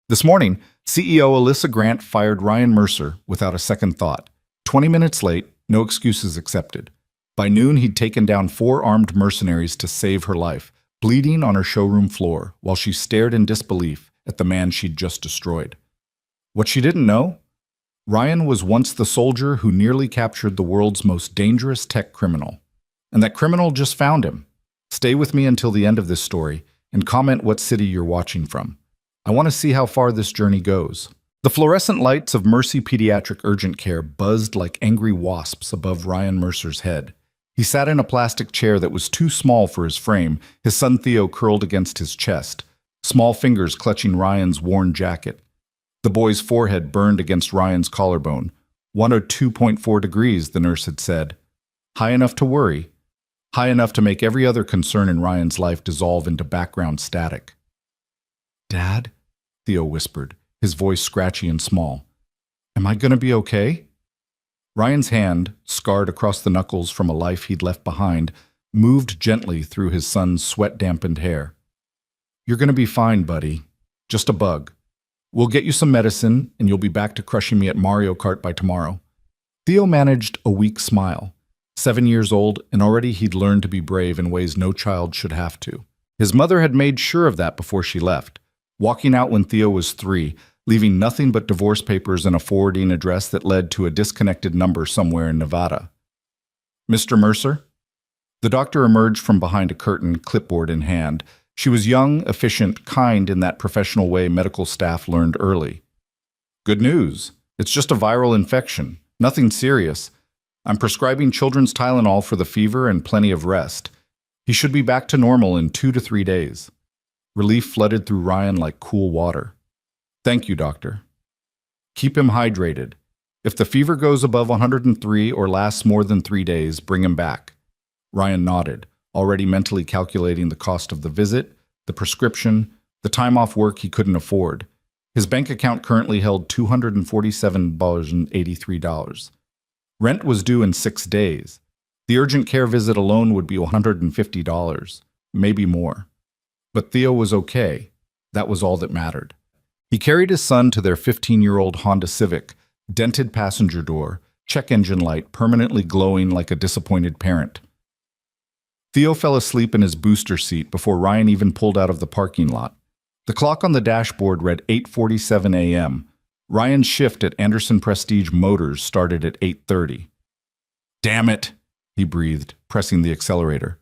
This morning, CEO Alyssa Grant fired Ryan Mercer without a second thought. 20 minutes late, no excuses accepted. By noon, he'd taken down 4 armed mercenaries to save her life, bleeding on her showroom floor while she stared in disbelief at the man she'd just destroyed. What she didn't know? Ryan was once the soldier who nearly captured the world's most dangerous tech criminal. And that criminal just found him. Stay with me until the end of this story and comment what city you're watching from. I want to see how far this journey goes. The fluorescent lights of Mercy Pediatric Urgent Care buzzed like angry wasps above Ryan Mercer's head. He sat in a plastic chair that was too small for his frame, his son Theo curled against his chest, small fingers clutching Ryan's worn jacket. The boy's forehead burned against Ryan's collarbone. 102.4 degrees, the nurse had said. High enough to worry. High enough to make every other concern in Ryan's life dissolve into background static. "Dad?" Theo whispered, his voice scratchy and small. "Am I going to be okay?" Ryan's hand, scarred across the knuckles from a life he'd left behind, moved gently through his son's sweat-dampened hair. "You're going to be fine, buddy. Just a bug. We'll get you some medicine, and you'll be back to crushing me at Mario Kart by tomorrow." Theo managed a weak smile. 7 years old, and already he'd learned to be brave in ways no child should have to. His mother had made sure of that before she left, walking out when Theo was 3, leaving nothing but divorce papers and a forwarding address that led to a disconnected number somewhere in Nevada. "Mr. Mercer?" The doctor emerged from behind a curtain, clipboard in hand. She was young, efficient, kind in that professional way medical staff learned early. "Good news. It's just a viral infection. Nothing serious. I'm prescribing children's Tylenol for the fever and plenty of rest. He should be back to normal in 2 to 3 days." Relief flooded through Ryan like cool water. "Thank you, doctor." "Keep him hydrated. If the fever goes above 103 or lasts more than 3 days, bring him back." Ryan nodded, already mentally calculating the cost of the visit, the prescription, the time off work he couldn't afford. His bank account currently held $247.83. Rent was due in 6 days. The urgent care visit alone would be $150, maybe more. But Theo was okay. That was all that mattered. He carried his son to their 15-year-old Honda Civic, dented passenger door, check engine light permanently glowing like a disappointed parent. Theo fell asleep in his booster seat before Ryan even pulled out of the parking lot. The clock on the dashboard read 8:47 a.m. Ryan's shift at Anderson Prestige Motors started at 8:30. "Damn it," he breathed, pressing the accelerator.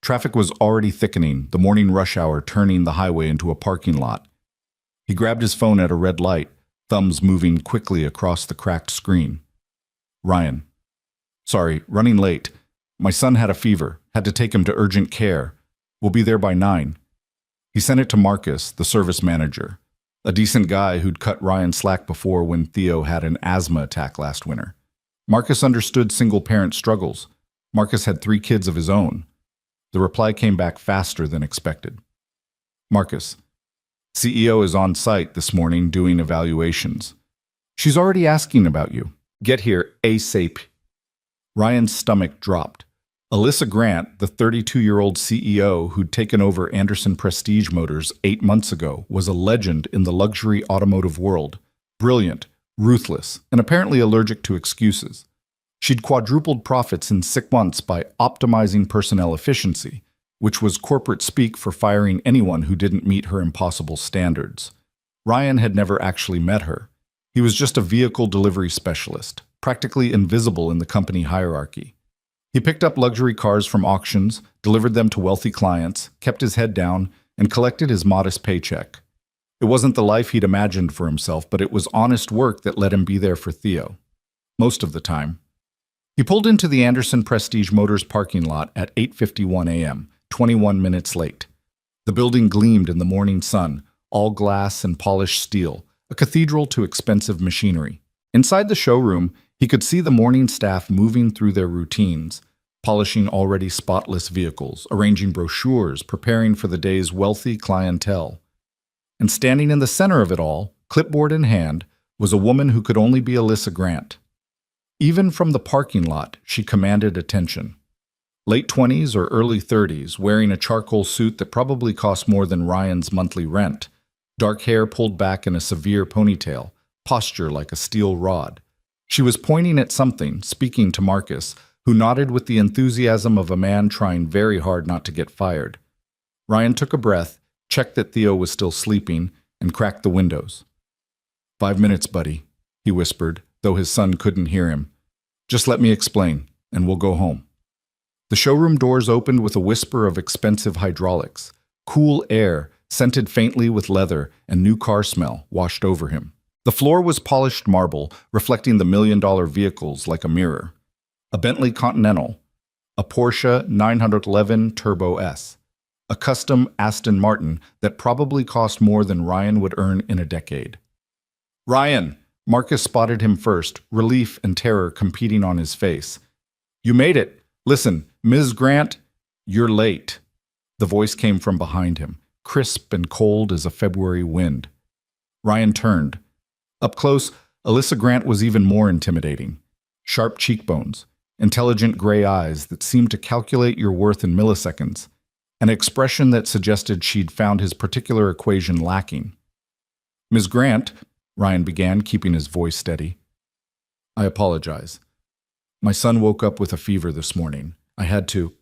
Traffic was already thickening, the morning rush hour turning the highway into a parking lot. He grabbed his phone at a red light, thumbs moving quickly across the cracked screen. "Ryan. Sorry, running late. My son had a fever. Had to take him to urgent care. We'll be there by 9. He sent it to Marcus, the service manager, a decent guy who'd cut Ryan slack before when Theo had an asthma attack last winter. Marcus understood single-parent struggles. Marcus had 3 kids of his own. The reply came back faster than expected. "Marcus, CEO is on site this morning doing evaluations. She's already asking about you. Get here ASAP." Ryan's stomach dropped. Alyssa Grant, the 32-year-old CEO who'd taken over Anderson Prestige Motors 8 months ago, was a legend in the luxury automotive world. Brilliant, ruthless, and apparently allergic to excuses. She'd quadrupled profits in 6 months by optimizing personnel efficiency, which was corporate speak for firing anyone who didn't meet her impossible standards. Ryan had never actually met her. He was just a vehicle delivery specialist, practically invisible in the company hierarchy. He picked up luxury cars from auctions, delivered them to wealthy clients, kept his head down, and collected his modest paycheck. It wasn't the life he'd imagined for himself, but it was honest work that let him be there for Theo. Most of the time. He pulled into the Anderson Prestige Motors parking lot at 8:51 a.m., 21 minutes late. The building gleamed in the morning sun, all glass and polished steel, a cathedral to expensive machinery. Inside the showroom, he could see the morning staff moving through their routines, polishing already spotless vehicles, arranging brochures, preparing for the day's wealthy clientele. And standing in the center of it all, clipboard in hand, was a woman who could only be Alyssa Grant. Even from the parking lot, she commanded attention. Late 20s or early 30s, wearing a charcoal suit that probably cost more than Ryan's monthly rent. Dark hair pulled back in a severe ponytail, posture like a steel rod. She was pointing at something, speaking to Marcus, who nodded with the enthusiasm of a man trying very hard not to get fired. Ryan took a breath, checked that Theo was still sleeping, and cracked the windows. 5 minutes, buddy, he whispered, though his son couldn't hear him. Just let me explain, and we'll go home. The showroom doors opened with a whisper of expensive hydraulics. Cool air, scented faintly with leather and new car smell, washed over him. The floor was polished marble, reflecting the million-dollar vehicles like a mirror. A Bentley Continental, a Porsche 911 Turbo S, a custom Aston Martin that probably cost more than Ryan would earn in a decade. Ryan! Marcus spotted him first, relief and terror competing on his face. You made it! Listen, Ms. Grant, you're late. The voice came from behind him, crisp and cold as a February wind. Ryan turned. Up close, Alyssa Grant was even more intimidating. Sharp cheekbones, intelligent gray eyes that seemed to calculate your worth in milliseconds, an expression that suggested she'd found his particular equation lacking. Ms. Grant, Ryan began, keeping his voice steady. I apologize. My son woke up with a fever this morning. I had to.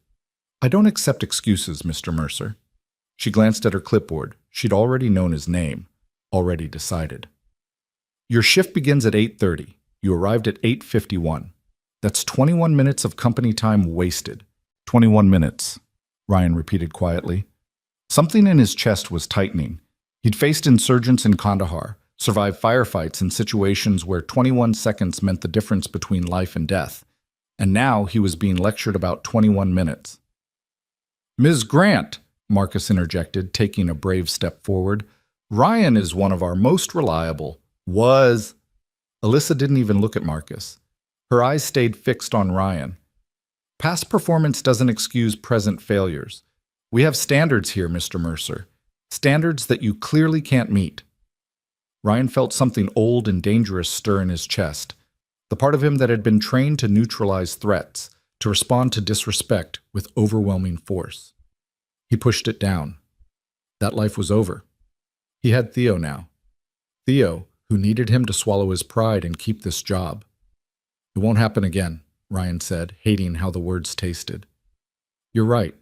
I don't accept excuses, Mr. Mercer. She glanced at her clipboard. She'd already known his name, already decided. Your shift begins at 8:30. You arrived at 8:51. That's 21 minutes of company time wasted. 21 minutes, Ryan repeated quietly. Something in his chest was tightening. He'd faced insurgents in Kandahar, survived firefights in situations where 21 seconds meant the difference between life and death. And now he was being lectured about 21 minutes. Ms. Grant, Marcus interjected, taking a brave step forward. Ryan is one of our most reliable. Was. Alyssa didn't even look at Marcus. Her eyes stayed fixed on Ryan. Past performance doesn't excuse present failures. We have standards here, Mr. Mercer. Standards that you clearly can't meet. Ryan felt something old and dangerous stir in his chest, the part of him that had been trained to neutralize threats, to respond to disrespect with overwhelming force. He pushed it down. That life was over. He had Theo now. Theo, who needed him to swallow his pride and keep this job. It won't happen again, Ryan said, hating how the words tasted. You're right.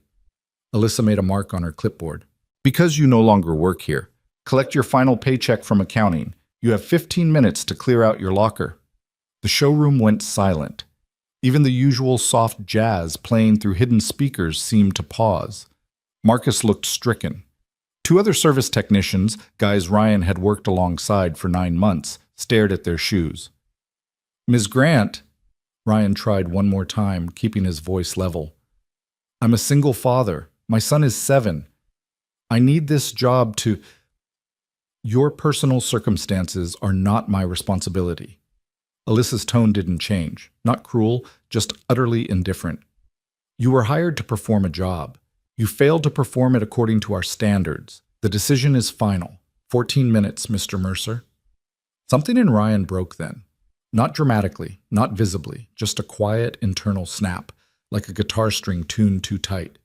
Alyssa made a mark on her clipboard. Because you no longer work here, collect your final paycheck from accounting. You have 15 minutes to clear out your locker. The showroom went silent. Even the usual soft jazz playing through hidden speakers seemed to pause. Marcus looked stricken. Two other service technicians, guys Ryan had worked alongside for 9 months, stared at their shoes. Ms. Grant, Ryan tried one more time, keeping his voice level. I'm a single father. My son is 7. I need this job to... Your personal circumstances are not my responsibility. Alyssa's tone didn't change. Not cruel, just utterly indifferent. You were hired to perform a job. You failed to perform it according to our standards. The decision is final. 14 minutes, Mr. Mercer. Something in Ryan broke then. Not dramatically, not visibly, just a quiet internal snap, like a guitar string tuned too tight.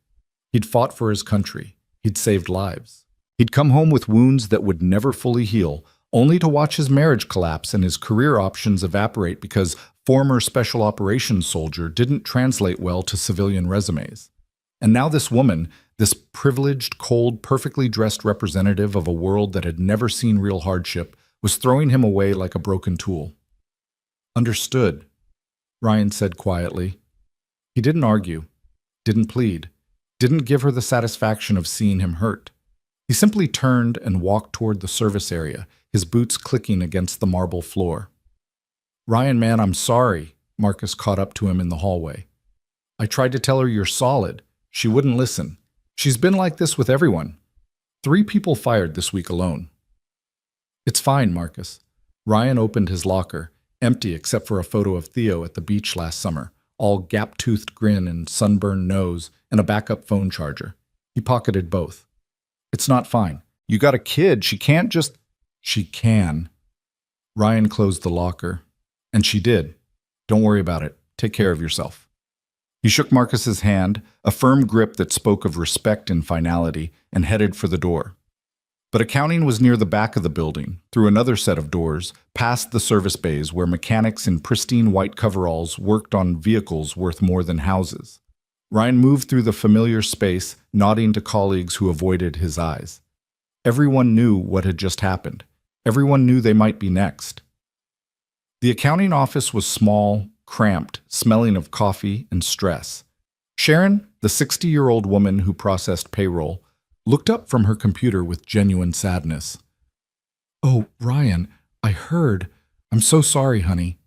He'd fought for his country. He'd saved lives. He'd come home with wounds that would never fully heal, only to watch his marriage collapse and his career options evaporate because former special operations soldier didn't translate well to civilian resumes. And now this woman, this privileged, cold, perfectly dressed representative of a world that had never seen real hardship, was throwing him away like a broken tool. Understood, Ryan said quietly. He didn't argue, didn't plead, didn't give her the satisfaction of seeing him hurt. He simply turned and walked toward the service area, his boots clicking against the marble floor. Ryan, man, I'm sorry, Marcus caught up to him in the hallway. I tried to tell her you're solid. She wouldn't listen. She's been like this with everyone. 3 people fired this week alone. It's fine, Marcus. Ryan opened his locker, empty except for a photo of Theo at the beach last summer, all gap-toothed grin and sunburned nose, and a backup phone charger. He pocketed both. It's not fine. You got a kid. She can't just... She can. Ryan closed the locker. And she did. Don't worry about it. Take care of yourself. He shook Marcus's hand, a firm grip that spoke of respect and finality, and headed for the door. But accounting was near the back of the building, through another set of doors, past the service bays where mechanics in pristine white coveralls worked on vehicles worth more than houses. Ryan moved through the familiar space, nodding to colleagues who avoided his eyes. Everyone knew what had just happened. Everyone knew they might be next. The accounting office was small, cramped, smelling of coffee and stress. Sharon, the 60-year-old woman who processed payroll, looked up from her computer with genuine sadness. "Oh, Ryan, I heard. I'm so sorry, honey."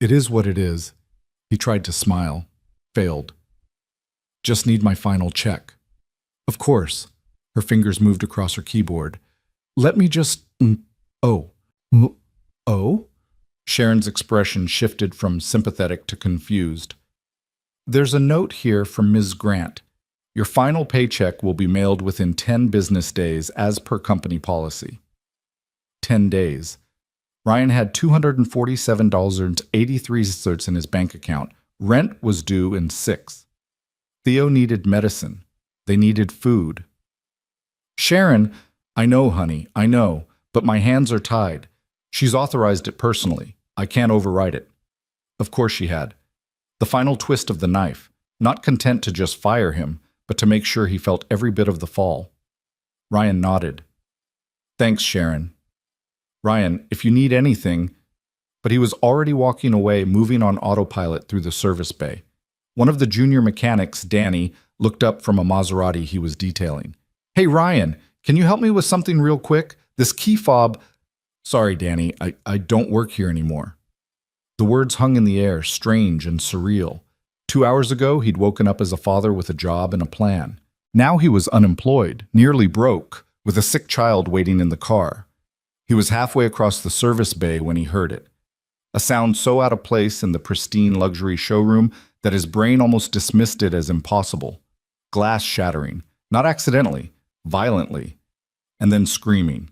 "It is what it is." He tried to smile. Failed. "Just need my final check." "Of course." Her fingers moved across her keyboard. "Let me just... Oh. Oh?" Sharon's expression shifted from sympathetic to confused. "There's a note here from Ms. Grant. Your final paycheck will be mailed within 10 business days as per company policy." 10 days. Ryan had $247.83 in his bank account. Rent was due in 6. Theo needed medicine. They needed food. "Sharon, I know, honey, I know, but my hands are tied. She's authorized it personally. I can't override it." Of course she had. The final twist of the knife, not content to just fire him, but to make sure he felt every bit of the fall. Ryan nodded. "Thanks, Sharon." "Ryan, if you need anything..." But he was already walking away, moving on autopilot through the service bay. One of the junior mechanics, Danny, looked up from a Maserati he was detailing. "Hey, Ryan, can you help me with something real quick? This key fob..." "Sorry, Danny, I don't work here anymore." The words hung in the air, strange and surreal. 2 hours ago, he'd woken up as a father with a job and a plan. Now he was unemployed, nearly broke, with a sick child waiting in the car. He was halfway across the service bay when he heard it. A sound so out of place in the pristine luxury showroom that his brain almost dismissed it as impossible. Glass shattering, not accidentally, violently, and then screaming.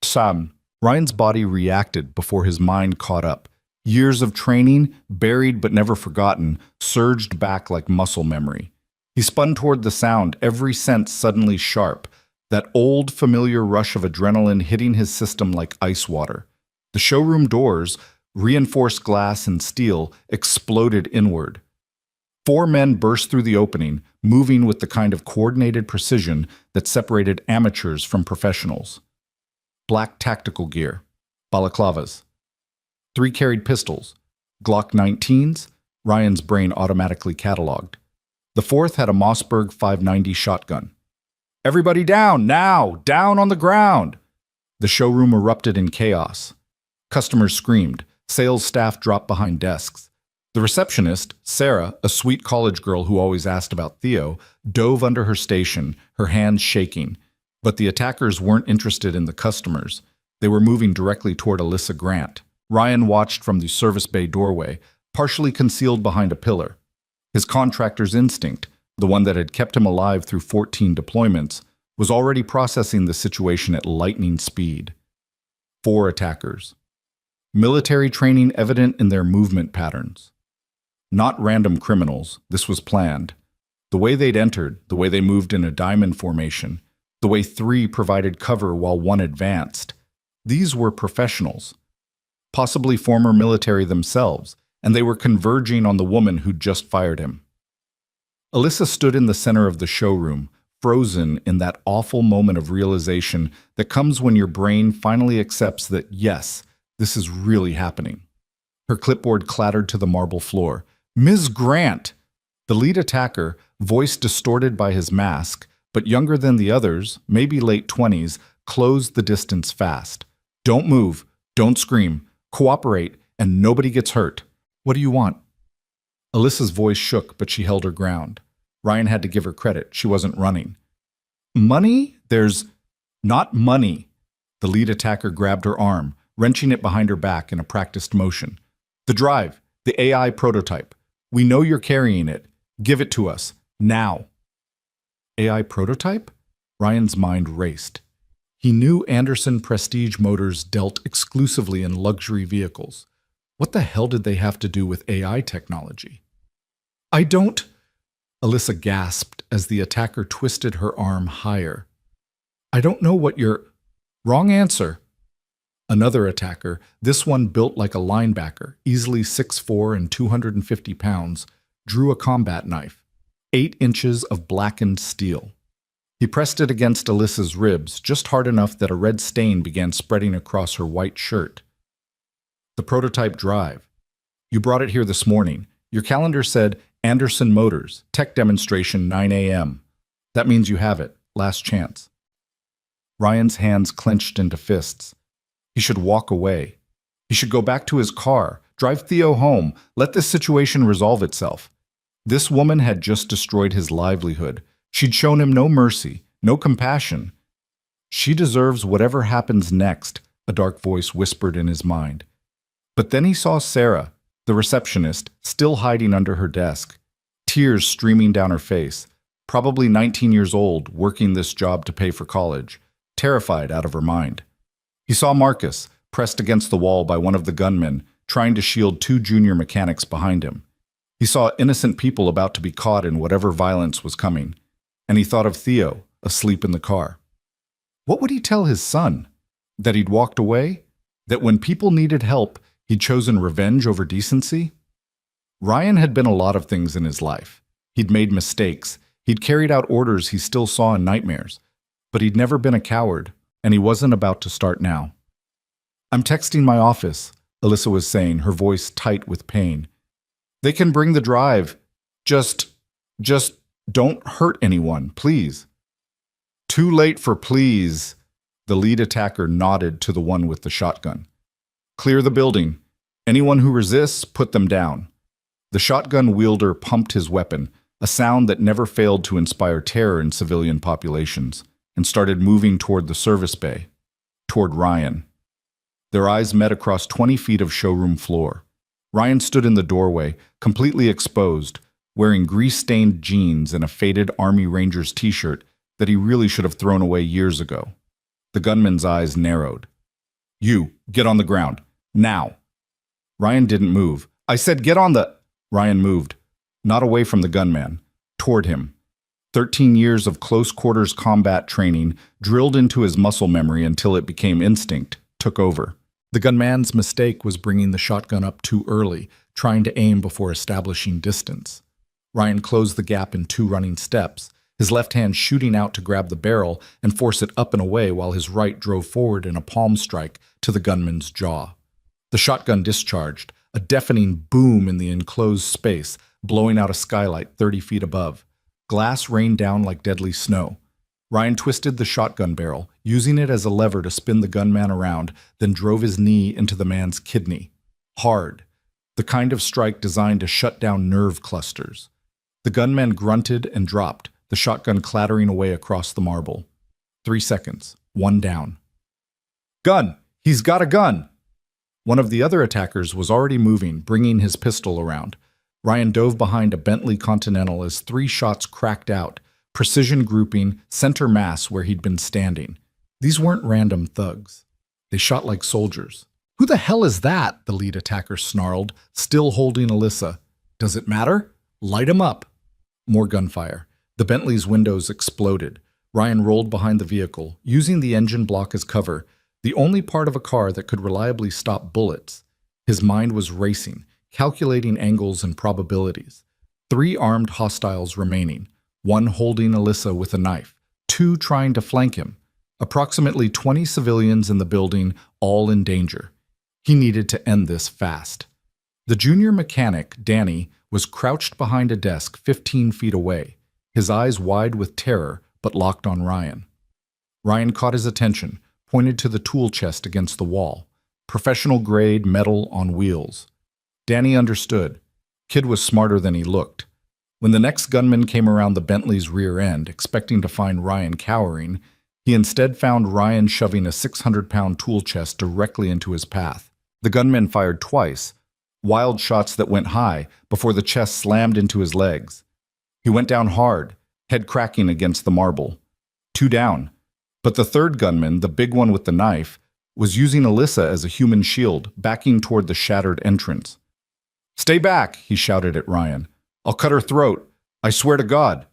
Sam. Ryan's body reacted before his mind caught up. Years of training, buried but never forgotten, surged back like muscle memory. He spun toward the sound, every sense suddenly sharp, that old, familiar rush of adrenaline hitting his system like ice water. The showroom doors, reinforced glass and steel, exploded inward. 4 men burst through the opening, moving with the kind of coordinated precision that separated amateurs from professionals. Black tactical gear, balaclavas. 3 carried pistols, Glock 19s, Ryan's brain automatically cataloged. The 4th had a Mossberg 590 shotgun. "Everybody down, now! Down on the ground!" The showroom erupted in chaos. Customers screamed. Sales staff dropped behind desks. The receptionist, Sarah, a sweet college girl who always asked about Theo, dove under her station, her hands shaking. But the attackers weren't interested in the customers. They were moving directly toward Alyssa Grant. Ryan watched from the service bay doorway, partially concealed behind a pillar. His contractor's instinct, the one that had kept him alive through 14 deployments, was already processing the situation at lightning speed. 4 attackers. Military training evident in their movement patterns. Not random criminals, this was planned. The way they'd entered, the way they moved in a diamond formation, the way 3 provided cover while 1 advanced. These were professionals, possibly former military themselves, and they were converging on the woman who'd just fired him. Alyssa stood in the center of the showroom, frozen in that awful moment of realization that comes when your brain finally accepts that, yes, this is really happening. Her clipboard clattered to the marble floor. "Ms. Grant!" The lead attacker, voice distorted by his mask, but younger than the others, maybe late 20s, closed the distance fast. "Don't move, don't scream, cooperate, and nobody gets hurt. What do you want?" Alyssa's voice shook, but she held her ground. Ryan had to give her credit. She wasn't running. "Money? There's not money." The lead attacker grabbed her arm, wrenching it behind her back in a practiced motion. "The drive, the AI prototype. We know you're carrying it. Give it to us, now." AI prototype? Ryan's mind raced. He knew Anderson Prestige Motors dealt exclusively in luxury vehicles. What the hell did they have to do with AI technology? "I don't..." Alyssa gasped as the attacker twisted her arm higher. I don't know what you're... Wrong answer. Another attacker, this one built like a linebacker, easily 6'4" and 250 pounds, drew a combat knife, 8 inches of blackened steel. He pressed it against Alyssa's ribs, just hard enough that a red stain began spreading across her white shirt. The prototype drive. You brought it here this morning. Your calendar said Anderson Motors, tech demonstration 9 a.m. That means you have it. Last chance. Ryan's hands clenched into fists. He should walk away. He should go back to his car, drive Theo home, let this situation resolve itself. This woman had just destroyed his livelihood. She'd shown him no mercy, no compassion. She deserves whatever happens next, a dark voice whispered in his mind. But then he saw Sarah, the receptionist, still hiding under her desk, tears streaming down her face, probably 19 years old, working this job to pay for college, terrified out of her mind. He saw Marcus, pressed against the wall by one of the gunmen, trying to shield 2 junior mechanics behind him. He saw innocent people about to be caught in whatever violence was coming, and he thought of Theo, asleep in the car. What would he tell his son? That he'd walked away? That when people needed help, he'd chosen revenge over decency? Ryan had been a lot of things in his life. He'd made mistakes. He'd carried out orders he still saw in nightmares. But he'd never been a coward, and he wasn't about to start now. I'm texting my office, Alyssa was saying, her voice tight with pain. They can bring the drive. Just don't hurt anyone, please. Too late for please. The lead attacker nodded to the one with the shotgun. Clear the building. Anyone who resists, put them down. The shotgun wielder pumped his weapon, a sound that never failed to inspire terror in civilian populations, and started moving toward the service bay, toward Ryan. Their eyes met across 20 feet of showroom floor. Ryan stood in the doorway, completely exposed, wearing grease-stained jeans and a faded Army Rangers t-shirt that he really should have thrown away years ago. The gunman's eyes narrowed. You, get on the ground. Now. Ryan didn't move. I said get on the... Ryan moved, not away from the gunman, toward him. 13 years of close-quarters combat training drilled into his muscle memory until it became instinct, took over. The gunman's mistake was bringing the shotgun up too early, trying to aim before establishing distance. Ryan closed the gap in 2 running steps, his left hand shooting out to grab the barrel and force it up and away while his right drove forward in a palm strike to the gunman's jaw. The shotgun discharged, a deafening boom in the enclosed space, blowing out a skylight 30 feet above. Glass rained down like deadly snow. Ryan twisted the shotgun barrel, using it as a lever to spin the gunman around, then drove his knee into the man's kidney. Hard. The kind of strike designed to shut down nerve clusters. The gunman grunted and dropped, the shotgun clattering away across the marble. 3 seconds. 1 down. Gun! He's got a gun! One of the other attackers was already moving, bringing his pistol around. Ryan dove behind a Bentley Continental as 3 shots cracked out, precision grouping, center mass where he'd been standing. These weren't random thugs. They shot like soldiers. Who the hell is that? The lead attacker snarled, still holding Alyssa. Does it matter? Light him up. More gunfire. The Bentley's windows exploded. Ryan rolled behind the vehicle, using the engine block as cover, the only part of a car that could reliably stop bullets. His mind was racing, calculating angles and probabilities. 3 armed hostiles remaining, 1 holding Alyssa with a knife, 2 trying to flank him. Approximately 20 civilians in the building, all in danger. He needed to end this fast. The junior mechanic, Danny, was crouched behind a desk 15 feet away, his eyes wide with terror but locked on Ryan. Ryan caught his attention, pointed to the tool chest against the wall. Professional-grade metal on wheels. Danny understood. Kid was smarter than he looked. When the next gunman came around the Bentley's rear end, expecting to find Ryan cowering, he instead found Ryan shoving a 600-pound tool chest directly into his path. The gunman fired twice, wild shots that went high before the chest slammed into his legs. He went down hard, head cracking against the marble. 2 down. But the third gunman, the big one with the knife, was using Alyssa as a human shield, backing toward the shattered entrance. Stay back, he shouted at Ryan. I'll cut her throat. I swear to God.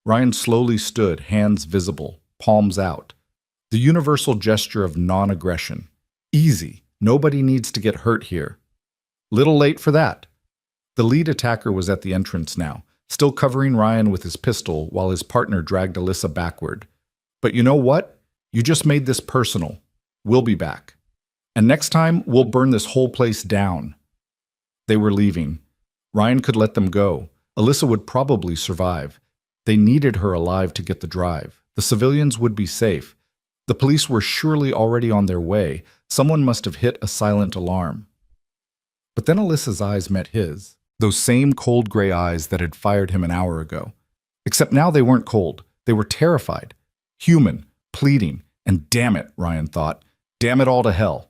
Ryan slowly stood, hands visible, palms out. The universal gesture of non-aggression. Easy. Nobody needs to get hurt here. Little late for that. The lead attacker was at the entrance now, still covering Ryan with his pistol while his partner dragged Alyssa backward. But you know what? You just made this personal. We'll be back. And next time, we'll burn this whole place down. They were leaving. Ryan could let them go. Alyssa would probably survive. They needed her alive to get the drive. The civilians would be safe. The police were surely already on their way. Someone must have hit a silent alarm. But then Alyssa's eyes met his, those same cold gray eyes that had fired him an hour ago. Except now they weren't cold. They were terrified. Human, pleading, and damn it, Ryan thought. Damn it all to hell.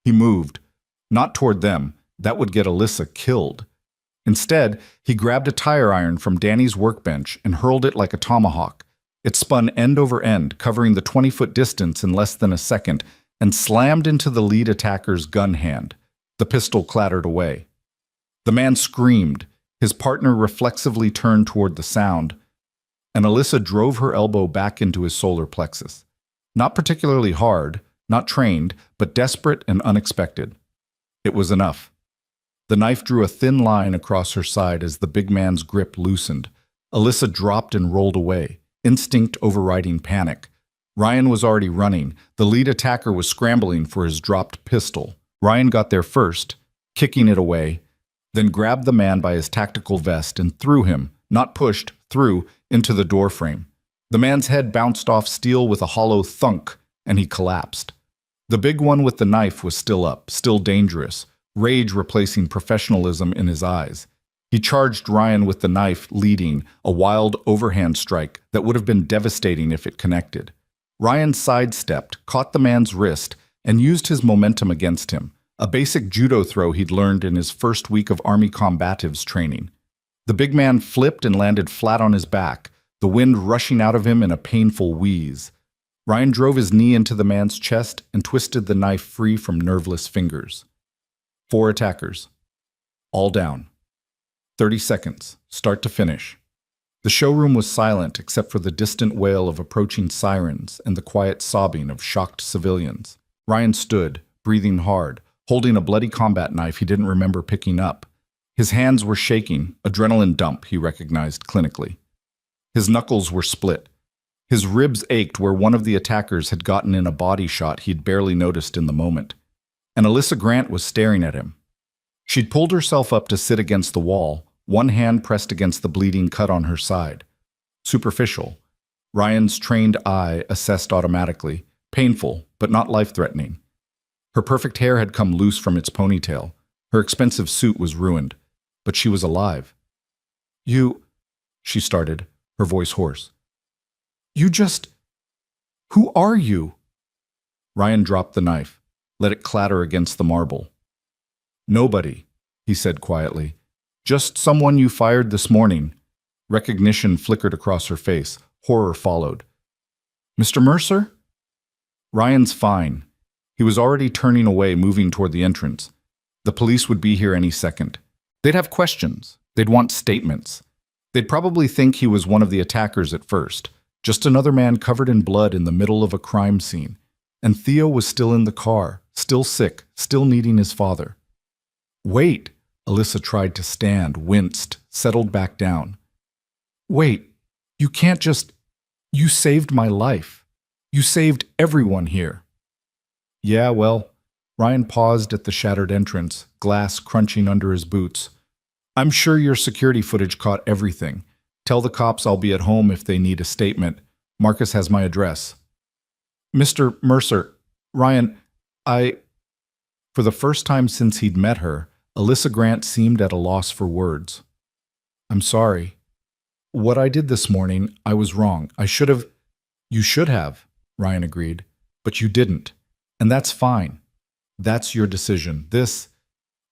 He moved. Not toward them. That would get Alyssa killed. Instead, he grabbed a tire iron from Danny's workbench and hurled it like a tomahawk. It spun end over end, covering the 20-foot distance in less than a second, and slammed into the lead attacker's gun hand. The pistol clattered away. The man screamed. His partner reflexively turned toward the sound, and Alyssa drove her elbow back into his solar plexus. Not particularly hard, not trained, but desperate and unexpected. It was enough. The knife drew a thin line across her side as the big man's grip loosened. Alyssa dropped and rolled away, instinct overriding panic. Ryan was already running. The lead attacker was scrambling for his dropped pistol. Ryan got there first, kicking it away, then grabbed the man by his tactical vest and threw him, not pushed, threw, into the doorframe. The man's head bounced off steel with a hollow thunk, and he collapsed. The big one with the knife was still up, still dangerous, rage replacing professionalism in his eyes. He charged Ryan with the knife, leading, a wild overhand strike that would have been devastating if it connected. Ryan sidestepped, caught the man's wrist, and used his momentum against him, a basic judo throw he'd learned in his first week of Army combatives training. The big man flipped and landed flat on his back, the wind rushing out of him in a painful wheeze. Ryan drove his knee into the man's chest and twisted the knife free from nerveless fingers. 4 attackers. All down. 30 seconds, start to finish. The showroom was silent except for the distant wail of approaching sirens and the quiet sobbing of shocked civilians. Ryan stood, breathing hard, holding a bloody combat knife he didn't remember picking up. His hands were shaking, adrenaline dump, he recognized clinically. His knuckles were split. His ribs ached where one of the attackers had gotten in a body shot he'd barely noticed in the moment. And Alyssa Grant was staring at him. She'd pulled herself up to sit against the wall, one hand pressed against the bleeding cut on her side. Superficial. Ryan's trained eye assessed automatically. Painful, but not life-threatening. Her perfect hair had come loose from its ponytail. Her expensive suit was ruined, but she was alive. "You," she started, her voice hoarse. "You just... Who are you?" Ryan dropped the knife, let it clatter against the marble. "Nobody," he said quietly. "Just someone you fired this morning." Recognition flickered across her face. Horror followed. "Mr. Mercer?" "Ryan's fine." He was already turning away, moving toward the entrance. The police would be here any second. They'd have questions. They'd want statements. They'd probably think he was one of the attackers at first, just another man covered in blood in the middle of a crime scene. And Theo was still in the car, still sick, still needing his father. "Wait!" Alyssa tried to stand, winced, settled back down. "Wait, you can't just... You saved my life. You saved everyone here." "Yeah, well..." Ryan paused at the shattered entrance, glass crunching under his boots. "I'm sure your security footage caught everything. Tell the cops I'll be at home if they need a statement. Marcus has my address." "Mr. Mercer, Ryan, For the first time since he'd met her, Alyssa Grant seemed at a loss for words. "I'm sorry. What I did this morning, I was wrong. I should have..." "You should have," Ryan agreed, "but you didn't. And that's fine. That's your decision. This..."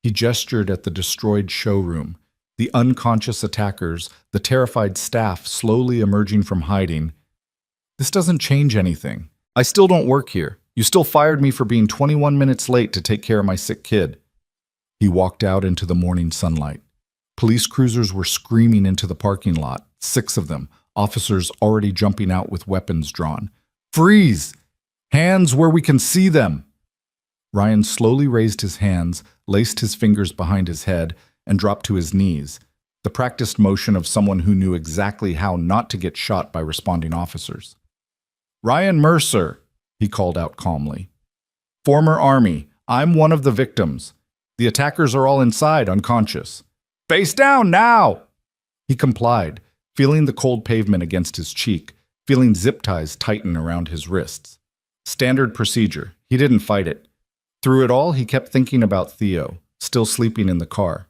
He gestured at the destroyed showroom, the unconscious attackers, the terrified staff slowly emerging from hiding. "This doesn't change anything. I still don't work here. You still fired me for being 21 minutes late to take care of my sick kid." He walked out into the morning sunlight. Police cruisers were screaming into the parking lot, 6 of them, officers already jumping out with weapons drawn. Freeze! Hands where we can see them! Ryan slowly raised his hands, laced his fingers behind his head, and dropped to his knees, the practiced motion of someone who knew exactly how not to get shot by responding officers. Ryan Mercer, he called out calmly. Former Army, I'm one of the victims. The attackers are all inside, unconscious. Face down now! He complied, feeling the cold pavement against his cheek, feeling zip ties tighten around his wrists. Standard procedure. He didn't fight it. Through it all, he kept thinking about Theo, still sleeping in the car,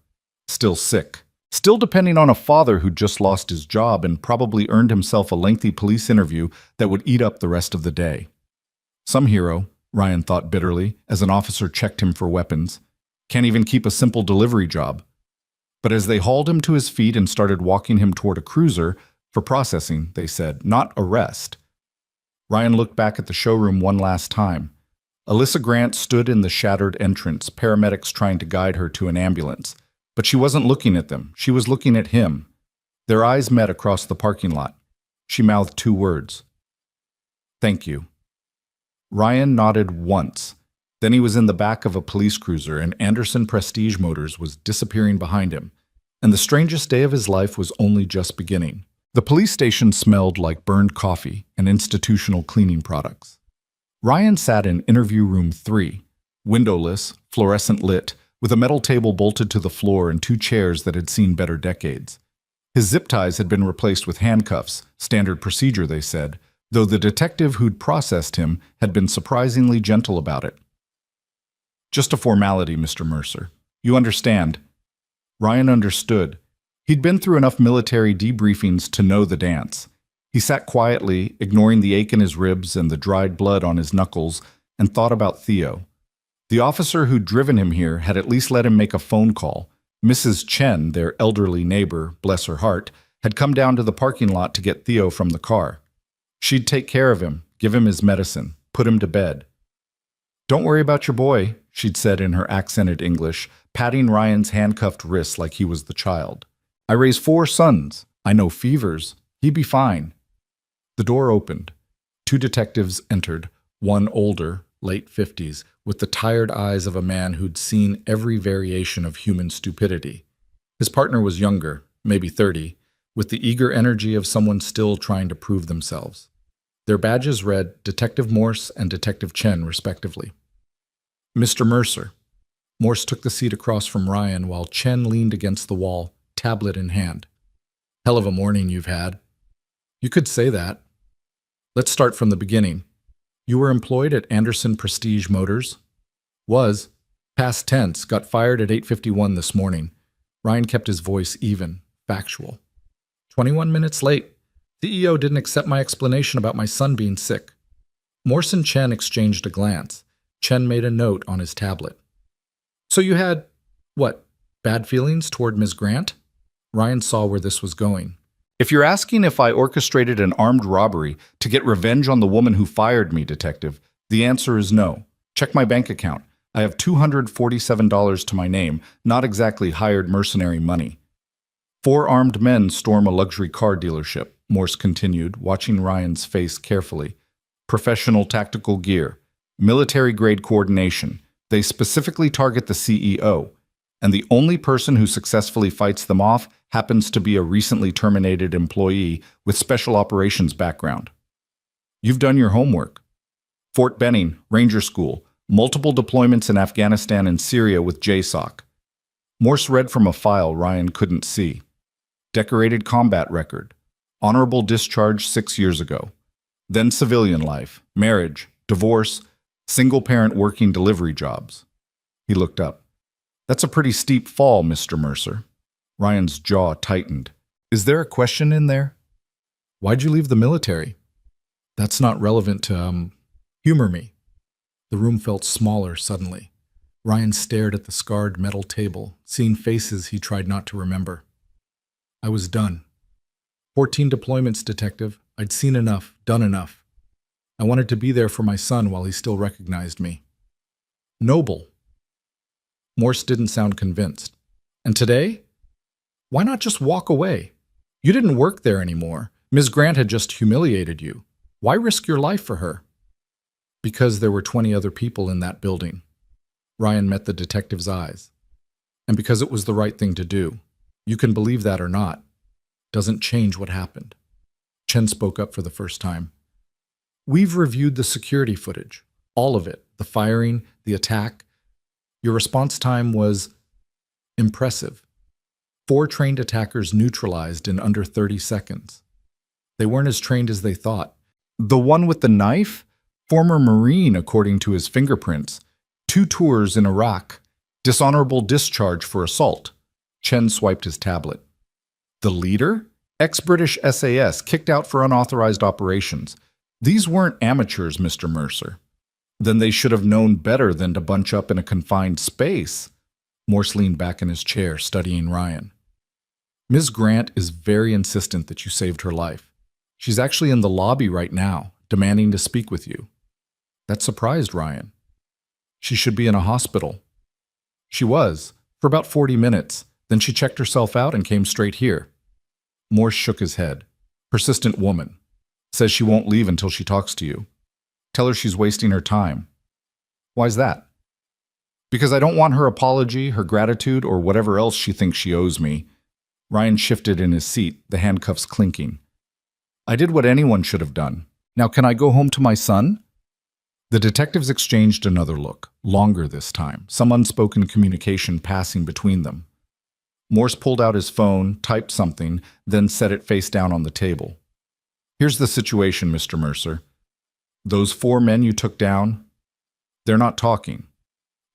still sick, still depending on a father who'd just lost his job and probably earned himself a lengthy police interview that would eat up the rest of the day. Some hero, Ryan thought bitterly, as an officer checked him for weapons. Can't even keep a simple delivery job. But as they hauled him to his feet and started walking him toward a cruiser, for processing, they said, not arrest. Ryan looked back at the showroom one last time. Alyssa Grant stood in the shattered entrance, paramedics trying to guide her to an ambulance. But she wasn't looking at them. She was looking at him. Their eyes met across the parking lot. She mouthed 2 words. Thank you. Ryan nodded once. Then he was in the back of a police cruiser and Anderson Prestige Motors was disappearing behind him. And the strangest day of his life was only just beginning. The police station smelled like burned coffee and institutional cleaning products. Ryan sat in interview room 3, windowless, fluorescent lit, with a metal table bolted to the floor and 2 chairs that had seen better decades. His zip ties had been replaced with handcuffs, standard procedure, they said, though the detective who'd processed him had been surprisingly gentle about it. Just a formality, Mr. Mercer. You understand. Ryan understood. He'd been through enough military debriefings to know the dance. He sat quietly, ignoring the ache in his ribs and the dried blood on his knuckles, and thought about Theo. The officer who'd driven him here had at least let him make a phone call. Mrs. Chen, their elderly neighbor, bless her heart, had come down to the parking lot to get Theo from the car. She'd take care of him, give him his medicine, put him to bed. Don't worry about your boy, she'd said in her accented English, patting Ryan's handcuffed wrists like he was the child. I raised 4 sons. I know fevers. He'd be fine. The door opened. 2 detectives entered, one older, late 50s, with the tired eyes of a man who'd seen every variation of human stupidity. His partner was younger, maybe 30, with the eager energy of someone still trying to prove themselves. Their badges read Detective Morse and Detective Chen, respectively. Mr. Mercer. Morse took the seat across from Ryan while Chen leaned against the wall, tablet in hand. Hell of a morning you've had. You could say that. Let's start from the beginning. You were employed at Anderson Prestige Motors? Was. Past tense, got fired at 8:51 this morning. Ryan kept his voice even, factual. 21 minutes late. CEO didn't accept my explanation about my son being sick. Morse and Chen exchanged a glance. Chen made a note on his tablet. So you had, what, bad feelings toward Ms. Grant? Ryan saw where this was going. If you're asking if I orchestrated an armed robbery to get revenge on the woman who fired me, Detective, the answer is no. Check my bank account. I have $247 to my name, not exactly hired mercenary money. 4 armed men storm a luxury car dealership, Morse continued, watching Ryan's face carefully. Professional tactical gear, military-grade coordination. They specifically target the CEO, and the only person who successfully fights them off happens to be a recently terminated employee with special operations background. You've done your homework. Fort Benning, Ranger School, multiple deployments in Afghanistan and Syria with JSOC. Morse read from a file Ryan couldn't see. Decorated combat record. Honorable discharge 6 years ago. Then civilian life, marriage, divorce, single-parent working delivery jobs. He looked up. That's a pretty steep fall, Mr. Mercer. Ryan's jaw tightened. Is there a question in there? Why'd you leave the military? That's not relevant to, humor me. The room felt smaller suddenly. Ryan stared at the scarred metal table, seeing faces he tried not to remember. I was done. 14 deployments, Detective. I'd seen enough, done enough. I wanted to be there for my son while he still recognized me. Noble. Morse didn't sound convinced. And today? Why not just walk away? You didn't work there anymore. Ms. Grant had just humiliated you. Why risk your life for her? Because there were 20 other people in that building. Ryan met the detective's eyes. And because it was the right thing to do. You can believe that or not. Doesn't change what happened. Chen spoke up for the first time. We've reviewed the security footage. All of it. The firing, the attack. Your response time was impressive. 4 trained attackers neutralized in under 30 seconds. They weren't as trained as they thought. The one with the knife? Former Marine, according to his fingerprints. 2 tours in Iraq. Dishonorable discharge for assault. Chen swiped his tablet. The leader? Ex-British SAS, kicked out for unauthorized operations. These weren't amateurs, Mr. Mercer. Then they should have known better than to bunch up in a confined space. Morse leaned back in his chair, studying Ryan. Ms. Grant is very insistent that you saved her life. She's actually in the lobby right now, demanding to speak with you. That surprised Ryan. She should be in a hospital. She was, for about 40 minutes. Then she checked herself out and came straight here. Morse shook his head. Persistent woman. Says she won't leave until she talks to you. Tell her she's wasting her time. Why's that? Because I don't want her apology, her gratitude, or whatever else she thinks she owes me. Ryan shifted in his seat, the handcuffs clinking. I did what anyone should have done. Now can I go home to my son? The detectives exchanged another look, longer this time, some unspoken communication passing between them. Morse pulled out his phone, typed something, then set it face down on the table. Here's the situation, Mr. Mercer. Those 4 men you took down, they're not talking.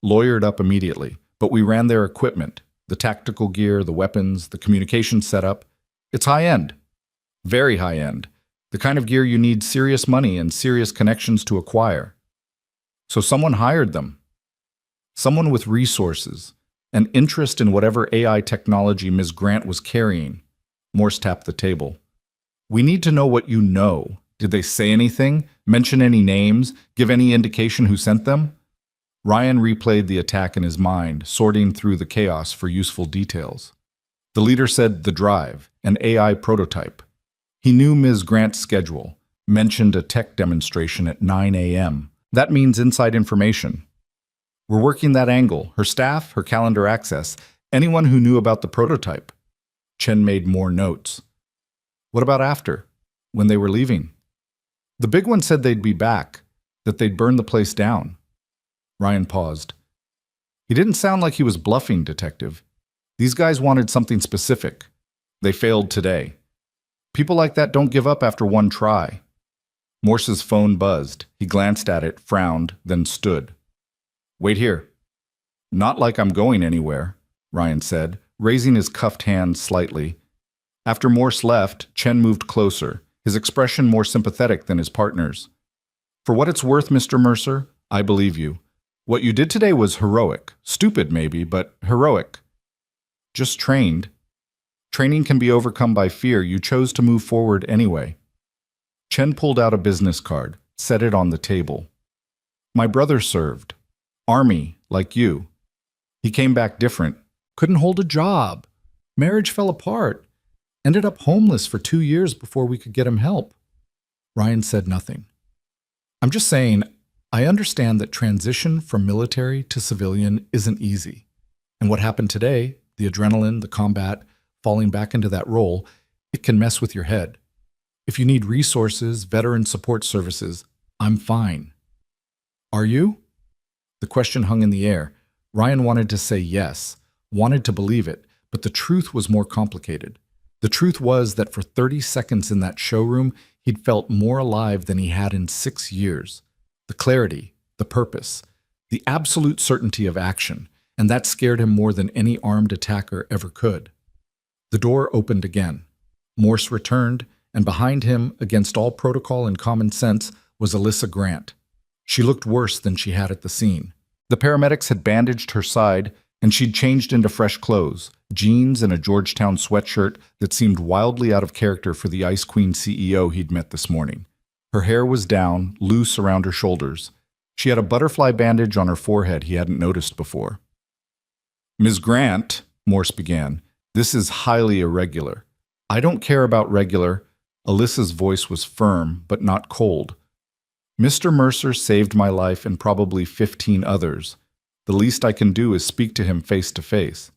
Lawyered up immediately, but we ran their equipment, the tactical gear, the weapons, the communication setup. It's high-end. Very high-end. The kind of gear you need serious money and serious connections to acquire. So someone hired them. Someone with resources, an interest in whatever AI technology Ms. Grant was carrying. Morse tapped the table. We need to know what you know. Did they say anything? Mention any names? Give any indication who sent them? Ryan replayed the attack in his mind, sorting through the chaos for useful details. The leader said the drive, an AI prototype. He knew Ms. Grant's schedule, mentioned a tech demonstration at 9 a.m. That means inside information. We're working that angle, her staff, her calendar access, anyone who knew about the prototype. Chen made more notes. What about after, when they were leaving? The big one said they'd be back, that they'd burn the place down. Ryan paused. He didn't sound like he was bluffing, Detective. These guys wanted something specific. They failed today. People like that don't give up after one try. Morse's phone buzzed. He glanced at it, frowned, then stood. Wait here. Not like I'm going anywhere, Ryan said, raising his cuffed hand slightly. After Morse left, Chen moved closer, his expression more sympathetic than his partner's. For what it's worth, Mr. Mercer, I believe you. What you did today was heroic. Stupid, maybe, but heroic. Just trained. Training can be overcome by fear. You chose to move forward anyway. Chen pulled out a business card, set it on the table. My brother served. Army, like you. He came back different. Couldn't hold a job. Marriage fell apart. Ended up homeless for 2 years before we could get him help. Ryan said nothing. I'm just saying, I understand that transition from military to civilian isn't easy. And what happened today, the adrenaline, the combat, falling back into that role, it can mess with your head. If you need resources, veteran support services, I'm fine. Are you? The question hung in the air. Ryan wanted to say yes, wanted to believe it, but the truth was more complicated. The truth was that for 30 seconds in that showroom, he'd felt more alive than he had in 6 years. The clarity, the purpose, the absolute certainty of action, and that scared him more than any armed attacker ever could. The door opened again. Morse returned, and behind him, against all protocol and common sense, was Alyssa Grant. She looked worse than she had at the scene. The paramedics had bandaged her side, and she'd changed into fresh clothes, jeans and a Georgetown sweatshirt that seemed wildly out of character for the Ice Queen CEO he'd met this morning. Her hair was down, loose around her shoulders. She had a butterfly bandage on her forehead he hadn't noticed before. Ms. Grant, Morse began, this is highly irregular. I don't care about regular. Alyssa's voice was firm, but not cold. Mr. Mercer saved my life and probably 15 others. The least I can do is speak to him face to face.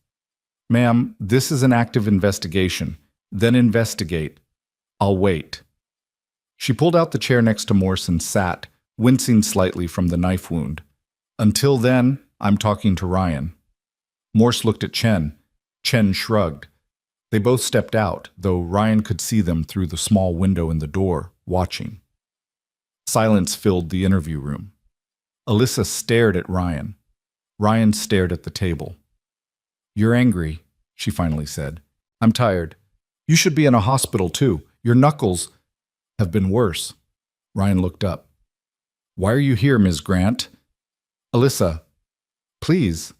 Ma'am, this is an active investigation. Then investigate. I'll wait. She pulled out the chair next to Morse and sat, wincing slightly from the knife wound. Until then, I'm talking to Ryan. Morse looked at Chen. Chen shrugged. They both stepped out, though Ryan could see them through the small window in the door, watching. Silence filled the interview room. Alyssa stared at Ryan. Ryan stared at the table. You're angry, she finally said. I'm tired. You should be in a hospital, too. Your knuckles have been worse. Ryan looked up. Why are you here, Ms. Grant? Alyssa, please.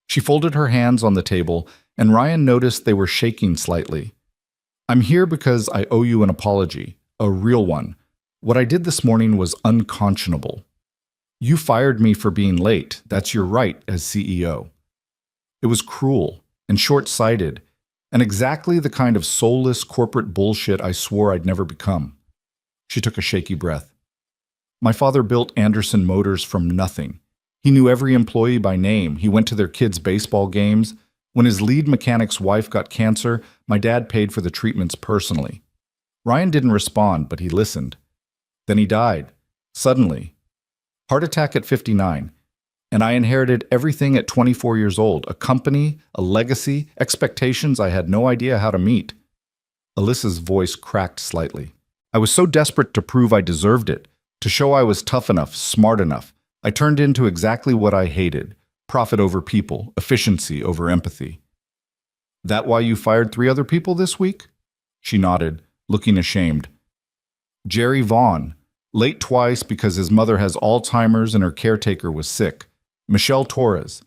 She folded her hands on the table, and Ryan noticed they were shaking slightly. I'm here because I owe you an apology, a real one. What I did this morning was unconscionable. You fired me for being late. That's your right as CEO. It was cruel and short-sighted, and exactly the kind of soulless corporate bullshit I swore I'd never become. She took a shaky breath. My father built Anderson Motors from nothing. He knew every employee by name. He went to their kids' baseball games. When his lead mechanic's wife got cancer, my dad paid for the treatments personally. Ryan didn't respond, but he listened. Then he died. Suddenly. Heart attack at 59. And I inherited everything at 24 years old. A company, a legacy, expectations I had no idea how to meet. Alyssa's voice cracked slightly. I was so desperate to prove I deserved it, to show I was tough enough, smart enough. I turned into exactly what I hated. Profit over people, efficiency over empathy. That why you fired 3 other people this week? She nodded, looking ashamed. Jerry Vaughn, late twice because his mother has Alzheimer's and her caretaker was sick. Michelle Torres,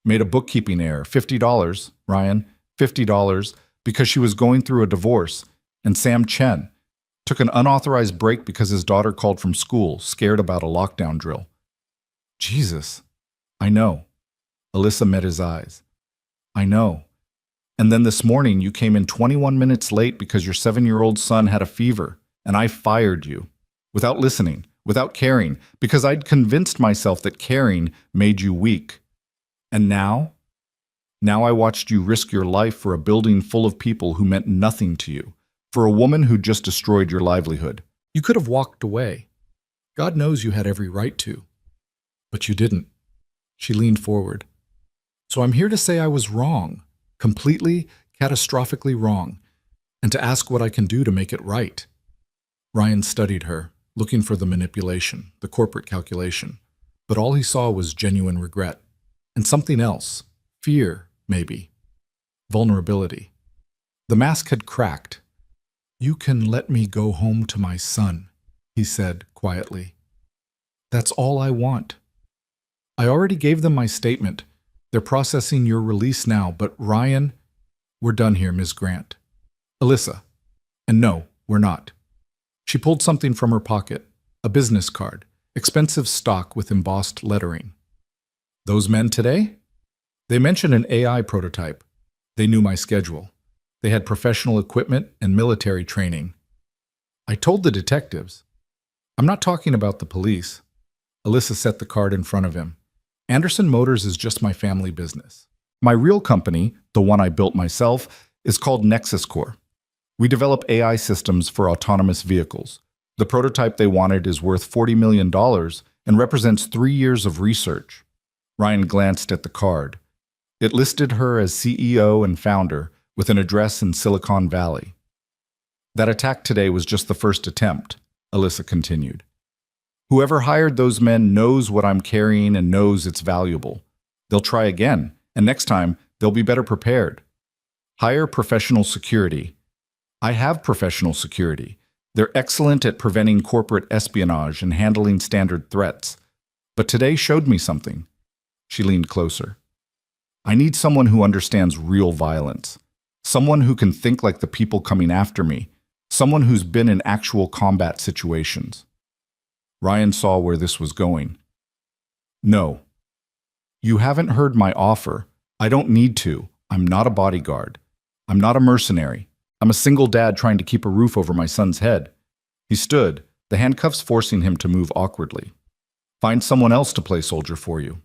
made a bookkeeping error, $50, Ryan, $50, because she was going through a divorce. And Sam Chen took an unauthorized break because his daughter called from school, scared about a lockdown drill. Jesus, I know. Alyssa met his eyes. I know. And then this morning you came in 21 minutes late because your 7-year-old son had a fever, and I fired you. Without listening, without caring, because I'd convinced myself that caring made you weak. And now? Now I watched you risk your life for a building full of people who meant nothing to you, for a woman who just destroyed your livelihood. You could have walked away. God knows you had every right to. But you didn't. She leaned forward. So I'm here to say I was wrong, completely, catastrophically wrong, and to ask what I can do to make it right. Ryan studied her, looking for the manipulation, the corporate calculation, but all he saw was genuine regret. And something else, fear, maybe, vulnerability. The mask had cracked. You can let me go home to my son, he said quietly. That's all I want. I already gave them my statement. They're processing your release now, but Ryan, we're done here, Ms. Grant. Alyssa, and no, we're not. She pulled something from her pocket, a business card, expensive stock with embossed lettering. Those men today? They mentioned an AI prototype. They knew my schedule. They had professional equipment and military training. I told the detectives. I'm not talking about the police. Alyssa set the card in front of him. Anderson Motors is just my family business. My real company, the one I built myself, is called Nexus Core. We develop AI systems for autonomous vehicles. The prototype they wanted is worth $40 million and represents 3 years of research. Ryan glanced at the card. It listed her as CEO and founder, with an address in Silicon Valley. That attack today was just the first attempt, Alyssa continued. Whoever hired those men knows what I'm carrying and knows it's valuable. They'll try again, and next time, they'll be better prepared. Hire professional security. I have professional security. They're excellent at preventing corporate espionage and handling standard threats. But today showed me something. She leaned closer. I need someone who understands real violence. Someone who can think like the people coming after me. Someone who's been in actual combat situations. Ryan saw where this was going. No. You haven't heard my offer. I don't need to. I'm not a bodyguard. I'm not a mercenary. I'm a single dad trying to keep a roof over my son's head. He stood, the handcuffs forcing him to move awkwardly. Find someone else to play soldier for you.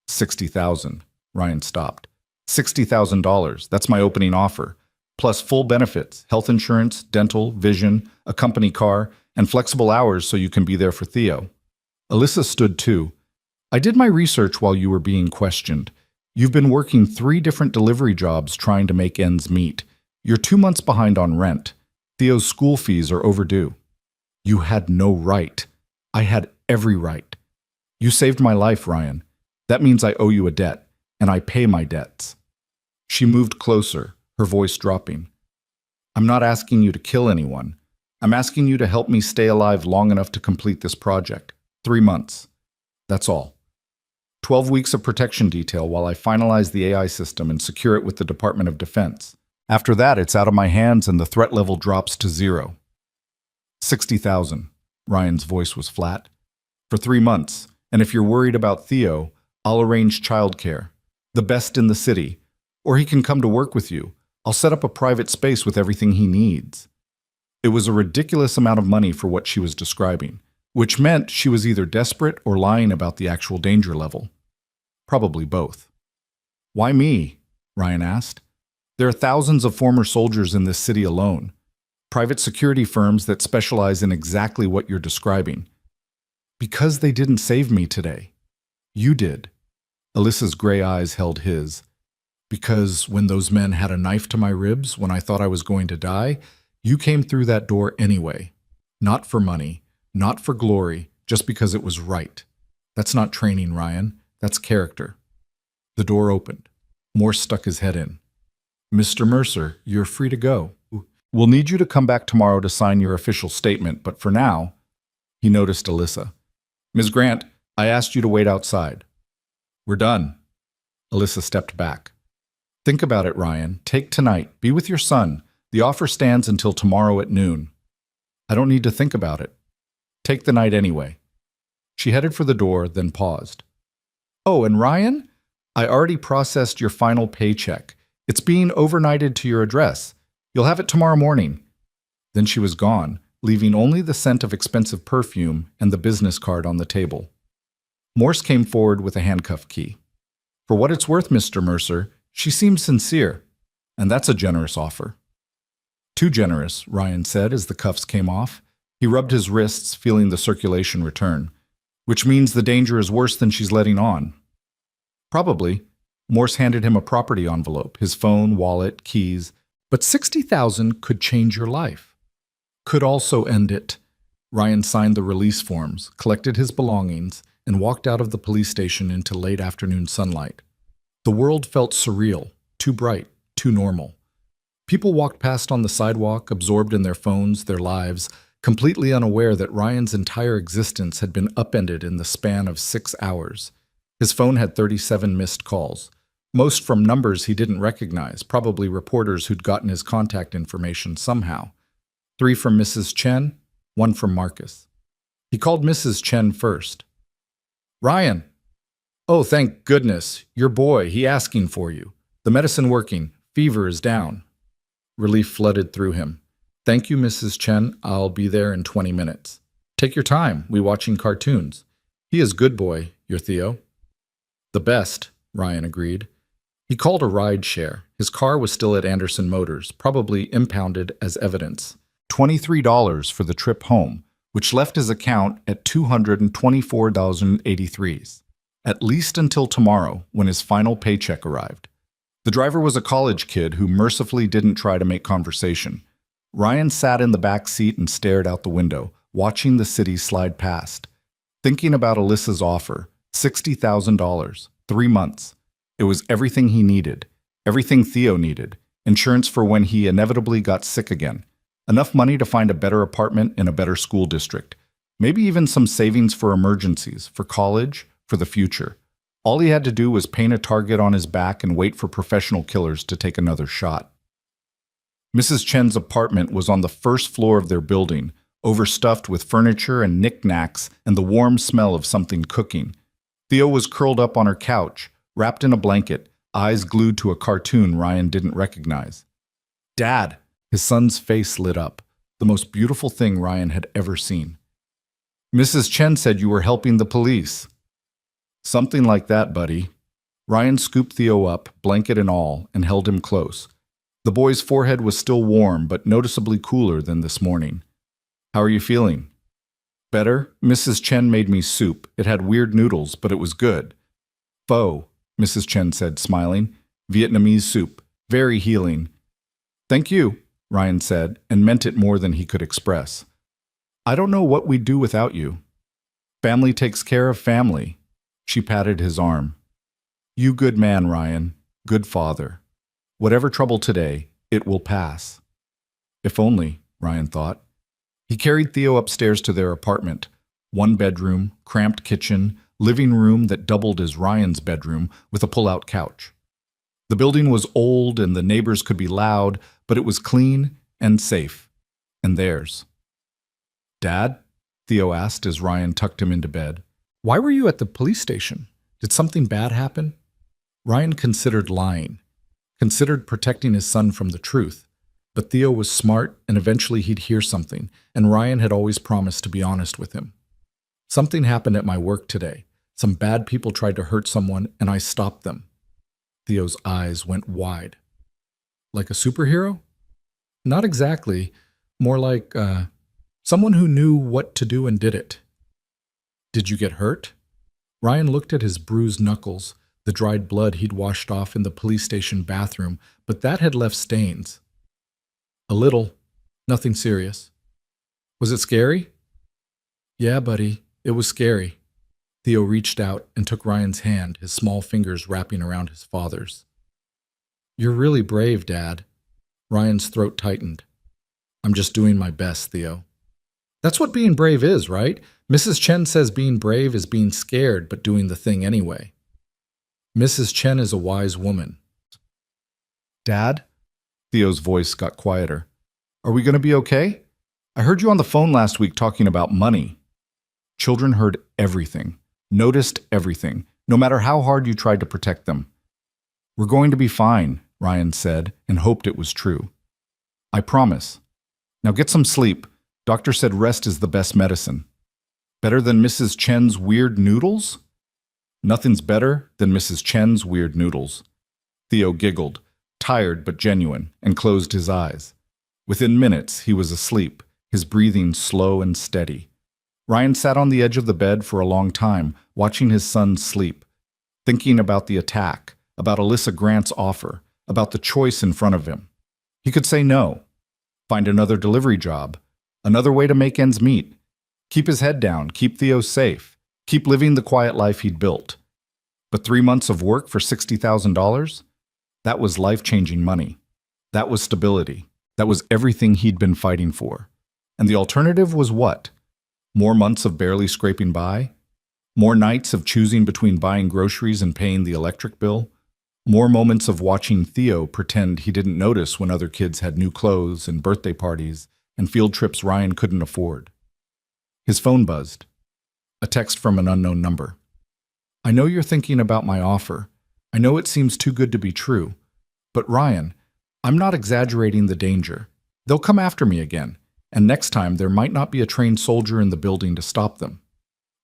60,000. Ryan stopped. $60,000. That's my opening offer. Plus full benefits, health insurance, dental, vision, a company car, and flexible hours so you can be there for Theo. Alyssa stood too. I did my research while you were being questioned. You've been working 3 different delivery jobs trying to make ends meet. You're 2 months behind on rent. Theo's school fees are overdue. You had no right. I had every right. You saved my life, Ryan. That means I owe you a debt, and I pay my debts. She moved closer, her voice dropping. I'm not asking you to kill anyone. I'm asking you to help me stay alive long enough to complete this project. 3 months. That's all. 12 weeks of protection detail while I finalize the AI system and secure it with the Department of Defense. After that, it's out of my hands and the threat level drops to 0. 60,000. Ryan's voice was flat. For 3 months. And if you're worried about Theo, I'll arrange childcare. The best in the city. Or he can come to work with you. I'll set up a private space with everything he needs. It was a ridiculous amount of money for what she was describing, which meant she was either desperate or lying about the actual danger level. Probably both. Why me? Ryan asked. There are thousands of former soldiers in this city alone. Private security firms that specialize in exactly what you're describing. Because they didn't save me today. You did. Alyssa's gray eyes held his. Because when those men had a knife to my ribs when I thought I was going to die, you came through that door anyway. Not for money, not for glory, just because it was right. That's not training, Ryan. That's character. The door opened. Morse stuck his head in. Mr. Mercer, you're free to go. We'll need you to come back tomorrow to sign your official statement, but for now, he noticed Alyssa. Ms. Grant, I asked you to wait outside. We're done. Alyssa stepped back. Think about it, Ryan. Take tonight. Be with your son. The offer stands until tomorrow at noon. I don't need to think about it. Take the night anyway. She headed for the door, then paused. Oh, and Ryan? I already processed your final paycheck. It's being overnighted to your address. You'll have it tomorrow morning. Then she was gone, leaving only the scent of expensive perfume and the business card on the table. Morse came forward with a handcuff key. For what it's worth, Mr. Mercer, she seems sincere, and that's a generous offer. Too generous, Ryan said as the cuffs came off. He rubbed his wrists, feeling the circulation return, which means the danger is worse than she's letting on. Probably. Morse handed him a property envelope, his phone, wallet, keys, but 60,000 could change your life. Could also end it. Ryan signed the release forms, collected his belongings, and walked out of the police station into late afternoon sunlight. The world felt surreal, too bright, too normal. People walked past on the sidewalk, absorbed in their phones, their lives, completely unaware that Ryan's entire existence had been upended in the span of 6 hours. His phone had 37 missed calls, most from numbers he didn't recognize, probably reporters who'd gotten his contact information somehow. 3 from Mrs. Chen, 1 from Marcus. He called Mrs. Chen first. Ryan! Oh, thank goodness. Your boy, he asking for you. The medicine working. Fever is down. Relief flooded through him. Thank you, Mrs. Chen. I'll be there in 20 minutes. Take your time. We watching cartoons. He is good boy, your Theo. The best, Ryan agreed. He called a ride share. His car was still at Anderson Motors, probably impounded as evidence. $23 for the trip home, which left his account at $224.83. At least until tomorrow, when his final paycheck arrived. The driver was a college kid who mercifully didn't try to make conversation. Ryan sat in the back seat and stared out the window, watching the city slide past. Thinking about Alyssa's offer, $60,000, 3 months. It was everything he needed, everything Theo needed, insurance for when he inevitably got sick again, enough money to find a better apartment in a better school district, maybe even some savings for emergencies, for college, for the future. All he had to do was paint a target on his back and wait for professional killers to take another shot. Mrs. Chen's apartment was on the first floor of their building, overstuffed with furniture and knickknacks and the warm smell of something cooking. Theo was curled up on her couch, wrapped in a blanket, eyes glued to a cartoon Ryan didn't recognize. Dad, His son's face lit up, the most beautiful thing Ryan had ever seen. Mrs. Chen said you were helping the police. Something like that, buddy. Ryan scooped Theo up, blanket and all, and held him close. The boy's forehead was still warm, but noticeably cooler than this morning. How are you feeling? Better? Mrs. Chen made me soup. It had weird noodles, but it was good. Pho, Mrs. Chen said, smiling. Vietnamese soup. Very healing. Thank you, Ryan said, and meant it more than he could express. I don't know what we'd do without you. Family takes care of family. She patted his arm. You good man, Ryan. Good father. Whatever trouble today, it will pass. If only, Ryan thought. He carried Theo upstairs to their apartment. One bedroom, cramped kitchen, living room that doubled as Ryan's bedroom with a pull-out couch. The building was old and the neighbors could be loud, but it was clean and safe. And theirs. Dad? Theo asked as Ryan tucked him into bed. Why were you at the police station? Did something bad happen? Ryan considered lying, considered protecting his son from the truth. But Theo was smart, and eventually he'd hear something, and Ryan had always promised to be honest with him. Something happened at my work today. Some bad people tried to hurt someone, and I stopped them. Theo's eyes went wide. Like a superhero? Not exactly. More like, someone who knew what to do and did it. Did you get hurt? Ryan looked at his bruised knuckles, the dried blood he'd washed off in the police station bathroom, but that had left stains. A little. Nothing serious. Was it scary? Yeah, buddy. It was scary. Theo reached out and took Ryan's hand, his small fingers wrapping around his father's. You're really brave, Dad. Ryan's throat tightened. I'm just doing my best, Theo. That's what being brave is, right? Mrs. Chen says being brave is being scared but doing the thing anyway. Mrs. Chen is a wise woman. Dad? Theo's voice got quieter. Are we going to be okay? I heard you on the phone last week talking about money. Children heard everything, noticed everything, no matter how hard you tried to protect them. We're going to be fine, Ryan said, and hoped it was true. I promise. Now get some sleep. Doctor said rest is the best medicine. Better than Mrs. Chen's weird noodles? Nothing's better than Mrs. Chen's weird noodles. Theo giggled, tired but genuine, and closed his eyes. Within minutes, he was asleep, his breathing slow and steady. Ryan sat on the edge of the bed for a long time, watching his son sleep, thinking about the attack, about Alyssa Grant's offer, about the choice in front of him. He could say no, find another delivery job, another way to make ends meet, keep his head down, keep Theo safe, keep living the quiet life he'd built. But 3 months of work for $60,000? That was life-changing money. That was stability. That was everything he'd been fighting for. And the alternative was what? More months of barely scraping by? More nights of choosing between buying groceries and paying the electric bill? More moments of watching Theo pretend he didn't notice when other kids had new clothes and birthday parties and field trips Ryan couldn't afford. His phone buzzed. A text from an unknown number. I know you're thinking about my offer. I know it seems too good to be true. But Ryan, I'm not exaggerating the danger. They'll come after me again, and next time there might not be a trained soldier in the building to stop them.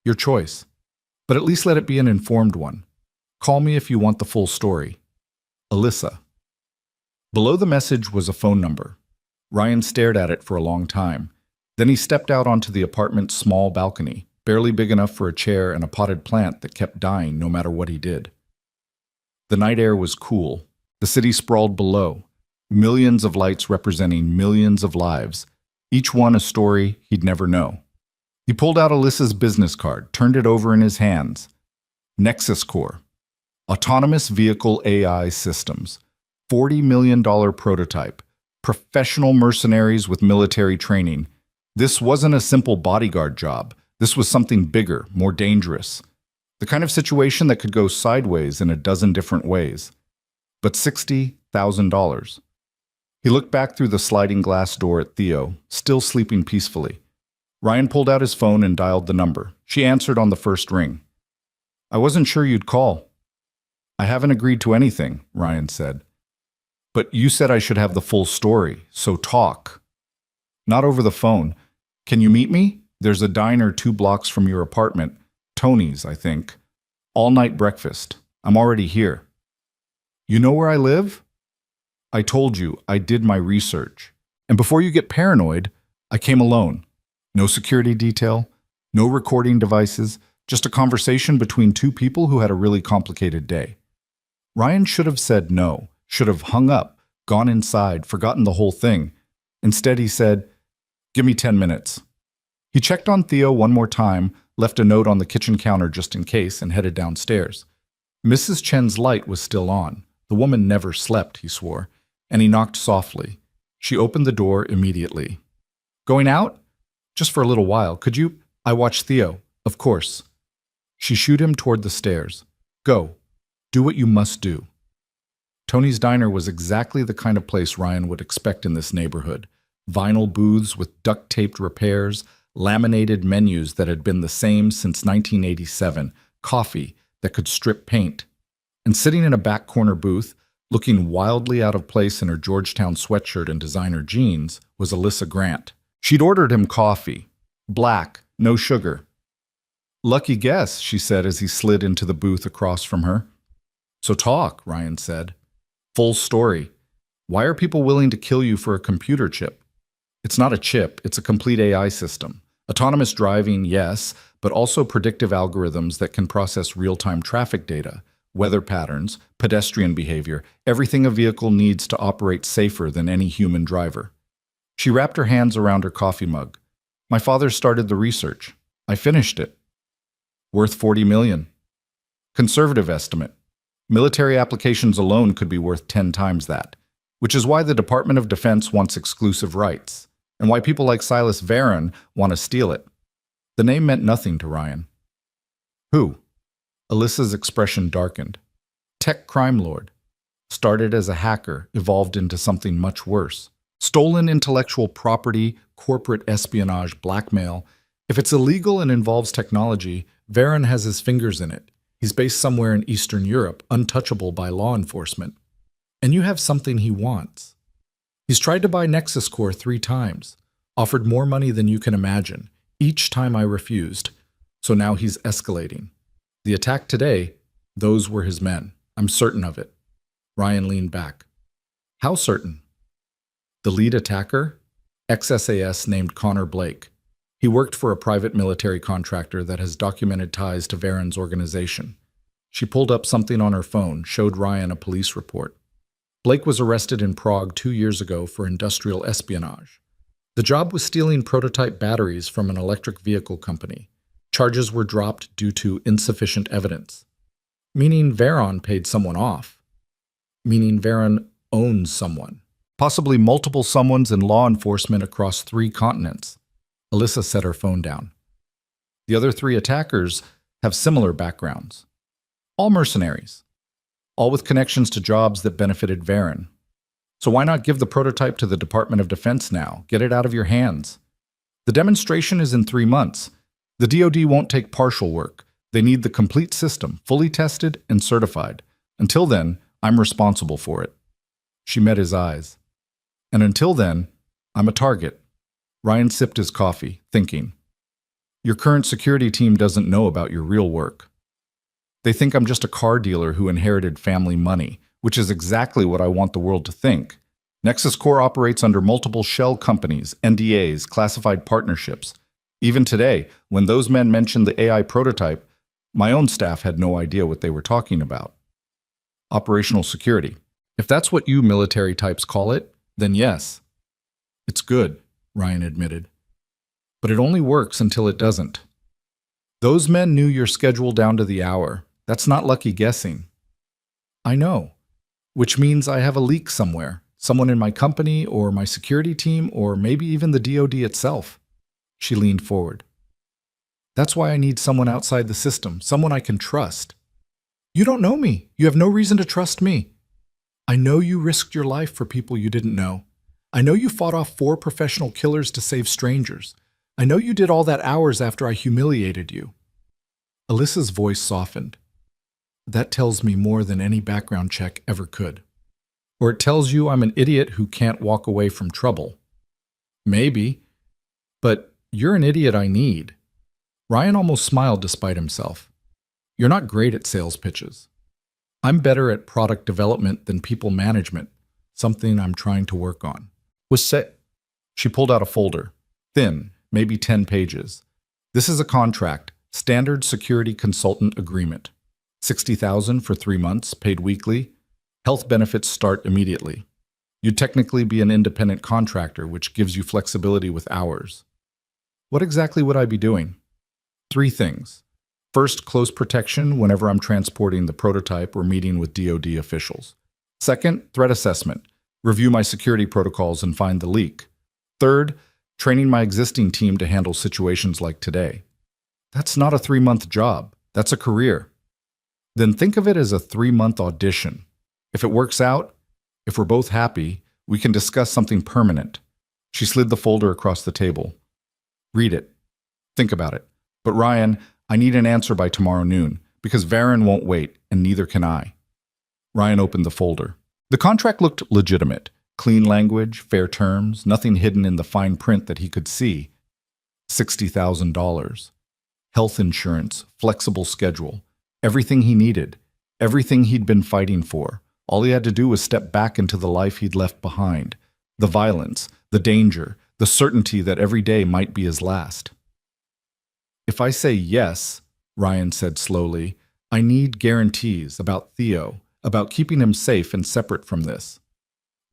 Your choice. But at least let it be an informed one. Call me if you want the full story. Alyssa. Below the message was a phone number. Ryan stared at it for a long time. Then he stepped out onto the apartment's small balcony, barely big enough for a chair and a potted plant that kept dying no matter what he did. The night air was cool. The city sprawled below, millions of lights representing millions of lives, each one a story he'd never know. He pulled out Alyssa's business card, turned it over in his hands. Nexus Core. Autonomous Vehicle AI Systems. $40 million prototype. Professional mercenaries with military training. This wasn't a simple bodyguard job. This was something bigger, more dangerous. The kind of situation that could go sideways in a dozen different ways. But $60,000. He looked back through the sliding glass door at Theo, still sleeping peacefully. Ryan pulled out his phone and dialed the number. She answered on the first ring. I wasn't sure you'd call. I haven't agreed to anything, Ryan said. But you said I should have the full story, so talk. Not over the phone. Can you meet me? There's a diner 2 blocks from your apartment. Tony's, I think. All-night breakfast. I'm already here. You know where I live? I told you, I did my research. And before you get paranoid, I came alone. No security detail, no recording devices, just a conversation between 2 people who had a really complicated day. Ryan should have said no, should have hung up, gone inside, forgotten the whole thing. Instead, he said, "Give me 10 minutes." He checked on Theo one more time, left a note on the kitchen counter just in case, and headed downstairs. Mrs. Chen's light was still on. The woman never slept, he swore, and he knocked softly. She opened the door immediately. "Going out?" "Just for a little while. Could you—" "I watch Theo. Of course." She shooed him toward the stairs. "Go. Do what you must do." Tony's Diner was exactly the kind of place Ryan would expect in this neighborhood. Vinyl booths with duct-taped repairs, laminated menus that had been the same since 1987, coffee that could strip paint. And sitting in a back corner booth, looking wildly out of place in her Georgetown sweatshirt and designer jeans, was Alyssa Grant. She'd ordered him coffee. Black, no sugar. "Lucky guess," she said as he slid into the booth across from her. "So talk," Ryan said. "Full story. Why are people willing to kill you for a computer chip?" "It's not a chip, it's a complete AI system. Autonomous driving, yes, but also predictive algorithms that can process real-time traffic data, weather patterns, pedestrian behavior, everything a vehicle needs to operate safer than any human driver." She wrapped her hands around her coffee mug. "My father started the research. I finished it. Worth $40 million. Conservative estimate. Military applications alone could be worth 10 times that, which is why the Department of Defense wants exclusive rights, and why people like Silas Varon want to steal it. The name meant nothing to Ryan. Who? Alyssa's expression darkened. Tech crime lord. Started as a hacker, evolved into something much worse. Stolen intellectual property, corporate espionage, blackmail. If it's illegal and involves technology, Varon has his fingers in it. He's based somewhere in Eastern Europe, untouchable by law enforcement. And you have something he wants. He's tried to buy Nexus Core 3 times, offered more money than you can imagine. Each time I refused. So now he's escalating. The attack today, those were his men. I'm certain of it. Ryan leaned back. How certain? The lead attacker? Ex-SAS named Connor Blake. He worked for a private military contractor that has documented ties to Varon's organization. She pulled up something on her phone, showed Ryan a police report. Blake was arrested in Prague 2 years ago for industrial espionage. The job was stealing prototype batteries from an electric vehicle company. Charges were dropped due to insufficient evidence. Meaning Varon paid someone off. Meaning Varon owns someone. Possibly multiple someones in law enforcement across 3 continents. Alyssa set her phone down. The other 3 attackers have similar backgrounds. All mercenaries. All with connections to jobs that benefited Varon. So why not give the prototype to the Department of Defense now? Get it out of your hands. The demonstration is in 3 months. The DoD won't take partial work. They need the complete system, fully tested and certified. Until then, I'm responsible for it. She met his eyes. And until then, I'm a target. Ryan sipped his coffee, thinking. Your current security team doesn't know about your real work. They think I'm just a car dealer who inherited family money, which is exactly what I want the world to think. Nexus Core operates under multiple shell companies, NDAs, classified partnerships. Even today, when those men mentioned the AI prototype, my own staff had no idea what they were talking about. Operational security. If that's what you military types call it, then yes. It's good, Ryan admitted. But it only works until it doesn't. Those men knew your schedule down to the hour. That's not lucky guessing. I know. Which means I have a leak somewhere. Someone in my company or my security team or maybe even the DoD itself. She leaned forward. That's why I need someone outside the system, someone I can trust. You don't know me. You have no reason to trust me. I know you risked your life for people you didn't know. I know you fought off 4 professional killers to save strangers. I know you did all that hours after I humiliated you. Alyssa's voice softened. That tells me more than any background check ever could. Or it tells you I'm an idiot who can't walk away from trouble. Maybe. But you're an idiot I need. Ryan almost smiled despite himself. You're not great at sales pitches. I'm better at product development than people management, something I'm trying to work on. She pulled out a folder, thin, maybe 10 pages. This is a contract, standard security consultant agreement. $60,000 for 3 months, paid weekly. Health benefits start immediately. You'd technically be an independent contractor, which gives you flexibility with hours. What exactly would I be doing? 3 things. First, close protection whenever I'm transporting the prototype or meeting with DoD officials. Second, threat assessment. Review my security protocols and find the leak. Third, training my existing team to handle situations like today. That's not a 3-month job. That's a career. Then think of it as a 3-month audition. If it works out, if we're both happy, we can discuss something permanent. She slid the folder across the table. Read it. Think about it. But Ryan, I need an answer by tomorrow noon, because Varen won't wait, and neither can I. Ryan opened the folder. The contract looked legitimate. Clean language, fair terms, nothing hidden in the fine print that he could see. $60,000. Health insurance, flexible schedule. Everything he needed. Everything he'd been fighting for. All he had to do was step back into the life he'd left behind. The violence, the danger, the certainty that every day might be his last. If I say yes, Ryan said slowly, I need guarantees about Theo, about keeping him safe and separate from this.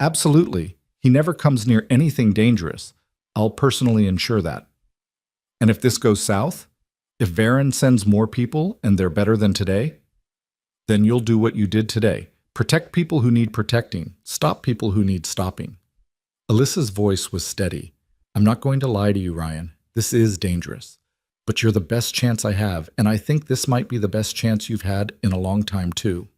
Absolutely. He never comes near anything dangerous. I'll personally ensure that. And if this goes south, if Varen sends more people and they're better than today, then you'll do what you did today. Protect people who need protecting. Stop people who need stopping. Alyssa's voice was steady. I'm not going to lie to you, Ryan. This is dangerous. But you're the best chance I have, and I think this might be the best chance you've had in a long time, too.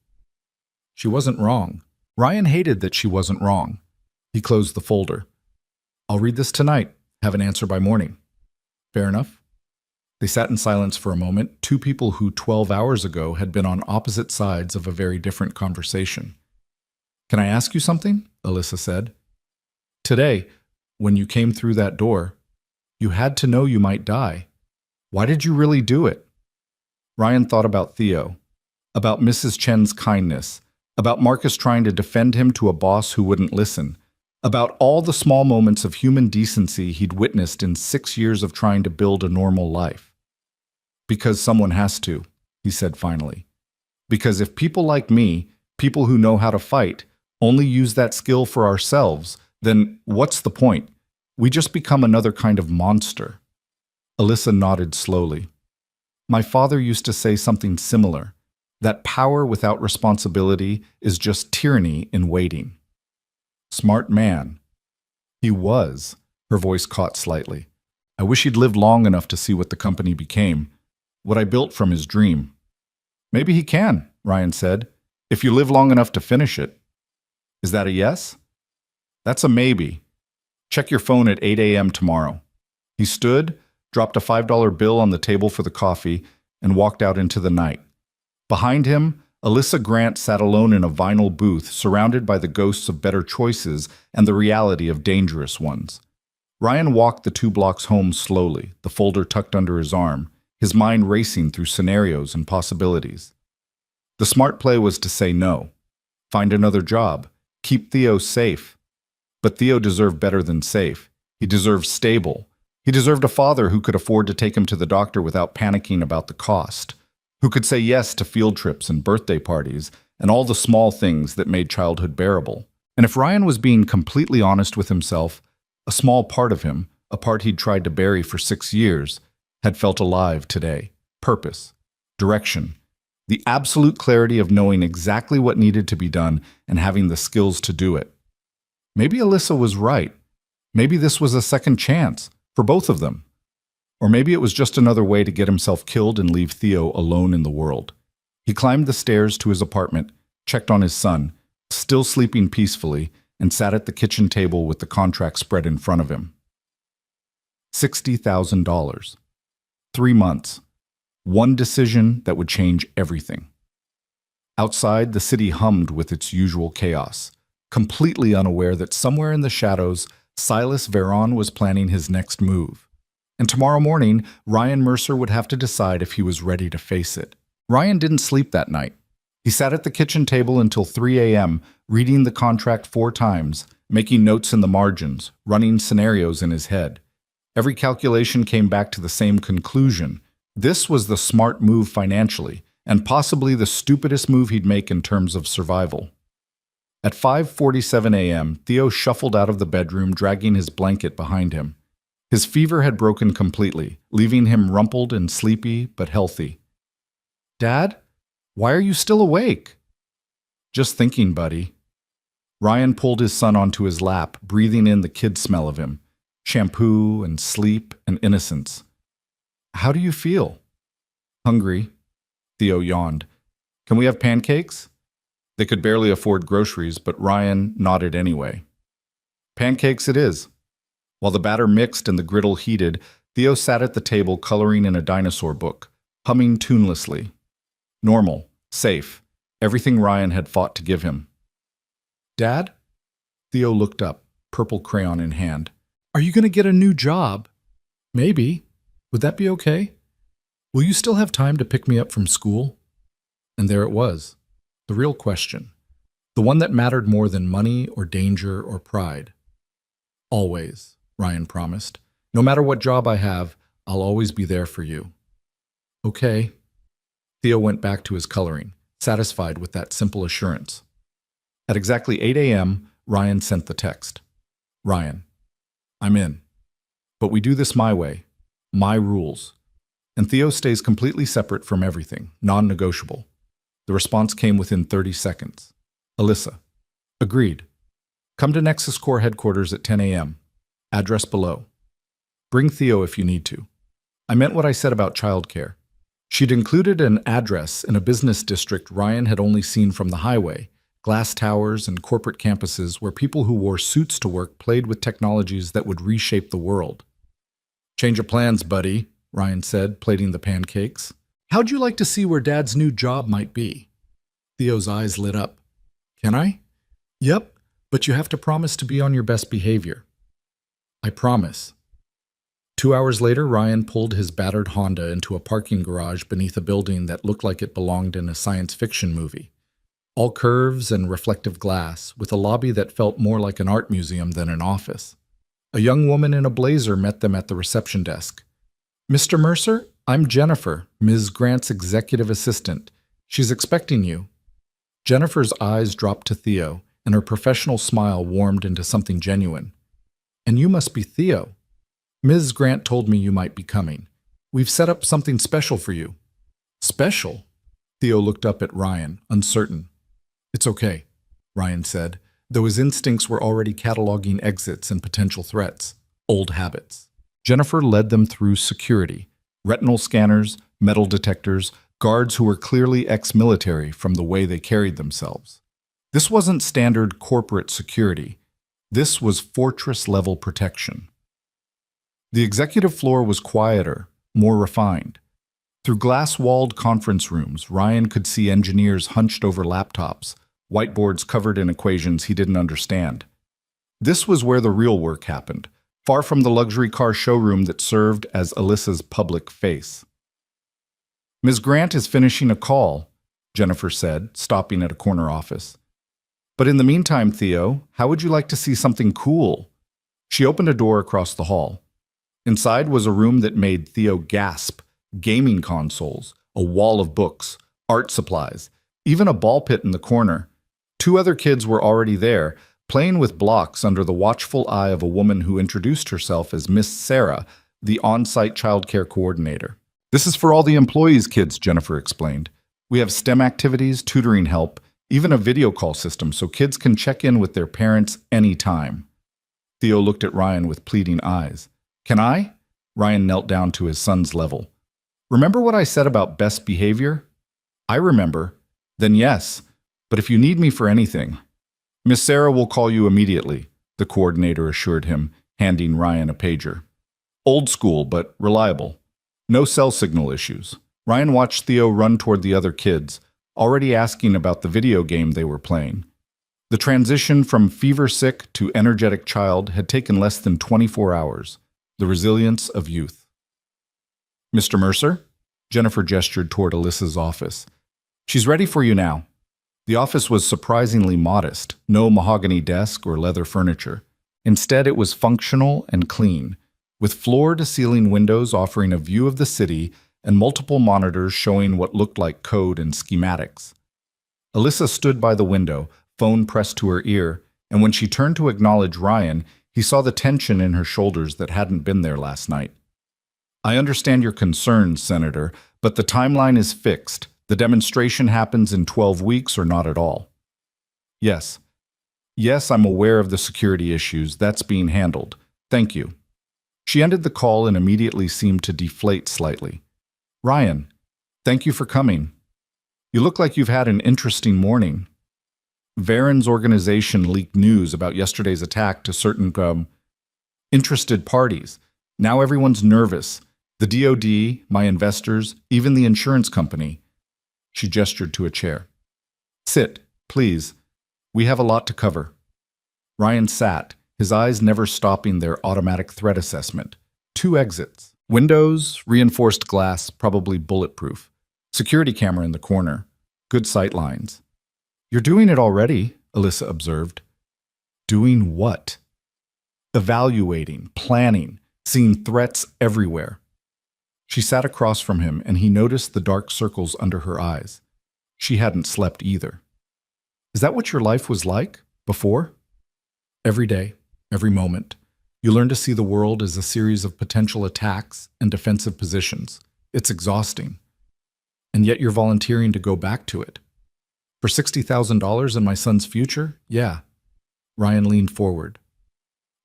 She wasn't wrong. Ryan hated that she wasn't wrong. He closed the folder. I'll read this tonight. Have an answer by morning. Fair enough? They sat in silence for a moment, 2 people who 12 hours ago had been on opposite sides of a very different conversation. Can I ask you something? Alyssa said. Today, when you came through that door, you had to know you might die. Why did you really do it? Ryan thought about Theo, about Mrs. Chen's kindness, about Marcus trying to defend him to a boss who wouldn't listen, about all the small moments of human decency he'd witnessed in 6 years of trying to build a normal life. Because someone has to, he said finally. Because if people like me, people who know how to fight, only use that skill for ourselves, then what's the point? We just become another kind of monster. Alyssa nodded slowly. My father used to say something similar, that power without responsibility is just tyranny in waiting. Smart man. He was. Her voice caught slightly. I wish he'd lived long enough to see what the company became, what I built from his dream. Maybe he can, Ryan said, if you live long enough to finish it. Is that a yes? That's a maybe. Check your phone at 8 a.m. tomorrow. He stood, dropped a $5 bill on the table for the coffee, and walked out into the night. Behind him, Alyssa Grant sat alone in a vinyl booth, surrounded by the ghosts of better choices and the reality of dangerous ones. Ryan walked the 2 blocks home slowly, the folder tucked under his arm, his mind racing through scenarios and possibilities. The smart play was to say no. Find another job. Keep Theo safe. But Theo deserved better than safe. He deserved stable. He deserved a father who could afford to take him to the doctor without panicking about the cost, who could say yes to field trips and birthday parties and all the small things that made childhood bearable. And if Ryan was being completely honest with himself, a small part of him, a part he'd tried to bury for 6 years, had felt alive today. Purpose, direction, the absolute clarity of knowing exactly what needed to be done and having the skills to do it. Maybe Alyssa was right. Maybe this was a second chance for both of them. Or maybe it was just another way to get himself killed and leave Theo alone in the world. He climbed the stairs to his apartment, checked on his son, still sleeping peacefully, and sat at the kitchen table with the contract spread in front of him. $60,000. 3 months. One decision that would change everything. Outside, the city hummed with its usual chaos. completely unaware that somewhere in the shadows, Silas Veron was planning his next move. And tomorrow morning, Ryan Mercer would have to decide if he was ready to face it. Ryan didn't sleep that night. He sat at the kitchen table until 3 a.m., reading the contract 4 times, making notes in the margins, running scenarios in his head. Every calculation came back to the same conclusion. This was the smart move financially, and possibly the stupidest move he'd make in terms of survival. At 5:47 a.m., Theo shuffled out of the bedroom, dragging his blanket behind him. His fever had broken completely, leaving him rumpled and sleepy but healthy. "Dad, why are you still awake?" "Just thinking, buddy." Ryan pulled his son onto his lap, breathing in the kid smell of him, shampoo and sleep and innocence. "How do you feel?" "Hungry." Theo yawned. "Can we have pancakes?" They could barely afford groceries, but Ryan nodded anyway. "Pancakes it is." While the batter mixed and the griddle heated, Theo sat at the table coloring in a dinosaur book, humming tunelessly. Normal, safe, everything Ryan had fought to give him. "Dad?" Theo looked up, purple crayon in hand. "Are you going to get a new job?" "Maybe. Would that be okay? Will you still have time to pick me up from school?" And there it was, the real question, the one that mattered more than money or danger or pride. "Always," Ryan promised. "No matter what job I have, I'll always be there for you." "Okay." Theo went back to his coloring, satisfied with that simple assurance. At exactly 8 a.m., Ryan sent the text. "Ryan, I'm in. But we do this my way, my rules." And Theo stays completely separate from everything, non-negotiable. The response came within 30 seconds. "Alyssa, agreed. Come to Nexus Corps headquarters at 10 a.m. Address below. Bring Theo if you need to. I meant what I said about childcare." She'd included an address in a business district Ryan had only seen from the highway, glass towers and corporate campuses where people who wore suits to work played with technologies that would reshape the world. "Change of plans, buddy," Ryan said, plating the pancakes. "How'd you like to see where Dad's new job might be?" Theo's eyes lit up. "Can I?" "Yep, but you have to promise to be on your best behavior." "I promise." 2 hours later, Ryan pulled his battered Honda into a parking garage beneath a building that looked like it belonged in a science fiction movie. All curves and reflective glass, with a lobby that felt more like an art museum than an office. A young woman in a blazer met them at the reception desk. "Mr. Mercer, I'm Jennifer, Ms. Grant's executive assistant. She's expecting you." Jennifer's eyes dropped to Theo, and her professional smile warmed into something genuine. "And you must be Theo. Ms. Grant told me you might be coming. We've set up something special for you." "Special?" Theo looked up at Ryan, uncertain. "It's okay," Ryan said, though his instincts were already cataloging exits and potential threats, old habits. Jennifer led them through security, retinal scanners, metal detectors, guards who were clearly ex-military from the way they carried themselves. This wasn't standard corporate security. This was fortress-level protection. The executive floor was quieter, more refined. Through glass-walled conference rooms, Ryan could see engineers hunched over laptops, whiteboards covered in equations he didn't understand. This was where the real work happened, far from the luxury car showroom that served as Alyssa's public face. "Ms. Grant is finishing a call," Jennifer said, stopping at a corner office. "But in the meantime, Theo, how would you like to see something cool?" She opened a door across the hall. Inside was a room that made Theo gasp. Gaming consoles, a wall of books, art supplies, even a ball pit in the corner. 2 other kids were already there, playing with blocks under the watchful eye of a woman who introduced herself as Miss Sarah, the on-site childcare coordinator. "This is for all the employees' kids," Jennifer explained. "We have STEM activities, tutoring help, even a video call system so kids can check in with their parents anytime." Theo looked at Ryan with pleading eyes. "Can I?" Ryan knelt down to his son's level. "Remember what I said about best behavior?" "I remember." "Then yes, but if you need me for anything." "Miss Sarah will call you immediately," the coordinator assured him, handing Ryan a pager. "Old school, but reliable. No cell signal issues." Ryan watched Theo run toward the other kids, already asking about the video game they were playing. The transition from fever-sick to energetic child had taken less than 24 hours. The resilience of youth. Mr. Mercer? Jennifer gestured toward Alyssa's office. She's ready for you now. The office was surprisingly modest, no mahogany desk or leather furniture. Instead, it was functional and clean, with floor-to-ceiling windows offering a view of the city and multiple monitors showing what looked like code and schematics. Alyssa stood by the window, phone pressed to her ear, and when she turned to acknowledge Ryan, he saw the tension in her shoulders that hadn't been there last night. I understand your concerns, Senator, but the timeline is fixed. The demonstration happens in 12 weeks or not at all. Yes. Yes, I'm aware of the security issues. That's being handled. Thank you. She ended the call and immediately seemed to deflate slightly. Ryan, thank you for coming. You look like you've had an interesting morning. Varen's organization leaked news about yesterday's attack to certain interested parties. Now everyone's nervous. The DOD, my investors, even the insurance company. She gestured to a chair. Sit, please. We have a lot to cover. Ryan sat, his eyes never stopping their automatic threat assessment. 2 exits. Windows, reinforced glass, probably bulletproof. Security camera in the corner. Good sight lines. You're doing it already, Alyssa observed. Doing what? Evaluating, planning, seeing threats everywhere. She sat across from him, and he noticed the dark circles under her eyes. She hadn't slept either. Is that what your life was like before? Every day, every moment, you learn to see the world as a series of potential attacks and defensive positions. It's exhausting. And yet you're volunteering to go back to it. For $60,000 and my son's future? Yeah. Ryan leaned forward.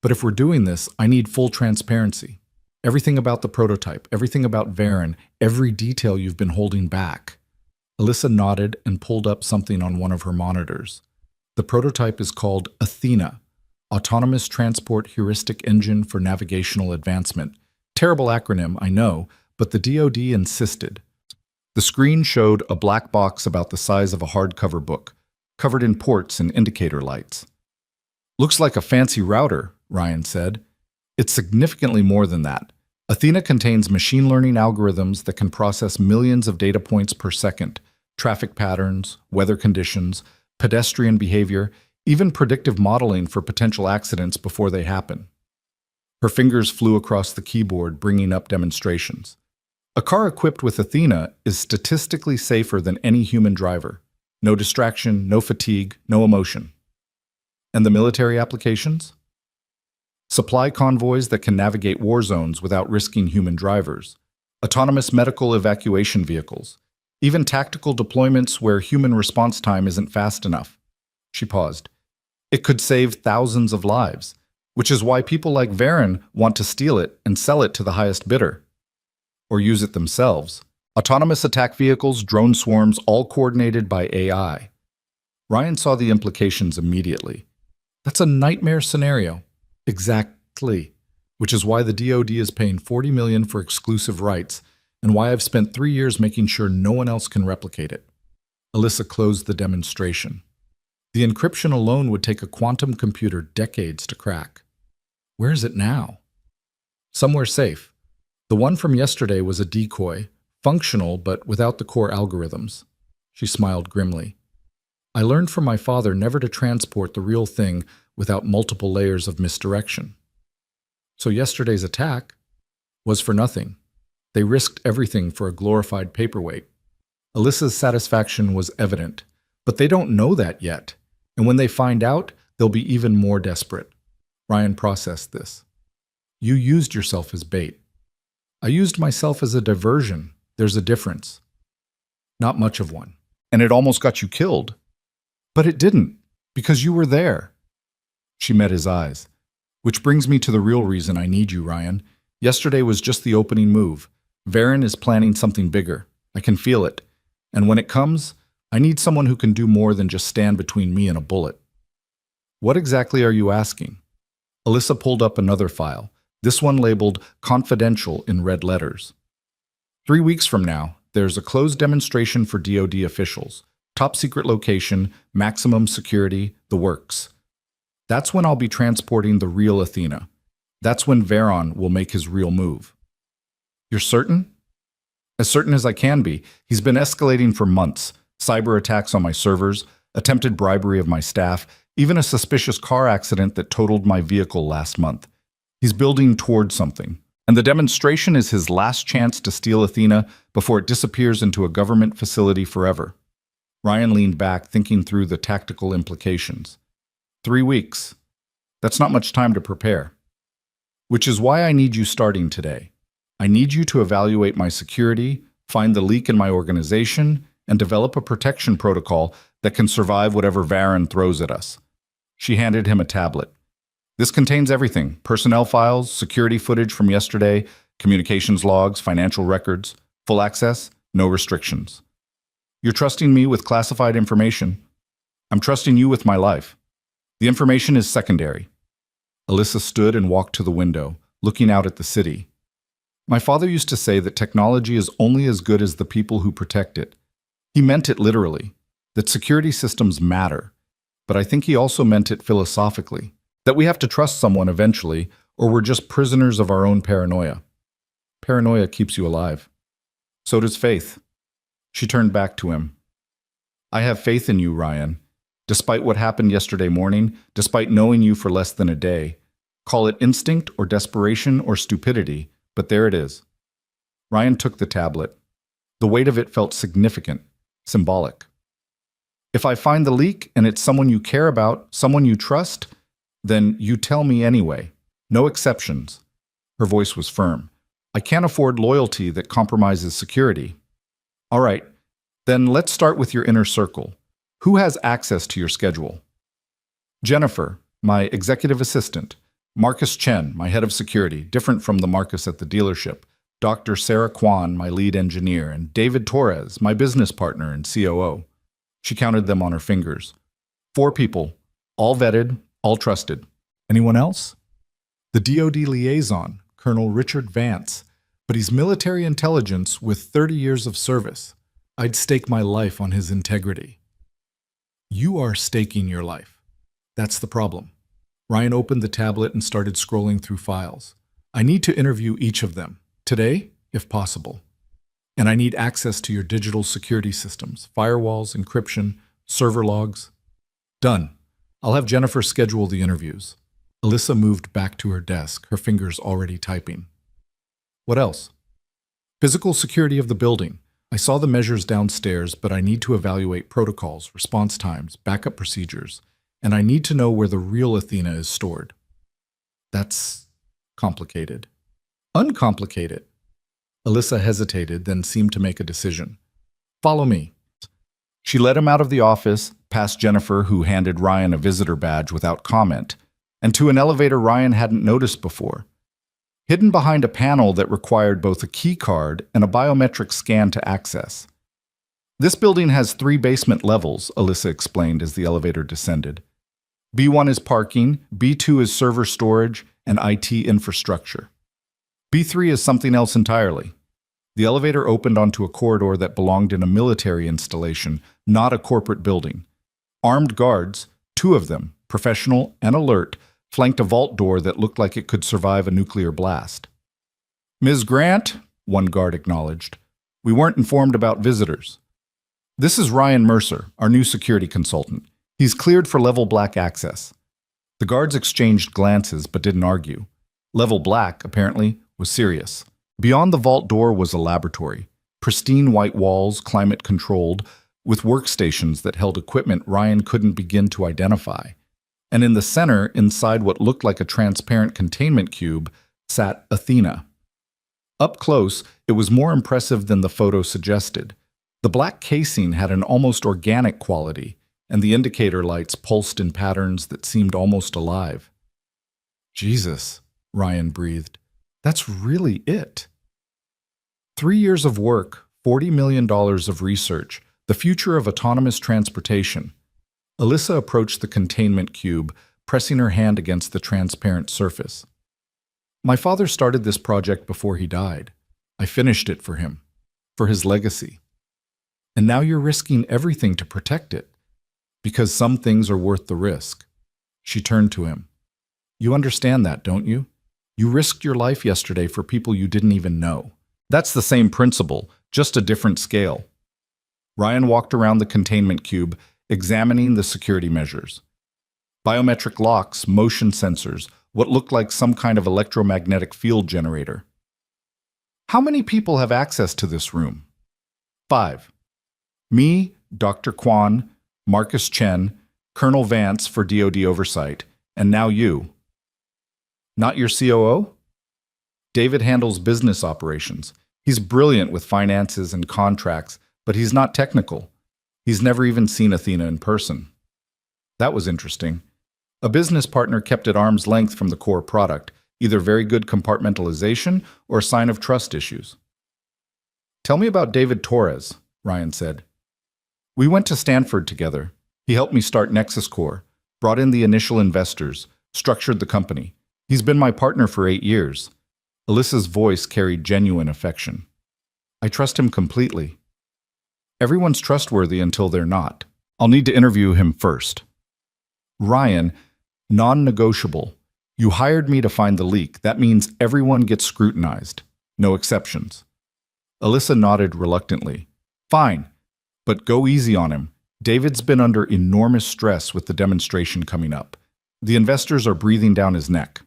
But if we're doing this, I need full transparency. Everything about the prototype, everything about Varen, every detail you've been holding back. Alyssa nodded and pulled up something on one of her monitors. The prototype is called Athena, Autonomous Transport Heuristic Engine for Navigational Advancement. Terrible acronym, I know, but the DoD insisted. The screen showed a black box about the size of a hardcover book, covered in ports and indicator lights. Looks like a fancy router, Ryan said. It's significantly more than that. Athena contains machine learning algorithms that can process millions of data points per second, traffic patterns, weather conditions, pedestrian behavior, even predictive modeling for potential accidents before they happen. Her fingers flew across the keyboard, bringing up demonstrations. A car equipped with Athena is statistically safer than any human driver. No distraction, no fatigue, no emotion. And the military applications? Supply convoys that can navigate war zones without risking human drivers. Autonomous medical evacuation vehicles. Even tactical deployments where human response time isn't fast enough. She paused. It could save thousands of lives, which is why people like Varen want to steal it and sell it to the highest bidder. Or use it themselves. Autonomous attack vehicles, drone swarms, all coordinated by AI. Ryan saw the implications immediately. That's a nightmare scenario. Exactly. Which is why the DoD is paying $40 million for exclusive rights, and why I've spent 3 years making sure no one else can replicate it. Alyssa closed the demonstration. The encryption alone would take a quantum computer decades to crack. Where is it now? Somewhere safe. The one from yesterday was a decoy, functional but without the core algorithms. She smiled grimly. I learned from my father never to transport the real thing without multiple layers of misdirection. So yesterday's attack was for nothing. They risked everything for a glorified paperweight. Alyssa's satisfaction was evident, but they don't know that yet. And when they find out, they'll be even more desperate. Ryan processed this. You used yourself as bait. I used myself as a diversion. There's a difference. Not much of one. And it almost got you killed. But it didn't, because you were there. She met his eyes. Which brings me to the real reason I need you, Ryan. Yesterday was just the opening move. Varen is planning something bigger. I can feel it. And when it comes, I need someone who can do more than just stand between me and a bullet. What exactly are you asking? Alyssa pulled up another file, this one labeled Confidential in red letters. 3 weeks from now, there's a closed demonstration for DoD officials. Top secret location, maximum security, the works. That's when I'll be transporting the real Athena. That's when Veron will make his real move. You're certain? As certain as I can be. He's been escalating for months. Cyber attacks on my servers, attempted bribery of my staff, even a suspicious car accident that totaled my vehicle last month. He's building towards something. And the demonstration is his last chance to steal Athena before it disappears into a government facility forever. Ryan leaned back, thinking through the tactical implications. 3 weeks. That's not much time to prepare. Which is why I need you starting today. I need you to evaluate my security, find the leak in my organization, and develop a protection protocol that can survive whatever Veron throws at us. She handed him a tablet. This contains everything: personnel files, security footage from yesterday, communications logs, financial records, full access, no restrictions. You're trusting me with classified information. I'm trusting you with my life. The information is secondary. Alyssa stood and walked to the window, looking out at the city. My father used to say that technology is only as good as the people who protect it. He meant it literally, that security systems matter. But I think he also meant it philosophically, that we have to trust someone eventually, or we're just prisoners of our own paranoia. Paranoia keeps you alive. So does faith. She turned back to him. I have faith in you, Ryan. Despite what happened yesterday morning, despite knowing you for less than a day. Call it instinct or desperation or stupidity, but there it is. Ryan took the tablet. The weight of it felt significant, symbolic. If I find the leak and it's someone you care about, someone you trust, then you tell me anyway. No exceptions. Her voice was firm. I can't afford loyalty that compromises security. All right, then let's start with your inner circle. Who has access to your schedule? Jennifer, my executive assistant. Marcus Chen, my head of security, different from the Marcus at the dealership. Dr. Sarah Kwan, my lead engineer, and David Torres, my business partner and COO. She counted them on her fingers. 4 people, all vetted, all trusted. Anyone else? The DoD liaison, Colonel Richard Vance, but he's military intelligence with 30 years of service. I'd stake my life on his integrity. You are staking your life. That's the problem. Ryan opened the tablet and started scrolling through files. I need to interview each of them, today, if possible. And I need access to your digital security systems, firewalls, encryption, server logs. Done. I'll have Jennifer schedule the interviews. Alyssa moved back to her desk, her fingers already typing. What else? Physical security of the building. I saw the measures downstairs, but I need to evaluate protocols, response times, backup procedures, and I need to know where the real Athena is stored. That's complicated. Uncomplicated. Alyssa hesitated, then seemed to make a decision. Follow me. She led him out of the office, past Jennifer, who handed Ryan a visitor badge without comment, and to an elevator Ryan hadn't noticed before. Hidden behind a panel that required both a key card and a biometric scan to access. This building has 3 basement levels, Alyssa explained as the elevator descended. B1 is parking, B2 is server storage, and IT infrastructure. B3 is something else entirely. The elevator opened onto a corridor that belonged in a military installation, not a corporate building. Armed guards, 2 of them, professional and alert, flanked a vault door that looked like it could survive a nuclear blast. Ms. Grant, one guard acknowledged, we weren't informed about visitors. This is Ryan Mercer, our new security consultant. He's cleared for level black access. The guards exchanged glances but didn't argue. Level black, apparently, was serious. Beyond the vault door was a laboratory. Pristine white walls, climate-controlled, with workstations that held equipment Ryan couldn't begin to identify. And in the center, inside what looked like a transparent containment cube, sat Athena. Up close, it was more impressive than the photo suggested. The black casing had an almost organic quality, and the indicator lights pulsed in patterns that seemed almost alive. Jesus, Ryan breathed. That's really it. 3 years of work, $40 million of research, the future of autonomous transportation. Alyssa approached the containment cube, pressing her hand against the transparent surface. My father started this project before he died. I finished it for him, for his legacy. And now you're risking everything to protect it. Because some things are worth the risk. She turned to him. You understand that, don't you? You risked your life yesterday for people you didn't even know. That's the same principle, just a different scale. Ryan walked around the containment cube, examining the security measures. Biometric locks, motion sensors, what looked like some kind of electromagnetic field generator. How many people have access to this room? 5. Me, Dr. Kwan, Marcus Chen, Colonel Vance for DoD oversight, and now you. Not your COO? David handles business operations. He's brilliant with finances and contracts, but he's not technical. He's never even seen Athena in person. That was interesting. A business partner kept at arm's length from the core product, either very good compartmentalization or a sign of trust issues. Tell me about David Torres, Ryan said. We went to Stanford together. He helped me start Nexus Core, brought in the initial investors, structured the company. He's been my partner for 8 years. Alyssa's voice carried genuine affection. I trust him completely. Everyone's trustworthy until they're not. I'll need to interview him first. Ryan, non-negotiable. You hired me to find the leak. That means everyone gets scrutinized. No exceptions. Alyssa nodded reluctantly. Fine, but go easy on him. David's been under enormous stress with the demonstration coming up. The investors are breathing down his neck.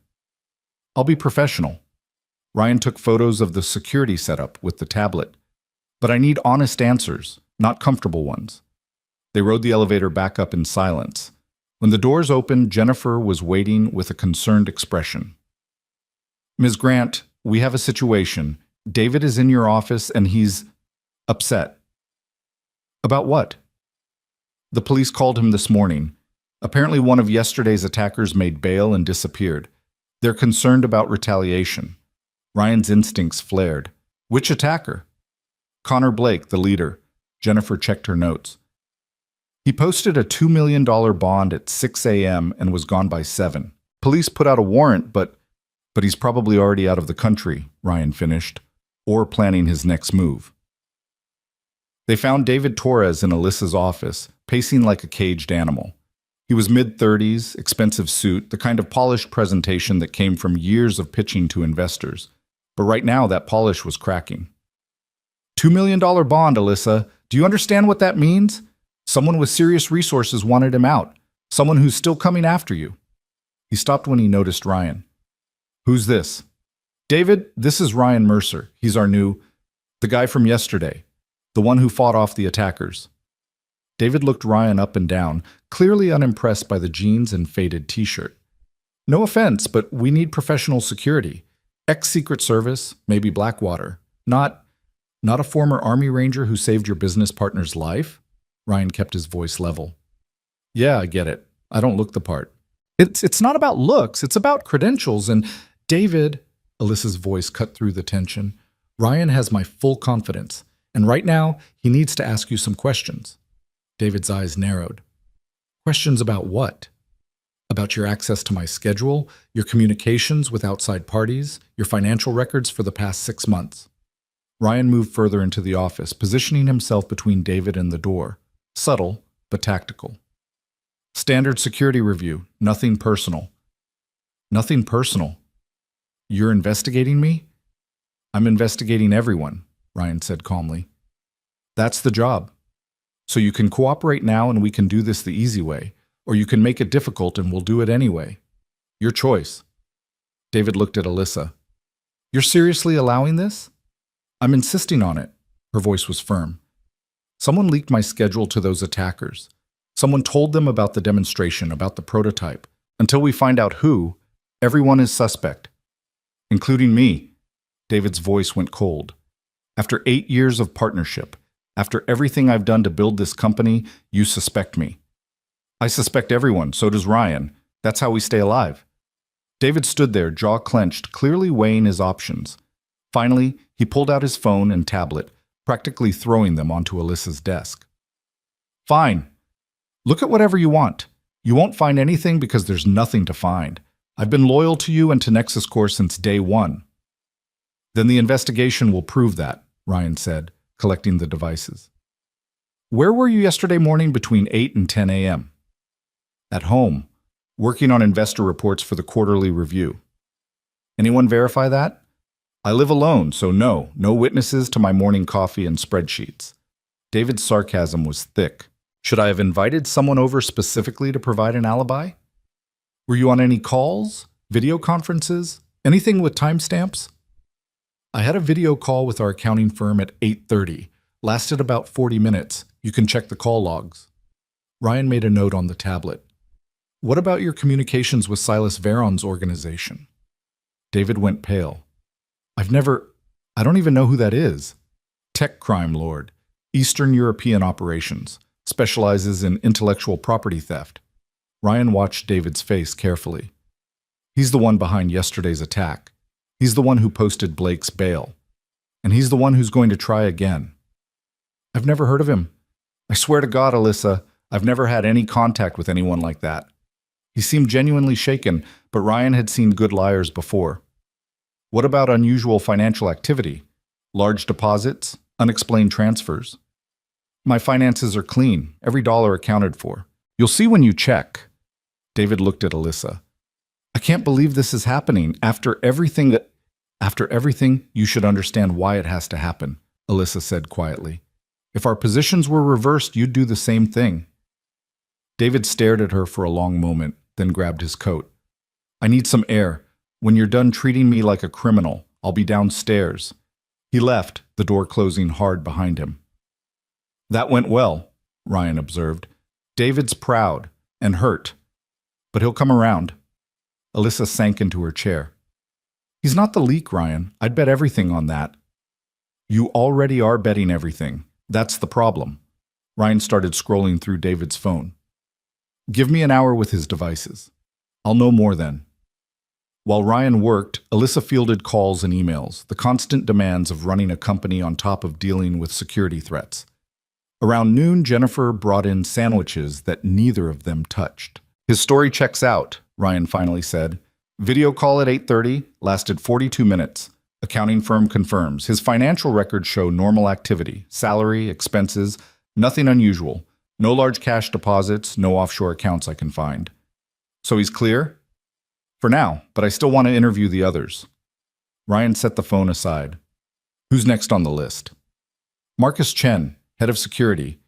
I'll be professional. Ryan took photos of the security setup with the tablet. But I need honest answers, not comfortable ones. They rode the elevator back up in silence. When the doors opened, Jennifer was waiting with a concerned expression. Ms. Grant, we have a situation. David is in your office and he's upset. About what? The police called him this morning. Apparently one of yesterday's attackers made bail and disappeared. They're concerned about retaliation. Ryan's instincts flared. Which attacker? Connor Blake, the leader. Jennifer checked her notes. He posted a $2 million bond at 6 a.m. and was gone by 7. Police put out a warrant, but he's probably already out of the country, Ryan finished, or planning his next move. They found David Torres in Alyssa's office, pacing like a caged animal. He was mid-30s, expensive suit, the kind of polished presentation that came from years of pitching to investors. But right now, that polish was cracking. $2 million bond, Alyssa. Do you understand what that means? Someone with serious resources wanted him out. Someone who's still coming after you. He stopped when he noticed Ryan. Who's this? David, this is Ryan Mercer. He's our the guy from yesterday. The one who fought off the attackers. David looked Ryan up and down, clearly unimpressed by the jeans and faded t-shirt. No offense, but we need professional security. Ex-Secret Service, maybe Blackwater. Not a former Army Ranger who saved your business partner's life? Ryan kept his voice level. Yeah, I get it. I don't look the part. It's not about looks, it's about credentials. And David, Alyssa's voice cut through the tension, Ryan has my full confidence. And right now, he needs to ask you some questions. David's eyes narrowed. Questions about what? About your access to my schedule, your communications with outside parties, your financial records for the past 6 months. Ryan moved further into the office, positioning himself between David and the door. Subtle, but tactical. Standard security review, nothing personal. Nothing personal. You're investigating me? I'm investigating everyone, Ryan said calmly. That's the job. So you can cooperate now and we can do this the easy way, or you can make it difficult and we'll do it anyway. Your choice. David looked at Alyssa. You're seriously allowing this? I'm insisting on it. Her voice was firm. Someone leaked my schedule to those attackers. Someone told them about the demonstration, about the prototype. Until we find out who, everyone is suspect. Including me. David's voice went cold. After 8 years of partnership, after everything I've done to build this company, you suspect me. I suspect everyone, so does Ryan. That's how we stay alive. David stood there, jaw clenched, clearly weighing his options. Finally, he pulled out his phone and tablet, practically throwing them onto Alyssa's desk. Fine. Look at whatever you want. You won't find anything because there's nothing to find. I've been loyal to you and to Nexus Core since day one. Then the investigation will prove that, Ryan said, collecting the devices. Where were you yesterday morning between 8 and 10 a.m.? At home, working on investor reports for the quarterly review. Anyone verify that? I live alone, so no witnesses to my morning coffee and spreadsheets. David's sarcasm was thick. Should I have invited someone over specifically to provide an alibi? Were you on any calls, video conferences, anything with timestamps? I had a video call with our accounting firm at 8:30. Lasted about 40 minutes. You can check the call logs. Ryan made a note on the tablet. What about your communications with Silas Veron's organization? David went pale. I don't even know who that is. Tech crime lord, Eastern European operations, specializes in intellectual property theft. Ryan watched David's face carefully. He's the one behind yesterday's attack. He's the one who posted Blake's bail. And he's the one who's going to try again. I've never heard of him. I swear to God, Alyssa, I've never had any contact with anyone like that. He seemed genuinely shaken, but Ryan had seen good liars before. What about unusual financial activity? Large deposits? Unexplained transfers? My finances are clean, every dollar accounted for. You'll see when you check. David looked at Alyssa. I can't believe this is happening. After everything, you should understand why it has to happen, Alyssa said quietly. If our positions were reversed, you'd do the same thing. David stared at her for a long moment, then grabbed his coat. I need some air. When you're done treating me like a criminal, I'll be downstairs. He left, the door closing hard behind him. That went well, Ryan observed. David's proud and hurt, but he'll come around. Alyssa sank into her chair. He's not the leak, Ryan. I'd bet everything on that. You already are betting everything. That's the problem. Ryan started scrolling through David's phone. Give me an hour with his devices. I'll know more then. While Ryan worked, Alyssa fielded calls and emails, the constant demands of running a company on top of dealing with security threats. Around noon, Jennifer brought in sandwiches that neither of them touched. His story checks out, Ryan finally said. Video call at 8:30, lasted 42 minutes. Accounting firm confirms. His financial records show normal activity, salary, expenses, nothing unusual. No large cash deposits, no offshore accounts I can find. So he's clear? For now, but I still want to interview the others. Ryan set the phone aside. Who's next on the list? Marcus Chen, head of security.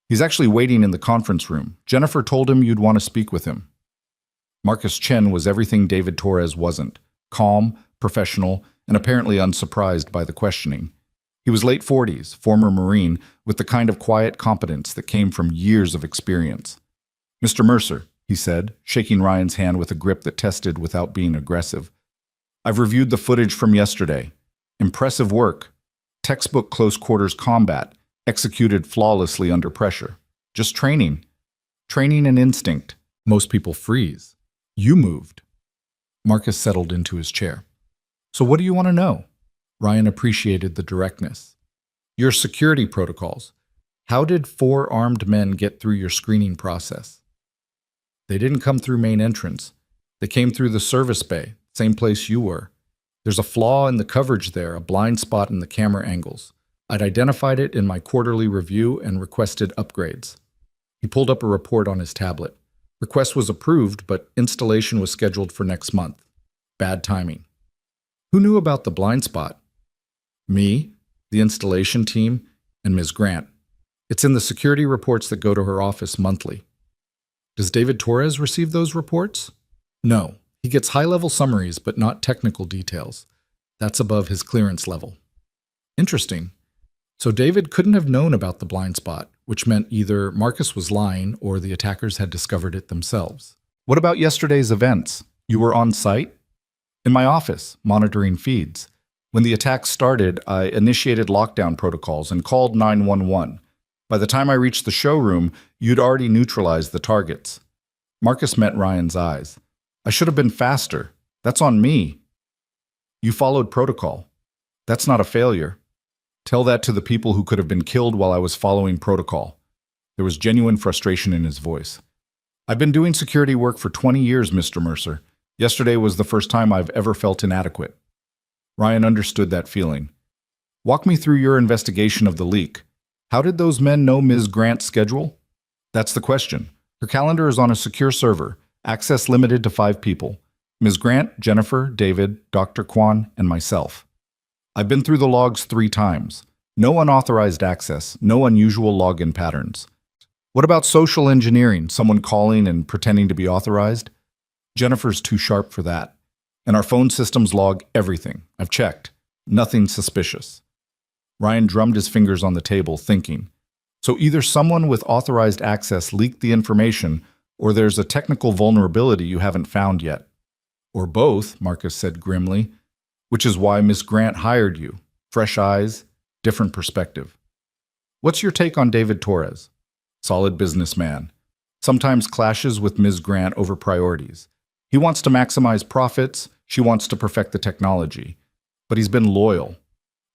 He's actually waiting in the conference room. Jennifer told him you'd want to speak with him. Marcus Chen was everything David Torres wasn't. Calm, professional, and apparently unsurprised by the questioning. He was late 40s, former Marine, with the kind of quiet competence that came from years of experience. Mr. Mercer, he said, shaking Ryan's hand with a grip that tested without being aggressive. I've reviewed the footage from yesterday. Impressive work. Textbook close quarters combat, executed flawlessly under pressure. Just training. Training and instinct. Most people freeze. You moved. Marcus settled into his chair. So what do you want to know? Ryan appreciated the directness. Your security protocols. How did 4 armed men get through your screening process? They didn't come through main entrance. They came through the service bay, same place you were. There's a flaw in the coverage there, a blind spot in the camera angles. I'd identified it in my quarterly review and requested upgrades. He pulled up a report on his tablet. Request was approved, but installation was scheduled for next month. Bad timing. Who knew about the blind spot? Me, the installation team, and Ms. Grant. It's in the security reports that go to her office monthly. Does David Torres receive those reports? No. He gets high-level summaries, but not technical details. That's above his clearance level. Interesting. So David couldn't have known about the blind spot, which meant either Marcus was lying or the attackers had discovered it themselves. What about yesterday's events? You were on site? In my office, monitoring feeds. When the attack started, I initiated lockdown protocols and called 911. By the time I reached the showroom, you'd already neutralized the targets. Marcus met Ryan's eyes. I should have been faster. That's on me. You followed protocol. That's not a failure. Tell that to the people who could have been killed while I was following protocol. There was genuine frustration in his voice. I've been doing security work for 20 years, Mr. Mercer. Yesterday was the first time I've ever felt inadequate. Ryan understood that feeling. Walk me through your investigation of the leak. How did those men know Ms. Grant's schedule? That's the question. Her calendar is on a secure server, access limited to 5 people. Ms. Grant, Jennifer, David, Dr. Kwan, and myself. I've been through the logs 3 times. No unauthorized access, no unusual login patterns. What about social engineering, someone calling and pretending to be authorized? Jennifer's too sharp for that. And our phone systems log everything. I've checked. Nothing suspicious. Ryan drummed his fingers on the table, thinking. So either someone with authorized access leaked the information, or there's a technical vulnerability you haven't found yet. Or both, Marcus said grimly, which is why Miss Grant hired you. Fresh eyes, different perspective. What's your take on David Torres? Solid businessman. Sometimes clashes with Ms. Grant over priorities. He wants to maximize profits, she wants to perfect the technology. But he's been loyal.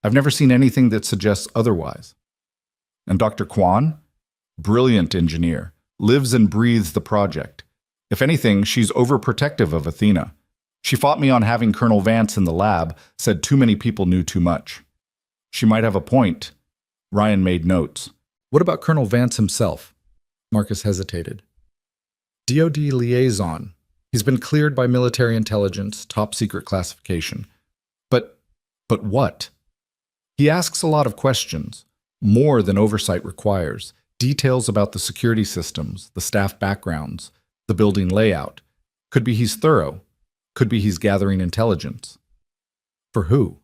I've never seen anything that suggests otherwise. And Dr. Kwan? Brilliant engineer. Lives and breathes the project. If anything, she's overprotective of Athena. She fought me on having Colonel Vance in the lab, said too many people knew too much. She might have a point. Ryan made notes. What about Colonel Vance himself? Marcus hesitated. DoD liaison. He's been cleared by military intelligence, top secret classification. But what? He asks a lot of questions, more than oversight requires. Details about the security systems, the staff backgrounds, the building layout. Could be he's thorough. Could be he's gathering intelligence. For who?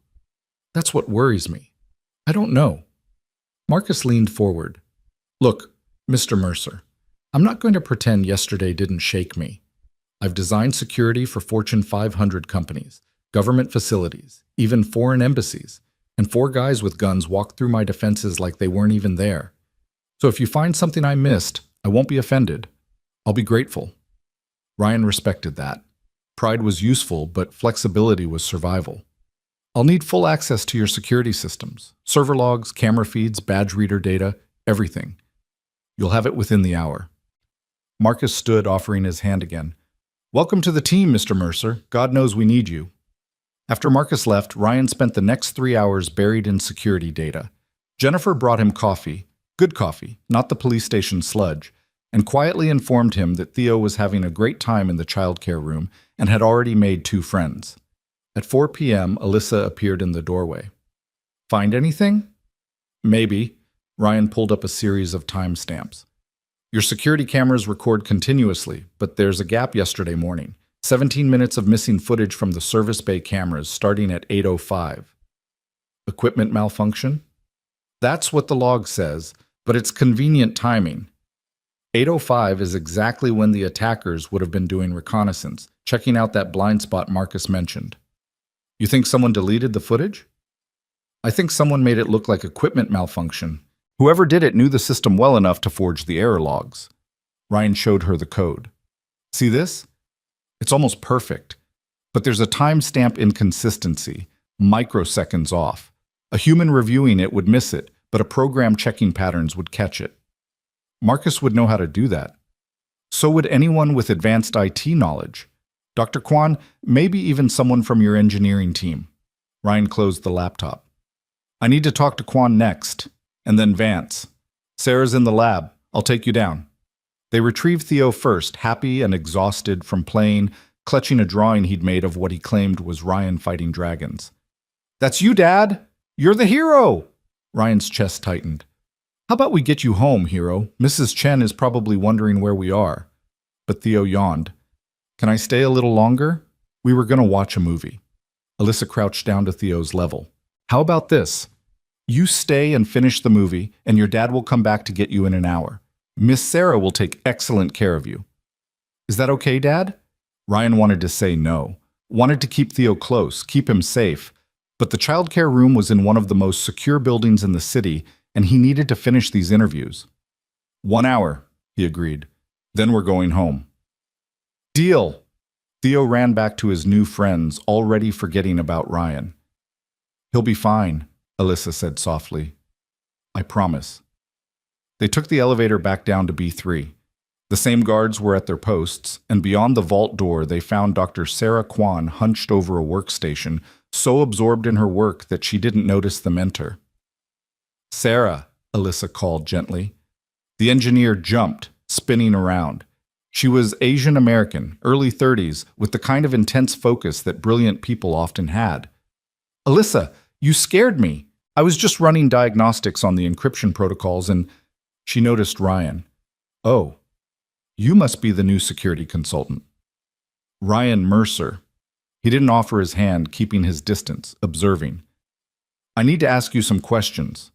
That's what worries me. I don't know. Marcus leaned forward. Look, Mr. Mercer, I'm not going to pretend yesterday didn't shake me. I've designed security for Fortune 500 companies, government facilities, even foreign embassies, and 4 guys with guns walked through my defenses like they weren't even there. So if you find something I missed, I won't be offended. I'll be grateful. Ryan respected that. Pride was useful, but flexibility was survival. I'll need full access to your security systems, server logs, camera feeds, badge reader data, everything. You'll have it within the hour. Marcus stood, offering his hand again. Welcome to the team, Mr. Mercer. God knows we need you. After Marcus left, Ryan spent the next 3 hours buried in security data. Jennifer brought him coffee, good coffee, not the police station sludge, and quietly informed him that Theo was having a great time in the childcare room and had already made 2 friends. At 4 p.m., Alyssa appeared in the doorway. Find anything? Maybe. Ryan pulled up a series of timestamps. Your security cameras record continuously, but there's a gap yesterday morning. 17 minutes of missing footage from the service bay cameras starting at 8:05. Equipment malfunction? That's what the log says, but it's convenient timing. 8:05 is exactly when the attackers would have been doing reconnaissance, checking out that blind spot Marcus mentioned. You think someone deleted the footage? I think someone made it look like equipment malfunction. Whoever did it knew the system well enough to forge the error logs. Ryan showed her the code. See this? It's almost perfect, but there's a timestamp inconsistency, microseconds off. A human reviewing it would miss it, but a program checking patterns would catch it. Marcus would know how to do that. So would anyone with advanced IT knowledge. Dr. Kwan, maybe even someone from your engineering team. Ryan closed the laptop. I need to talk to Kwan next, and then Vance. Sarah's in the lab. I'll take you down. They retrieved Theo first, happy and exhausted from playing, clutching a drawing he'd made of what he claimed was Ryan fighting dragons. That's you, Dad! You're the hero! Ryan's chest tightened. How about we get you home, hero? Mrs. Chen is probably wondering where we are. But Theo yawned. Can I stay a little longer? We were going to watch a movie. Alyssa crouched down to Theo's level. How about this? You stay and finish the movie, and your dad will come back to get you in an hour. Miss Sarah will take excellent care of you. Is that okay, Dad? Ryan wanted to say no, wanted to keep Theo close, keep him safe, but the childcare room was in one of the most secure buildings in the city, and he needed to finish these interviews. 1 hour, he agreed. Then we're going home. Deal! Theo ran back to his new friends, already forgetting about Ryan. He'll be fine, Alyssa said softly. I promise. They took the elevator back down to B3. The same guards were at their posts, and beyond the vault door they found Dr. Sarah Kwan hunched over a workstation, so absorbed in her work that she didn't notice them enter. Sarah, Alyssa called gently. The engineer jumped, spinning around. She was Asian American, early 30s, with the kind of intense focus that brilliant people often had. Alyssa, you scared me. I was just running diagnostics on the encryption protocols and she noticed Ryan. Oh, you must be the new security consultant. Ryan Mercer. He didn't offer his hand, keeping his distance, observing. I need to ask you some questions.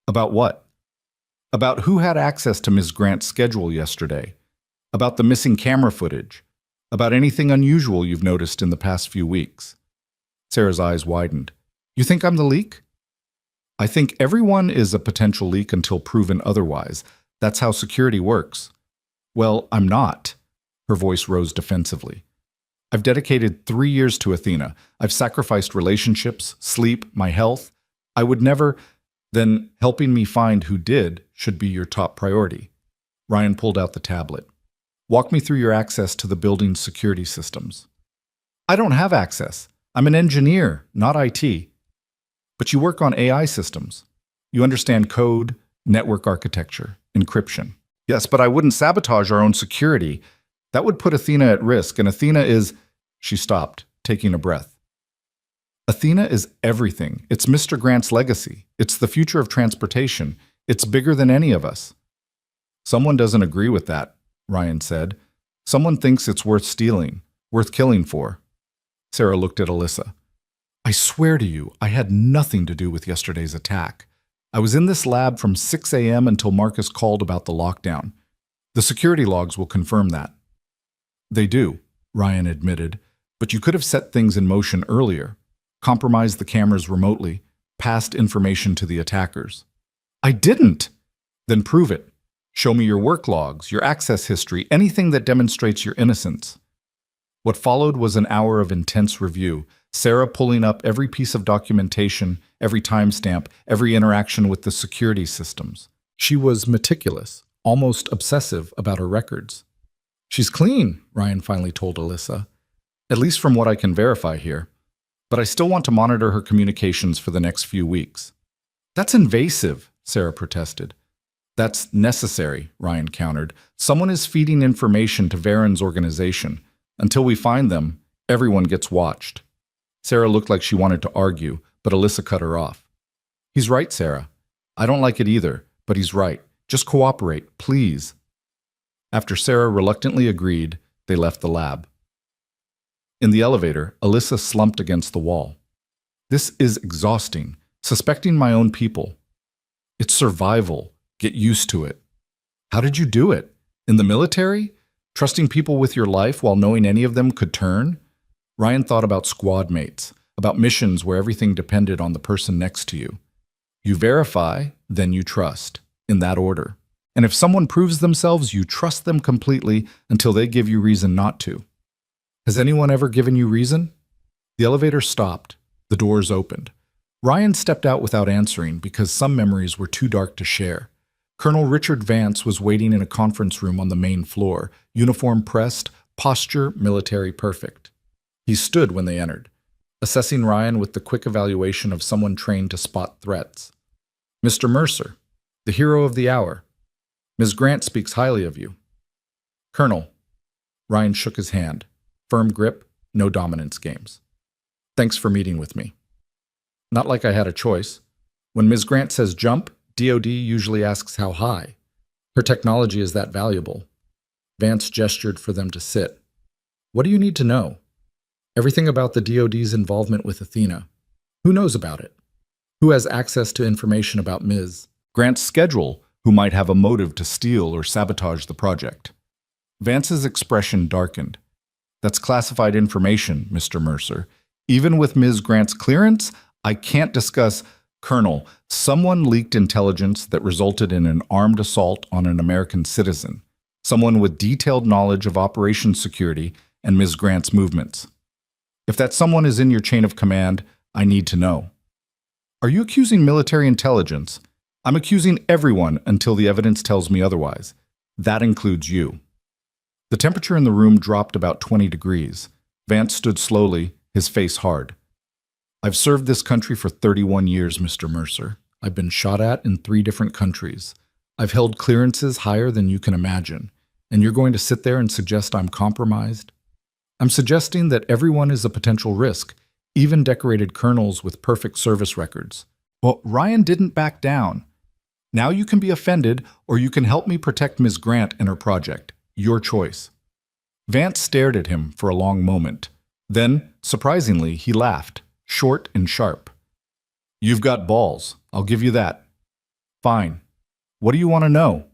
About what? About who had access to Ms. Grant's schedule yesterday. About the missing camera footage. About anything unusual you've noticed in the past few weeks. Sarah's eyes widened. You think I'm the leak? I think everyone is a potential leak until proven otherwise. That's how security works. Well, I'm not. Her voice rose defensively. I've dedicated 3 years to Athena. I've sacrificed relationships, sleep, my health. I would never... Then helping me find who did should be your top priority. Ryan pulled out the tablet. Walk me through your access to the building's security systems. I don't have access. I'm an engineer, not IT. But you work on AI systems. You understand code, network architecture, encryption. Yes, but I wouldn't sabotage our own security. That would put Athena at risk, and Athena is... She stopped, taking a breath. Athena is everything. It's Mr. Grant's legacy. It's the future of transportation. It's bigger than any of us. Someone doesn't agree with that, Ryan said. Someone thinks it's worth stealing, worth killing for. Sarah looked at Alyssa. I swear to you, I had nothing to do with yesterday's attack. I was in this lab from 6 a.m. until Marcus called about the lockdown. The security logs will confirm that. They do, Ryan admitted, but you could have set things in motion earlier, compromised the cameras remotely, passed information to the attackers. I didn't! Then prove it. Show me your work logs, your access history, anything that demonstrates your innocence. What followed was an hour of intense review, Sarah pulling up every piece of documentation, every timestamp, every interaction with the security systems. She was meticulous, almost obsessive about her records. She's clean, Ryan finally told Alyssa, at least from what I can verify here. But I still want to monitor her communications for the next few weeks. That's invasive, Sarah protested. That's necessary, Ryan countered. Someone is feeding information to Varen's organization. Until we find them, everyone gets watched. Sarah looked like she wanted to argue, but Alyssa cut her off. He's right, Sarah. I don't like it either, but he's right. Just cooperate, please. After Sarah reluctantly agreed, they left the lab. In the elevator, Alyssa slumped against the wall. This is exhausting, suspecting my own people. It's survival. Get used to it. How did you do it? In the military? Trusting people with your life while knowing any of them could turn? Ryan thought about squad mates, about missions where everything depended on the person next to you. You verify, then you trust, in that order. And if someone proves themselves, you trust them completely until they give you reason not to. Has anyone ever given you reason? The elevator stopped. The doors opened. Ryan stepped out without answering because some memories were too dark to share. Colonel Richard Vance was waiting in a conference room on the main floor, uniform pressed, posture military perfect. He stood when they entered, assessing Ryan with the quick evaluation of someone trained to spot threats. Mr. Mercer, the hero of the hour. Ms. Grant speaks highly of you. Colonel. Ryan shook his hand. Firm grip, no dominance games. Thanks for meeting with me. Not like I had a choice. When Ms. Grant says jump, DOD usually asks how high. Her technology is that valuable. Vance gestured for them to sit. What do you need to know? Everything about the DOD's involvement with Athena. Who knows about it? Who has access to information about Ms. Grant's schedule, who might have a motive to steal or sabotage the project? Vance's expression darkened. That's classified information, Mr. Mercer. Even with Ms. Grant's clearance, I can't discuss... Colonel, someone leaked intelligence that resulted in an armed assault on an American citizen. Someone with detailed knowledge of Operation Security and Ms. Grant's movements. If that someone is in your chain of command, I need to know. Are you accusing military intelligence? I'm accusing everyone until the evidence tells me otherwise. That includes you. The temperature in the room dropped about 20 degrees. Vance stood slowly, his face hard. I've served this country for 31 years, Mr. Mercer. I've been shot at in 3 different countries. I've held clearances higher than you can imagine. And you're going to sit there and suggest I'm compromised? I'm suggesting that everyone is a potential risk, even decorated colonels with perfect service records. Well, Ryan didn't back down. Now you can be offended, or you can help me protect Ms. Grant and her project. Your choice. Vance stared at him for a long moment. Then, surprisingly, he laughed, short and sharp. You've got balls. I'll give you that. Fine. What do you want to know?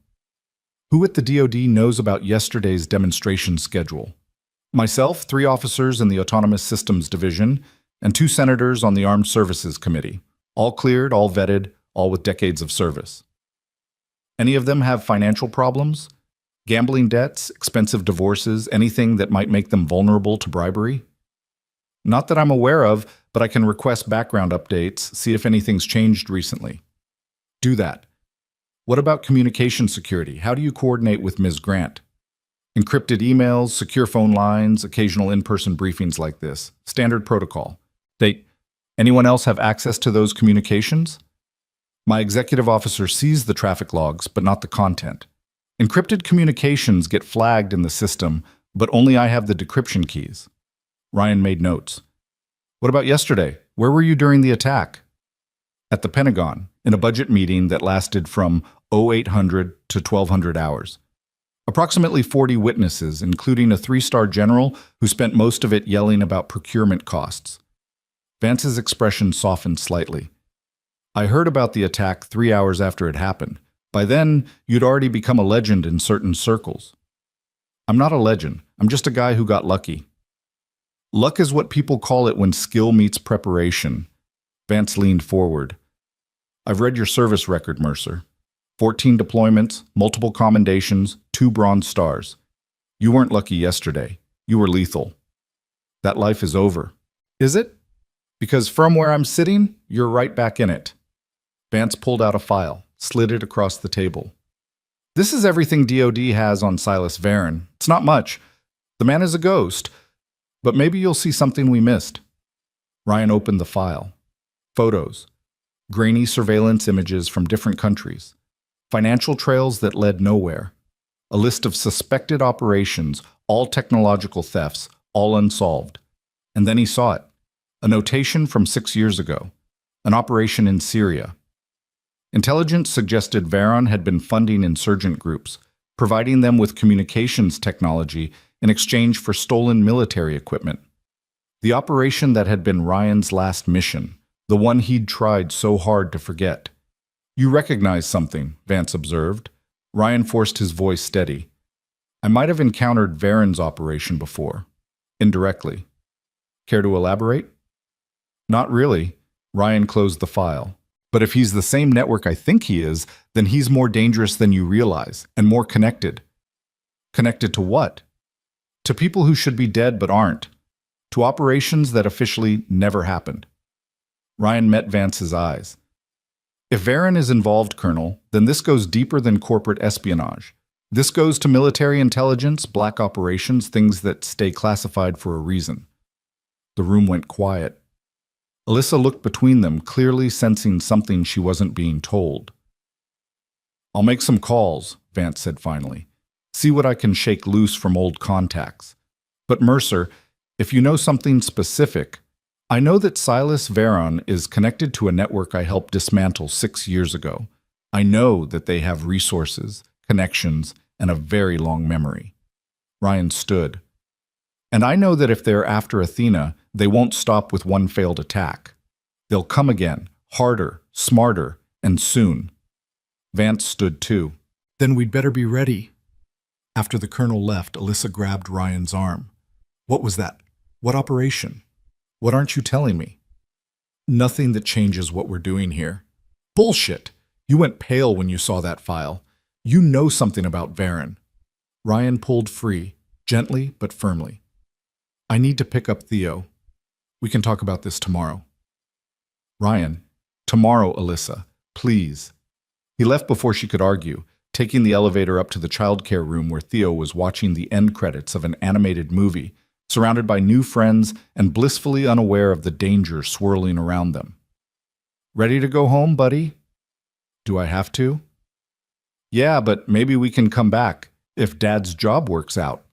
Who at the DoD knows about yesterday's demonstration schedule? Myself, 3 officers in the Autonomous Systems Division, and 2 senators on the Armed Services Committee. All cleared, all vetted, all with decades of service. Any of them have financial problems? Gambling debts, expensive divorces, anything that might make them vulnerable to bribery? Not that I'm aware of, but I can request background updates, see if anything's changed recently. Do that. What about communication security? How do you coordinate with Ms. Grant? Encrypted emails, secure phone lines, occasional in-person briefings like this. Standard protocol. Anyone else have access to those communications? My executive officer sees the traffic logs, but not the content. Encrypted communications get flagged in the system, but only I have the decryption keys. Ryan made notes. What about yesterday? Where were you during the attack? At the Pentagon, in a budget meeting that lasted from 0800 to 1200 hours. Approximately 40 witnesses, including a 3-star general who spent most of it yelling about procurement costs. Vance's expression softened slightly. I heard about the attack 3 hours after it happened. By then, you'd already become a legend in certain circles. I'm not a legend. I'm just a guy who got lucky. Luck is what people call it when skill meets preparation. Vance leaned forward. I've read your service record, Mercer. 14 deployments, multiple commendations, 2 Bronze Stars. You weren't lucky yesterday. You were lethal. That life is over. Is it? Because from where I'm sitting, you're right back in it. Vance pulled out a file, slid it across the table. This is everything DoD has on Silas Varon. It's not much. The man is a ghost. But maybe you'll see something we missed. Ryan opened the file. Photos. Grainy surveillance images from different countries. Financial trails that led nowhere. A list of suspected operations, all technological thefts, all unsolved. And then he saw it. A notation from 6 years ago. An operation in Syria. Intelligence suggested Varon had been funding insurgent groups, providing them with communications technology in exchange for stolen military equipment. The operation that had been Ryan's last mission, the one he'd tried so hard to forget. You recognize something, Vance observed. Ryan forced his voice steady. I might have encountered Varon's operation before. Indirectly. Care to elaborate? Not really. Ryan closed the file. But if he's the same network I think he is, then he's more dangerous than you realize, and more connected. Connected to what? To people who should be dead but aren't. To operations that officially never happened. Ryan met Vance's eyes. If Varon is involved, Colonel, then this goes deeper than corporate espionage. This goes to military intelligence, black operations, things that stay classified for a reason. The room went quiet. Alyssa looked between them, clearly sensing something she wasn't being told. I'll make some calls, Vance said finally. See what I can shake loose from old contacts. But Mercer, if you know something specific, I know that Silas Varon is connected to a network I helped dismantle 6 years ago. I know that they have resources, connections, and a very long memory. Ryan stood. And I know that if they're after Athena, they won't stop with one failed attack. They'll come again, harder, smarter, and soon. Vance stood too. Then we'd better be ready. After the colonel left, Alyssa grabbed Ryan's arm. What was that? What operation? What aren't you telling me? Nothing that changes what we're doing here. Bullshit! You went pale when you saw that file. You know something about Varon. Ryan pulled free, gently but firmly. I need to pick up Theo. We can talk about this tomorrow. Ryan, tomorrow, Alyssa, please. He left before she could argue, taking the elevator up to the childcare room where Theo was watching the end credits of an animated movie, surrounded by new friends and blissfully unaware of the danger swirling around them. Ready to go home, buddy? Do I have to? Yeah, but maybe we can come back if Dad's job works out.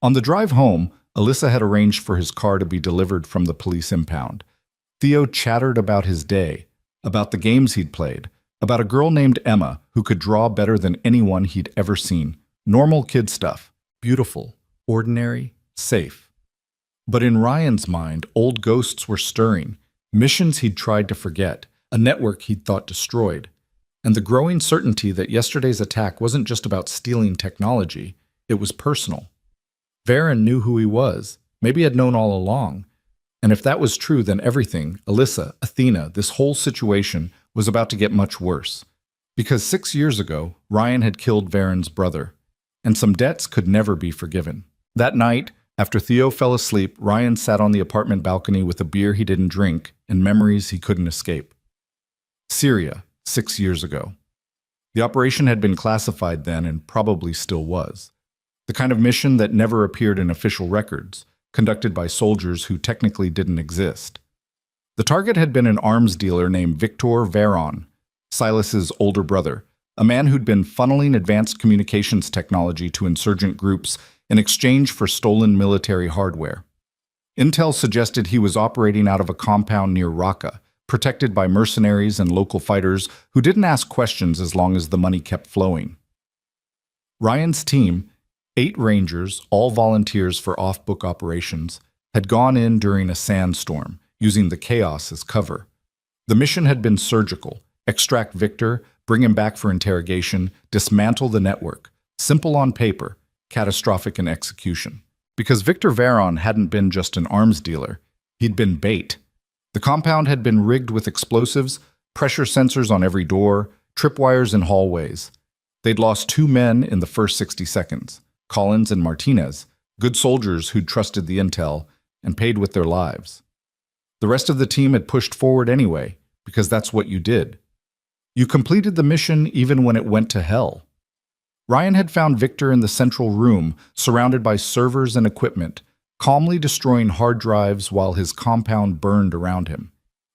On the drive home, Alyssa had arranged for his car to be delivered from the police impound. Theo chattered about his day, about the games he'd played, about a girl named Emma who could draw better than anyone he'd ever seen. Normal kid stuff. Beautiful, ordinary, safe. But in Ryan's mind, old ghosts were stirring, missions he'd tried to forget, a network he'd thought destroyed, and the growing certainty that yesterday's attack wasn't just about stealing technology, it was personal. Varen knew who he was, maybe had known all along, and if that was true, then everything, Alyssa, Athena, this whole situation, was about to get much worse. Because 6 years ago, Ryan had killed Varen's brother, and some debts could never be forgiven. That night, after Theo fell asleep, Ryan sat on the apartment balcony with a beer he didn't drink and memories he couldn't escape. Syria, 6 years ago. The operation had been classified then and probably still was. The kind of mission that never appeared in official records, conducted by soldiers who technically didn't exist. The target had been an arms dealer named Victor Veron, Silas's older brother, a man who'd been funneling advanced communications technology to insurgent groups in exchange for stolen military hardware. Intel suggested he was operating out of a compound near Raqqa, protected by mercenaries and local fighters who didn't ask questions as long as the money kept flowing. Ryan's team, 8 Rangers, all volunteers for off-book operations, had gone in during a sandstorm, using the chaos as cover. The mission had been surgical: extract Victor, bring him back for interrogation, dismantle the network. Simple on paper, catastrophic in execution. Because Victor Veron hadn't been just an arms dealer, he'd been bait. The compound had been rigged with explosives, pressure sensors on every door, tripwires in hallways. They'd lost 2 men in the first 60 seconds, Collins and Martinez, good soldiers who'd trusted the intel and paid with their lives. The rest of the team had pushed forward anyway, because that's what you did. You completed the mission even when it went to hell. Ryan had found Victor in the central room, surrounded by servers and equipment, calmly destroying hard drives while his compound burned around him.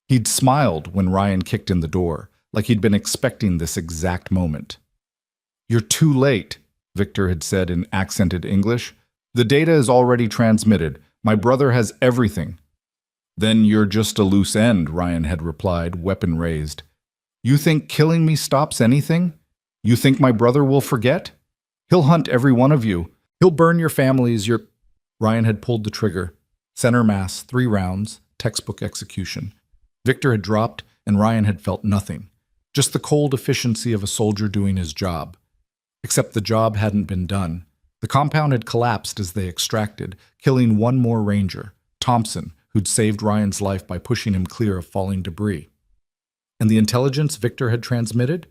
He'd smiled when Ryan kicked in the door, like he'd been expecting this exact moment. "You're too late," Victor had said in accented English. "The data is already transmitted. My brother has everything." "Then you're just a loose end," Ryan had replied, weapon raised. "You think killing me stops anything? You think my brother will forget? He'll hunt every one of you. He'll burn your families, your—" Ryan had pulled the trigger. Center mass, 3 rounds, textbook execution. Victor had dropped, and Ryan had felt nothing. Just the cold efficiency of a soldier doing his job. Except the job hadn't been done. The compound had collapsed as they extracted, killing 1 more ranger, Thompson, who'd saved Ryan's life by pushing him clear of falling debris. And the intelligence Victor had transmitted?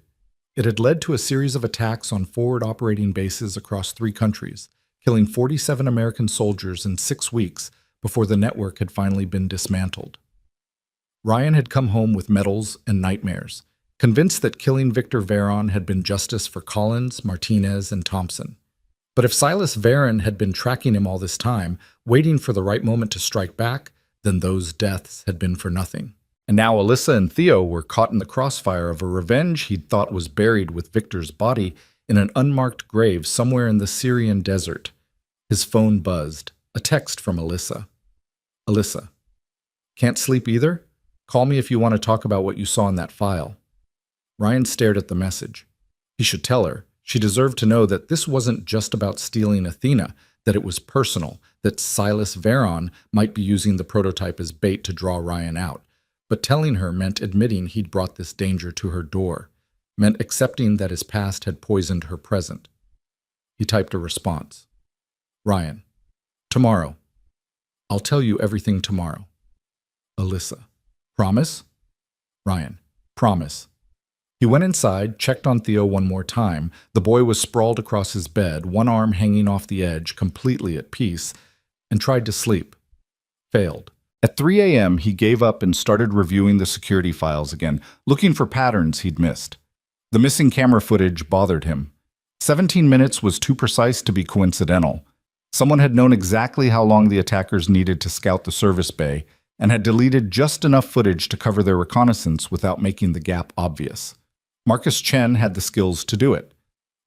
It had led to a series of attacks on forward operating bases across 3 countries, killing 47 American soldiers in 6 weeks before the network had finally been dismantled. Ryan had come home with medals and nightmares, convinced that killing Victor Veron had been justice for Collins, Martinez, and Thompson. But if Silas Varen had been tracking him all this time, waiting for the right moment to strike back, then those deaths had been for nothing. And now Alyssa and Theo were caught in the crossfire of a revenge he'd thought was buried with Victor's body in an unmarked grave somewhere in the Syrian desert. His phone buzzed. A text from Alyssa. "Alyssa, can't sleep either? Call me if you want to talk about what you saw in that file." Ryan stared at the message. He should tell her. She deserved to know that this wasn't just about stealing Athena, that it was personal, that Silas Veron might be using the prototype as bait to draw Ryan out. But telling her meant admitting he'd brought this danger to her door, meant accepting that his past had poisoned her present. He typed a response. "Ryan, tomorrow. I'll tell you everything tomorrow. Alyssa. Promise?" Ryan. "Promise." He went inside, checked on Theo 1 more time. The boy was sprawled across his bed, 1 arm hanging off the edge, completely at peace, and tried to sleep. Failed. At 3 a.m., he gave up and started reviewing the security files again, looking for patterns he'd missed. The missing camera footage bothered him. 17 minutes was too precise to be coincidental. Someone had known exactly how long the attackers needed to scout the service bay and had deleted just enough footage to cover their reconnaissance without making the gap obvious. Marcus Chen had the skills to do it.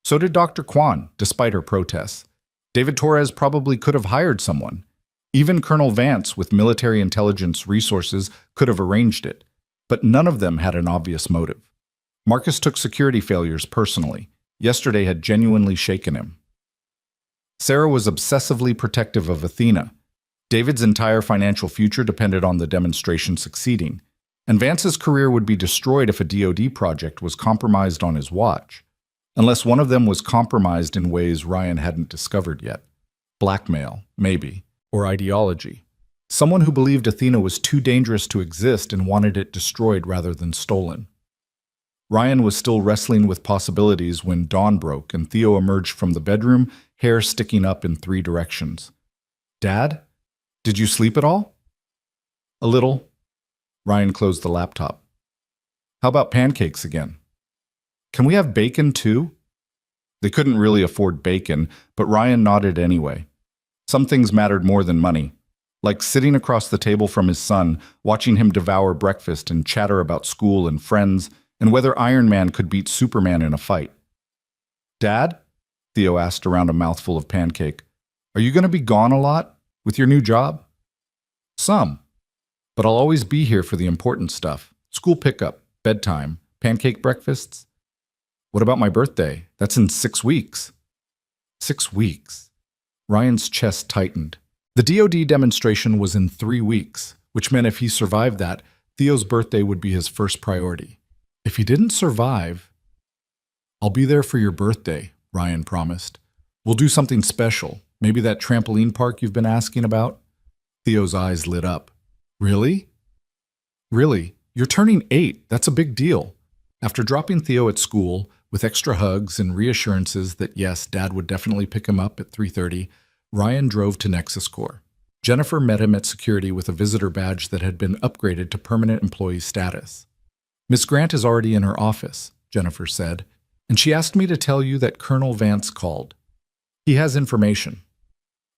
So did Dr. Kwan, despite her protests. David Torres probably could have hired someone. Even Colonel Vance, with military intelligence resources, could have arranged it. But none of them had an obvious motive. Marcus took security failures personally. Yesterday had genuinely shaken him. Sarah was obsessively protective of Athena. David's entire financial future depended on the demonstration succeeding. And Vance's career would be destroyed if a DoD project was compromised on his watch. Unless one of them was compromised in ways Ryan hadn't discovered yet. Blackmail, maybe, or ideology. Someone who believed Athena was too dangerous to exist and wanted it destroyed rather than stolen. Ryan was still wrestling with possibilities when dawn broke and Theo emerged from the bedroom, hair sticking up in 3 directions. "Dad? Did you sleep at all?" "A little." Ryan closed the laptop. "How about pancakes again?" "Can we have bacon too?" They couldn't really afford bacon, but Ryan nodded anyway. Some things mattered more than money, like sitting across the table from his son, watching him devour breakfast and chatter about school and friends, and whether Iron Man could beat Superman in a fight. "Dad?" Theo asked around a mouthful of pancake. "Are you going to be gone a lot with your new job?" "Some. But I'll always be here for the important stuff. School pickup, bedtime, pancake breakfasts." "What about my birthday? That's in 6 weeks." 6 weeks. Ryan's chest tightened. The DoD demonstration was in 3 weeks, which meant if he survived that, Theo's birthday would be his first priority. If he didn't survive... "I'll be there for your birthday," Ryan promised. "We'll do something special, maybe that trampoline park you've been asking about." Theo's eyes lit up. "Really?" "Really. You're turning 8. That's a big deal." After dropping Theo at school, with extra hugs and reassurances that yes, Dad would definitely pick him up at 3:30, Ryan drove to Nexus Corps. Jennifer met him at security with a visitor badge that had been upgraded to permanent employee status. "Miss Grant is already in her office," Jennifer said, "and she asked me to tell you that Colonel Vance called. He has information."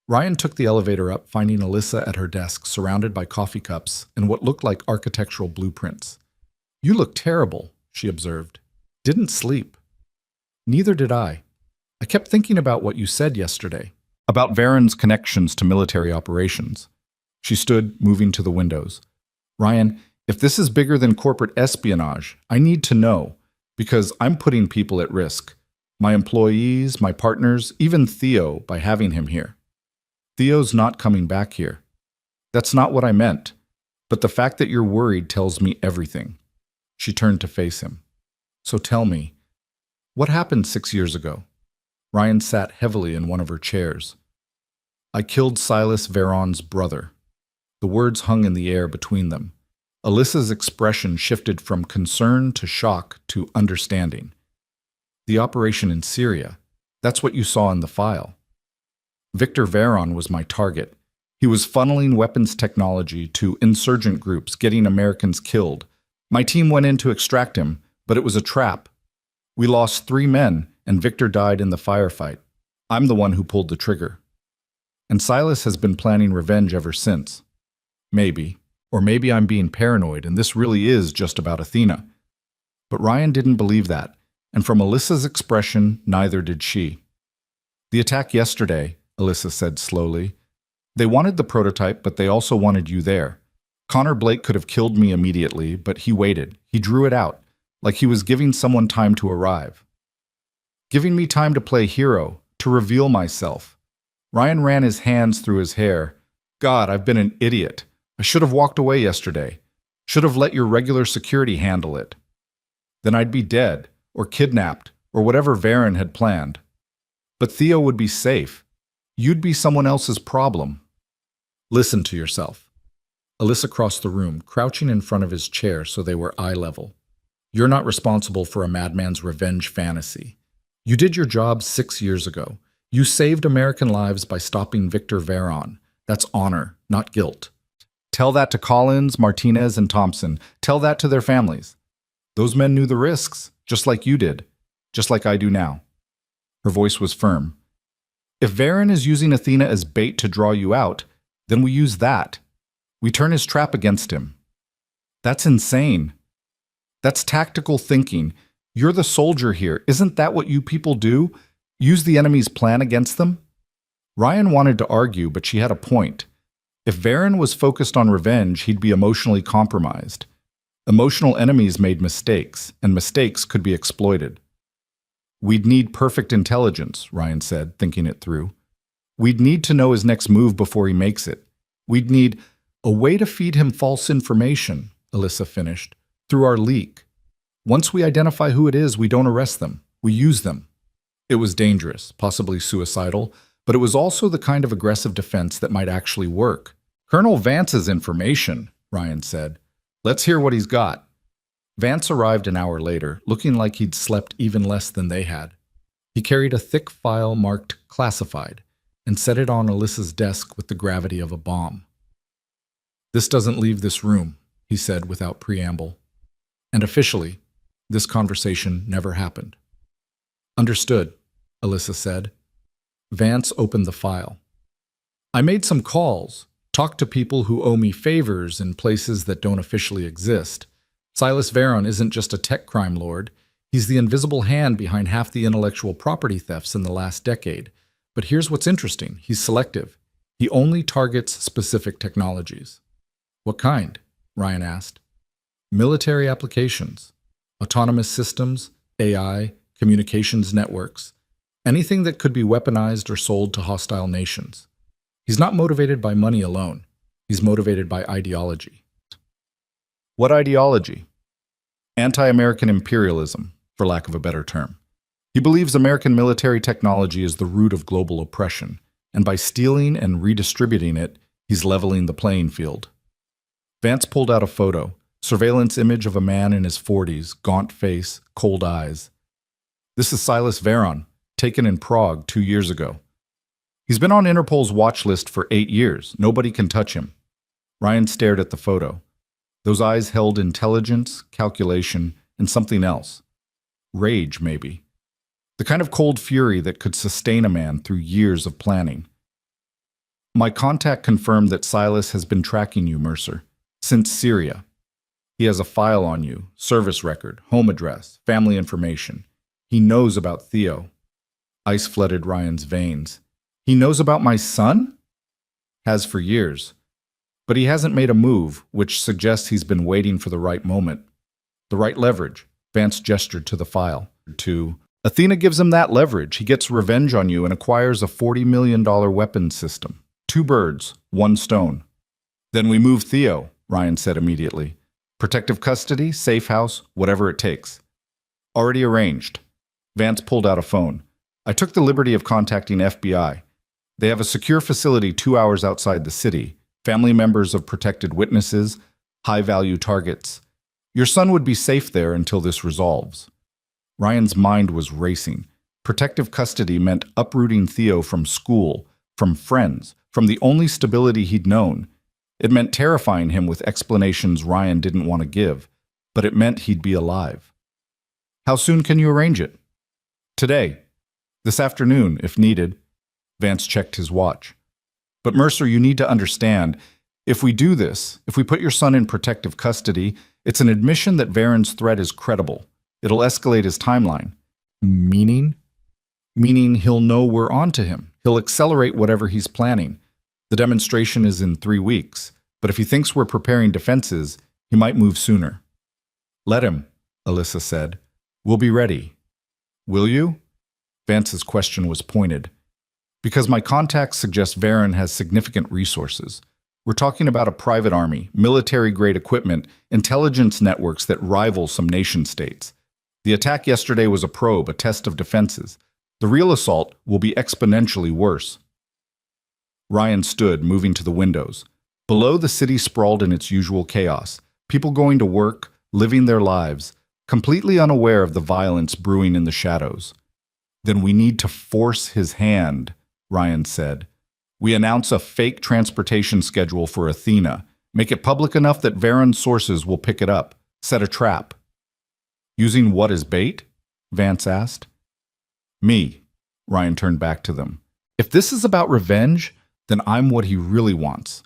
Ryan took the elevator up, finding Alyssa at her desk, surrounded by coffee cups and what looked like architectural blueprints. "You look terrible," she observed. "Didn't sleep." "Neither did I. I kept thinking about what you said yesterday, about Varen's connections to military operations." She stood, moving to the windows. "Ryan, if this is bigger than corporate espionage, I need to know, because I'm putting people at risk. My employees, my partners, even Theo, by having him here. Theo's not coming back here. That's not what I meant, but the fact that you're worried tells me everything." She turned to face him. "So tell me, what happened 6 years ago?" Ryan sat heavily in one of her chairs. "I killed Silas Veron's brother." The words hung in the air between them. Alyssa's expression shifted from concern to shock to understanding. "The operation in Syria, that's what you saw in the file. Victor Veron was my target. He was funneling weapons technology to insurgent groups, getting Americans killed. My team went in to extract him, but it was a trap. We lost 3 men, and Victor died in the firefight. I'm the one who pulled the trigger. And Silas has been planning revenge ever since. Maybe. Or maybe I'm being paranoid, and this really is just about Athena." But Ryan didn't believe that, and from Alyssa's expression, neither did she. "The attack yesterday," Alyssa said slowly. "They wanted the prototype, but they also wanted you there. Connor Blake could have killed me immediately, but he waited. He drew it out, like he was giving someone time to arrive. Giving me time to play hero, to reveal myself." Ryan ran his hands through his hair. "God, I've been an idiot. I should have walked away yesterday. Should have let your regular security handle it. Then I'd be dead, or kidnapped, or whatever Varen had planned. But Theo would be safe. You'd be someone else's problem. Listen to yourself." Alyssa crossed the room, crouching in front of his chair so they were eye level. "You're not responsible for a madman's revenge fantasy. You did your job 6 years ago. You saved American lives by stopping Victor Veron. That's honor, not guilt. Tell that to Collins, Martinez, and Thompson. Tell that to their families. Those men knew the risks, just like you did, just like I do now." Her voice was firm. "If Varen is using Athena as bait to draw you out, then we use that. We turn his trap against him. That's insane. That's tactical thinking. You're the soldier here. Isn't that what you people do? Use the enemy's plan against them? Ryan wanted to argue, but she had a point. If Varen was focused on revenge, he'd be emotionally compromised. Emotional enemies made mistakes, and mistakes could be exploited. We'd need perfect intelligence, Ryan said, thinking it through. We'd need to know his next move before he makes it. We'd need a way to feed him false information, Alyssa finished, through our leak. Once we identify who it is, we don't arrest them. We use them. It was dangerous, possibly suicidal, but it was also the kind of aggressive defense that might actually work. Colonel Vance's information, Ryan said. Let's hear what he's got. Vance arrived an hour later, looking like he'd slept even less than they had. He carried a thick file marked classified and set it on Alyssa's desk with the gravity of a bomb. This doesn't leave this room, he said without preamble. And officially, this conversation never happened. Understood, Alyssa said. Vance opened the file. I made some calls, talked to people who owe me favors in places that don't officially exist. Silas Varen isn't just a tech crime lord. He's the invisible hand behind half the intellectual property thefts in the last decade. But here's what's interesting. He's selective. He only targets specific technologies. What kind? Ryan asked. Military applications, autonomous systems, AI, communications networks, anything that could be weaponized or sold to hostile nations. He's not motivated by money alone. He's motivated by ideology. What ideology? Anti-American imperialism, for lack of a better term. He believes American military technology is the root of global oppression, and by stealing and redistributing it, he's leveling the playing field. Vance pulled out a photo, surveillance image of a man in his 40s, gaunt face, cold eyes. This is Silas Varen, taken in Prague 2 years ago. He's been on Interpol's watch list for 8 years. Nobody can touch him. Ryan stared at the photo. Those eyes held intelligence, calculation, and something else. Rage, maybe. The kind of cold fury that could sustain a man through years of planning. My contact confirmed that Silas has been tracking you, Mercer, since Syria. He has a file on you, service record, home address, family information. He knows about Theo. Ice flooded Ryan's veins. He knows about my son? Has for years. But he hasn't made a move, which suggests he's been waiting for the right moment. The right leverage. Vance gestured to the file. Athena gives him that leverage. He gets revenge on you and acquires a $40 million weapons system. 2 birds, 1 stone. Then we move Theo, Ryan said immediately. Protective custody, safe house, whatever it takes. Already arranged. Vance pulled out a phone. I took the liberty of contacting FBI. They have a secure facility 2 hours outside the city. Family members of protected witnesses, high-value targets. Your son would be safe there until this resolves. Ryan's mind was racing. Protective custody meant uprooting Theo from school, from friends, from the only stability he'd known. It meant terrifying him with explanations Ryan didn't want to give, but it meant he'd be alive. How soon can you arrange it? Today. This afternoon, if needed. Vance checked his watch. But Mercer, you need to understand, if we do this, if we put your son in protective custody, it's an admission that Varen's threat is credible. It'll escalate his timeline. Meaning? Meaning he'll know we're onto him. He'll accelerate whatever he's planning. The demonstration is in 3 weeks, but if he thinks we're preparing defenses, he might move sooner. Let him, Alyssa said. We'll be ready. Will you? Vance's question was pointed. Because my contacts suggest Varen has significant resources. We're talking about a private army, military-grade equipment, intelligence networks that rival some nation-states. The attack yesterday was a probe, a test of defenses. The real assault will be exponentially worse. Ryan stood, moving to the windows. Below, the city sprawled in its usual chaos. People going to work, living their lives, completely unaware of the violence brewing in the shadows. Then we need to force his hand, Ryan said. We announce a fake transportation schedule for Athena. Make it public enough that Varen's sources will pick it up. Set a trap. Using what as bait? Vance asked. Me. Ryan turned back to them. If this is about revenge, then I'm what he really wants.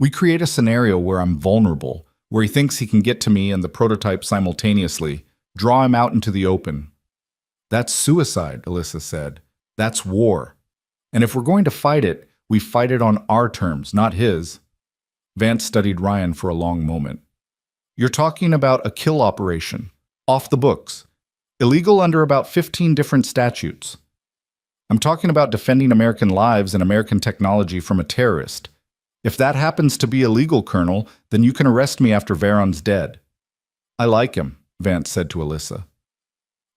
We create a scenario where I'm vulnerable, where he thinks he can get to me and the prototype simultaneously. Draw him out into the open. That's suicide, Alyssa said. That's war. And if we're going to fight it, we fight it on our terms, not his. Vance studied Ryan for a long moment. You're talking about a kill operation. Off the books. Illegal under about 15 different statutes. I'm talking about defending American lives and American technology from a terrorist. If that happens to be illegal, Colonel, then you can arrest me after Veron's dead. I like him, Vance said to Alyssa.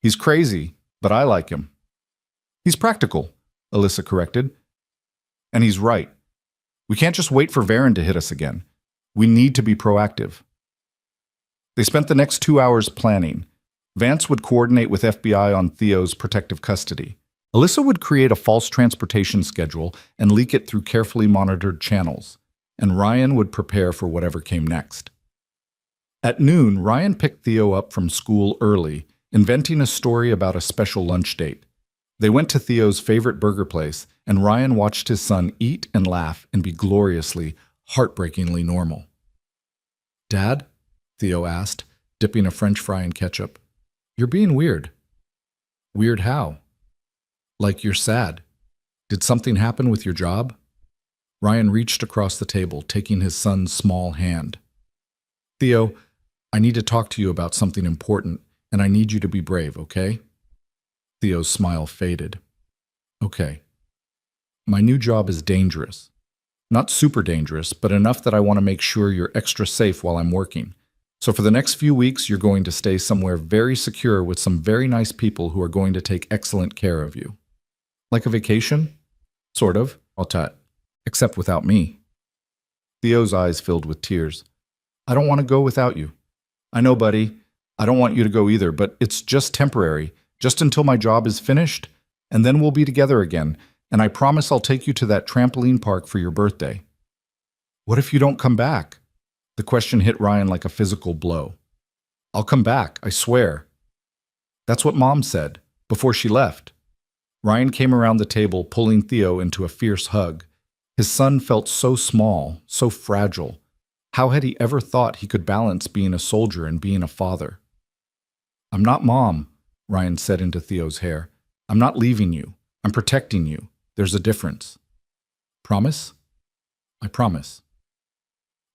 He's crazy, but I like him. He's practical, Alyssa corrected. And he's right. We can't just wait for Veron to hit us again. We need to be proactive. They spent the next 2 hours planning. Vance would coordinate with FBI on Theo's protective custody. Alyssa would create a false transportation schedule and leak it through carefully monitored channels, and Ryan would prepare for whatever came next. At noon, Ryan picked Theo up from school early, inventing a story about a special lunch date. They went to Theo's favorite burger place, and Ryan watched his son eat and laugh and be gloriously, heartbreakingly normal. Dad? Theo asked, dipping a French fry in ketchup. You're being weird. Weird how? Like you're sad. Did something happen with your job? Ryan reached across the table, taking his son's small hand. Theo, I need to talk to you about something important, and I need you to be brave, okay? Theo's smile faded. Okay. My new job is dangerous. Not super dangerous, but enough that I want to make sure you're extra safe while I'm working. So for the next few weeks, you're going to stay somewhere very secure with some very nice people who are going to take excellent care of you. Like a vacation? Sort of, I'll tut. Except without me. Theo's eyes filled with tears. I don't want to go without you. I know, buddy. I don't want you to go either, but it's just temporary, just until my job is finished, and then we'll be together again, and I promise I'll take you to that trampoline park for your birthday. What if you don't come back? The question hit Ryan like a physical blow. I'll come back, I swear. That's what Mom said, before she left. Ryan came around the table, pulling Theo into a fierce hug. His son felt so small, so fragile. How had he ever thought he could balance being a soldier and being a father? I'm not Mom, Ryan said into Theo's hair. I'm not leaving you. I'm protecting you. There's a difference. Promise? I promise.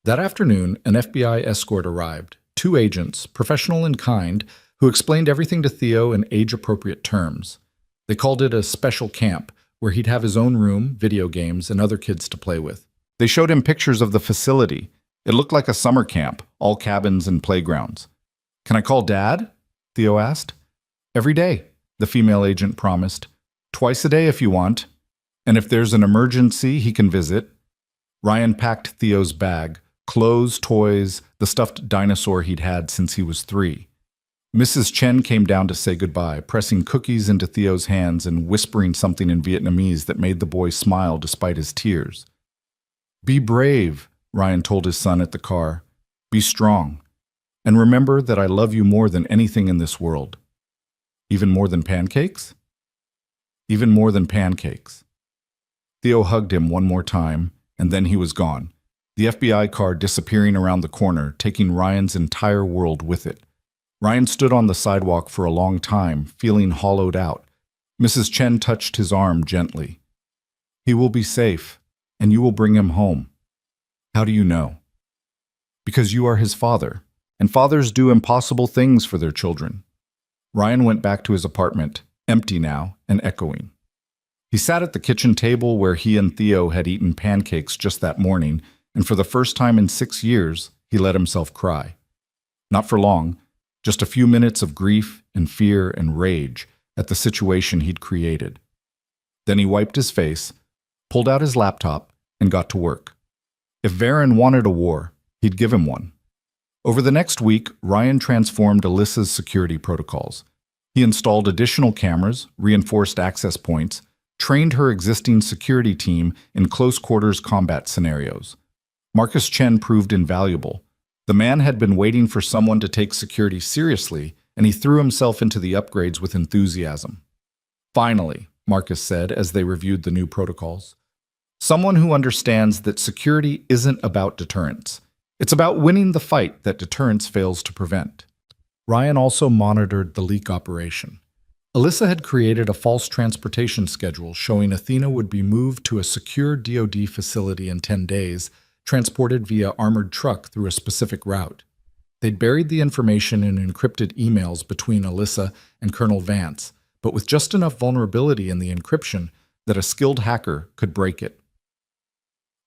That afternoon, an FBI escort arrived, 2 agents, professional and kind, who explained everything to Theo in age-appropriate terms. They called it a special camp, where he'd have his own room, video games, and other kids to play with. They showed him pictures of the facility. It looked like a summer camp, all cabins and playgrounds. Can I call Dad? Theo asked. Every day, the female agent promised. Twice a day if you want. And if there's an emergency, he can visit. Ryan packed Theo's bag, clothes, toys, the stuffed dinosaur he'd had since he was 3. Mrs. Chen came down to say goodbye, pressing cookies into Theo's hands and whispering something in Vietnamese that made the boy smile despite his tears. Be brave, Ryan told his son at the car. Be strong. And remember that I love you more than anything in this world. Even more than pancakes? Even more than pancakes. Theo hugged him one more time, and then he was gone, the FBI car disappearing around the corner, taking Ryan's entire world with it. Ryan stood on the sidewalk for a long time, feeling hollowed out. Mrs. Chen touched his arm gently. He will be safe, and you will bring him home. How do you know? Because you are his father, and fathers do impossible things for their children. Ryan went back to his apartment, empty now and echoing. He sat at the kitchen table where he and Theo had eaten pancakes just that morning, and for the first time in 6 years, he let himself cry. Not for long, just a few minutes of grief and fear and rage at the situation he'd created. Then he wiped his face, pulled out his laptop, and got to work. If Veron wanted a war, he'd give him one. Over the next week, Ryan transformed Alyssa's security protocols. He installed additional cameras, reinforced access points, trained her existing security team in close-quarters combat scenarios. Marcus Chen proved invaluable. The man had been waiting for someone to take security seriously, and he threw himself into the upgrades with enthusiasm. Finally, Marcus said as they reviewed the new protocols, someone who understands that security isn't about deterrence. It's about winning the fight that deterrence fails to prevent. Ryan also monitored the leak operation. Alyssa had created a false transportation schedule showing Athena would be moved to a secure DoD facility in 10 days, transported via armored truck through a specific route. They'd buried the information in encrypted emails between Alyssa and Colonel Vance, but with just enough vulnerability in the encryption that a skilled hacker could break it.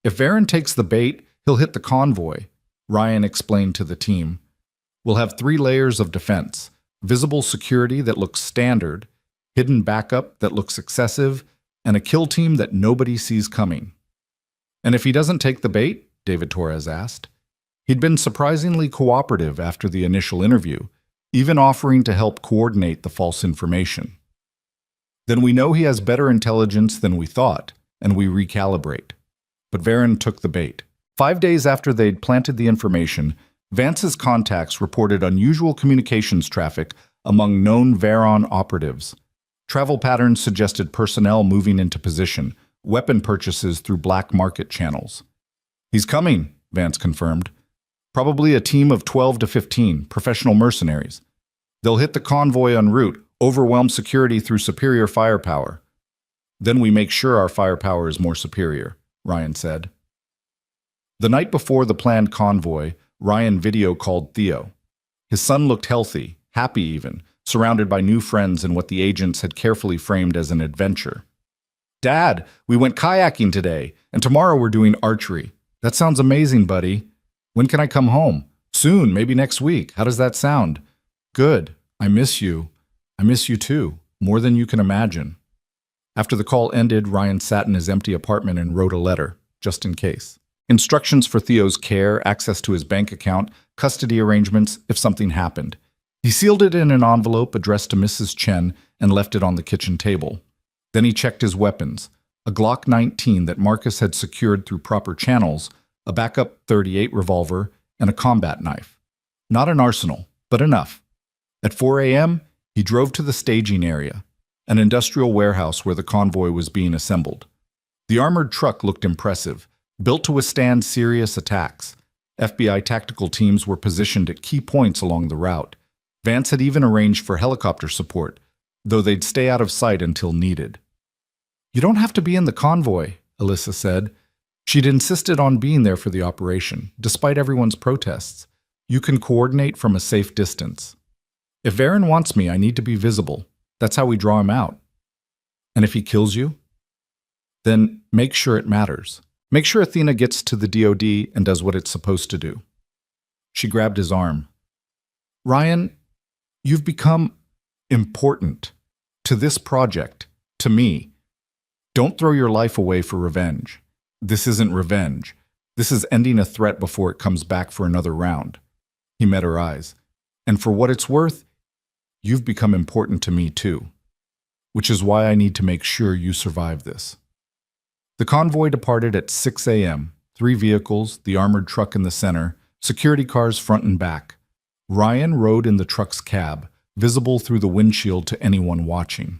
If Varen takes the bait, he'll hit the convoy, Ryan explained to the team. We'll have 3 layers of defense: visible security that looks standard, hidden backup that looks excessive, and a kill team that nobody sees coming. And if he doesn't take the bait? David Torres asked. He'd been surprisingly cooperative after the initial interview, even offering to help coordinate the false information. Then we know he has better intelligence than we thought, and we recalibrate. But Varen took the bait. 5 days after they'd planted the information, Vance's contacts reported unusual communications traffic among known Varon operatives. Travel patterns suggested personnel moving into position, weapon purchases through black market channels. He's coming, Vance confirmed. Probably a team of 12 to 15 professional mercenaries. They'll hit the convoy en route, overwhelm security through superior firepower. Then we make sure our firepower is more superior, Ryan said. The night before the planned convoy, Ryan video called Theo. His son looked healthy, happy even, surrounded by new friends in what the agents had carefully framed as an adventure. Dad, we went kayaking today, and tomorrow we're doing archery. That sounds amazing, buddy. When can I come home? Soon, maybe next week. How does that sound? Good. I miss you. I miss you too, more than you can imagine. After the call ended, Ryan sat in his empty apartment and wrote a letter, just in case. Instructions for Theo's care, access to his bank account, custody arrangements if something happened. He sealed it in an envelope addressed to Mrs. Chen and left it on the kitchen table. Then he checked his weapons, a Glock 19 that Marcus had secured through proper channels, a backup .38 revolver, and a combat knife. Not an arsenal, but enough. At 4 a.m., he drove to the staging area, an industrial warehouse where the convoy was being assembled. The armored truck looked impressive, built to withstand serious attacks. FBI tactical teams were positioned at key points along the route. Vance had even arranged for helicopter support, though they'd stay out of sight until needed. You don't have to be in the convoy, Alyssa said. She'd insisted on being there for the operation, despite everyone's protests. You can coordinate from a safe distance. If Varen wants me, I need to be visible. That's how we draw him out. And if he kills you? Then make sure it matters. Make sure Athena gets to the DoD and does what it's supposed to do. She grabbed his arm. Ryan, you've become important to this project, to me. Don't throw your life away for revenge. This isn't revenge. This is ending a threat before it comes back for another round. He met her eyes. And for what it's worth, you've become important to me too. Which is why I need to make sure you survive this. The convoy departed at 6 a.m., 3 vehicles, the armored truck in the center, security cars front and back. Ryan rode in the truck's cab, visible through the windshield to anyone watching.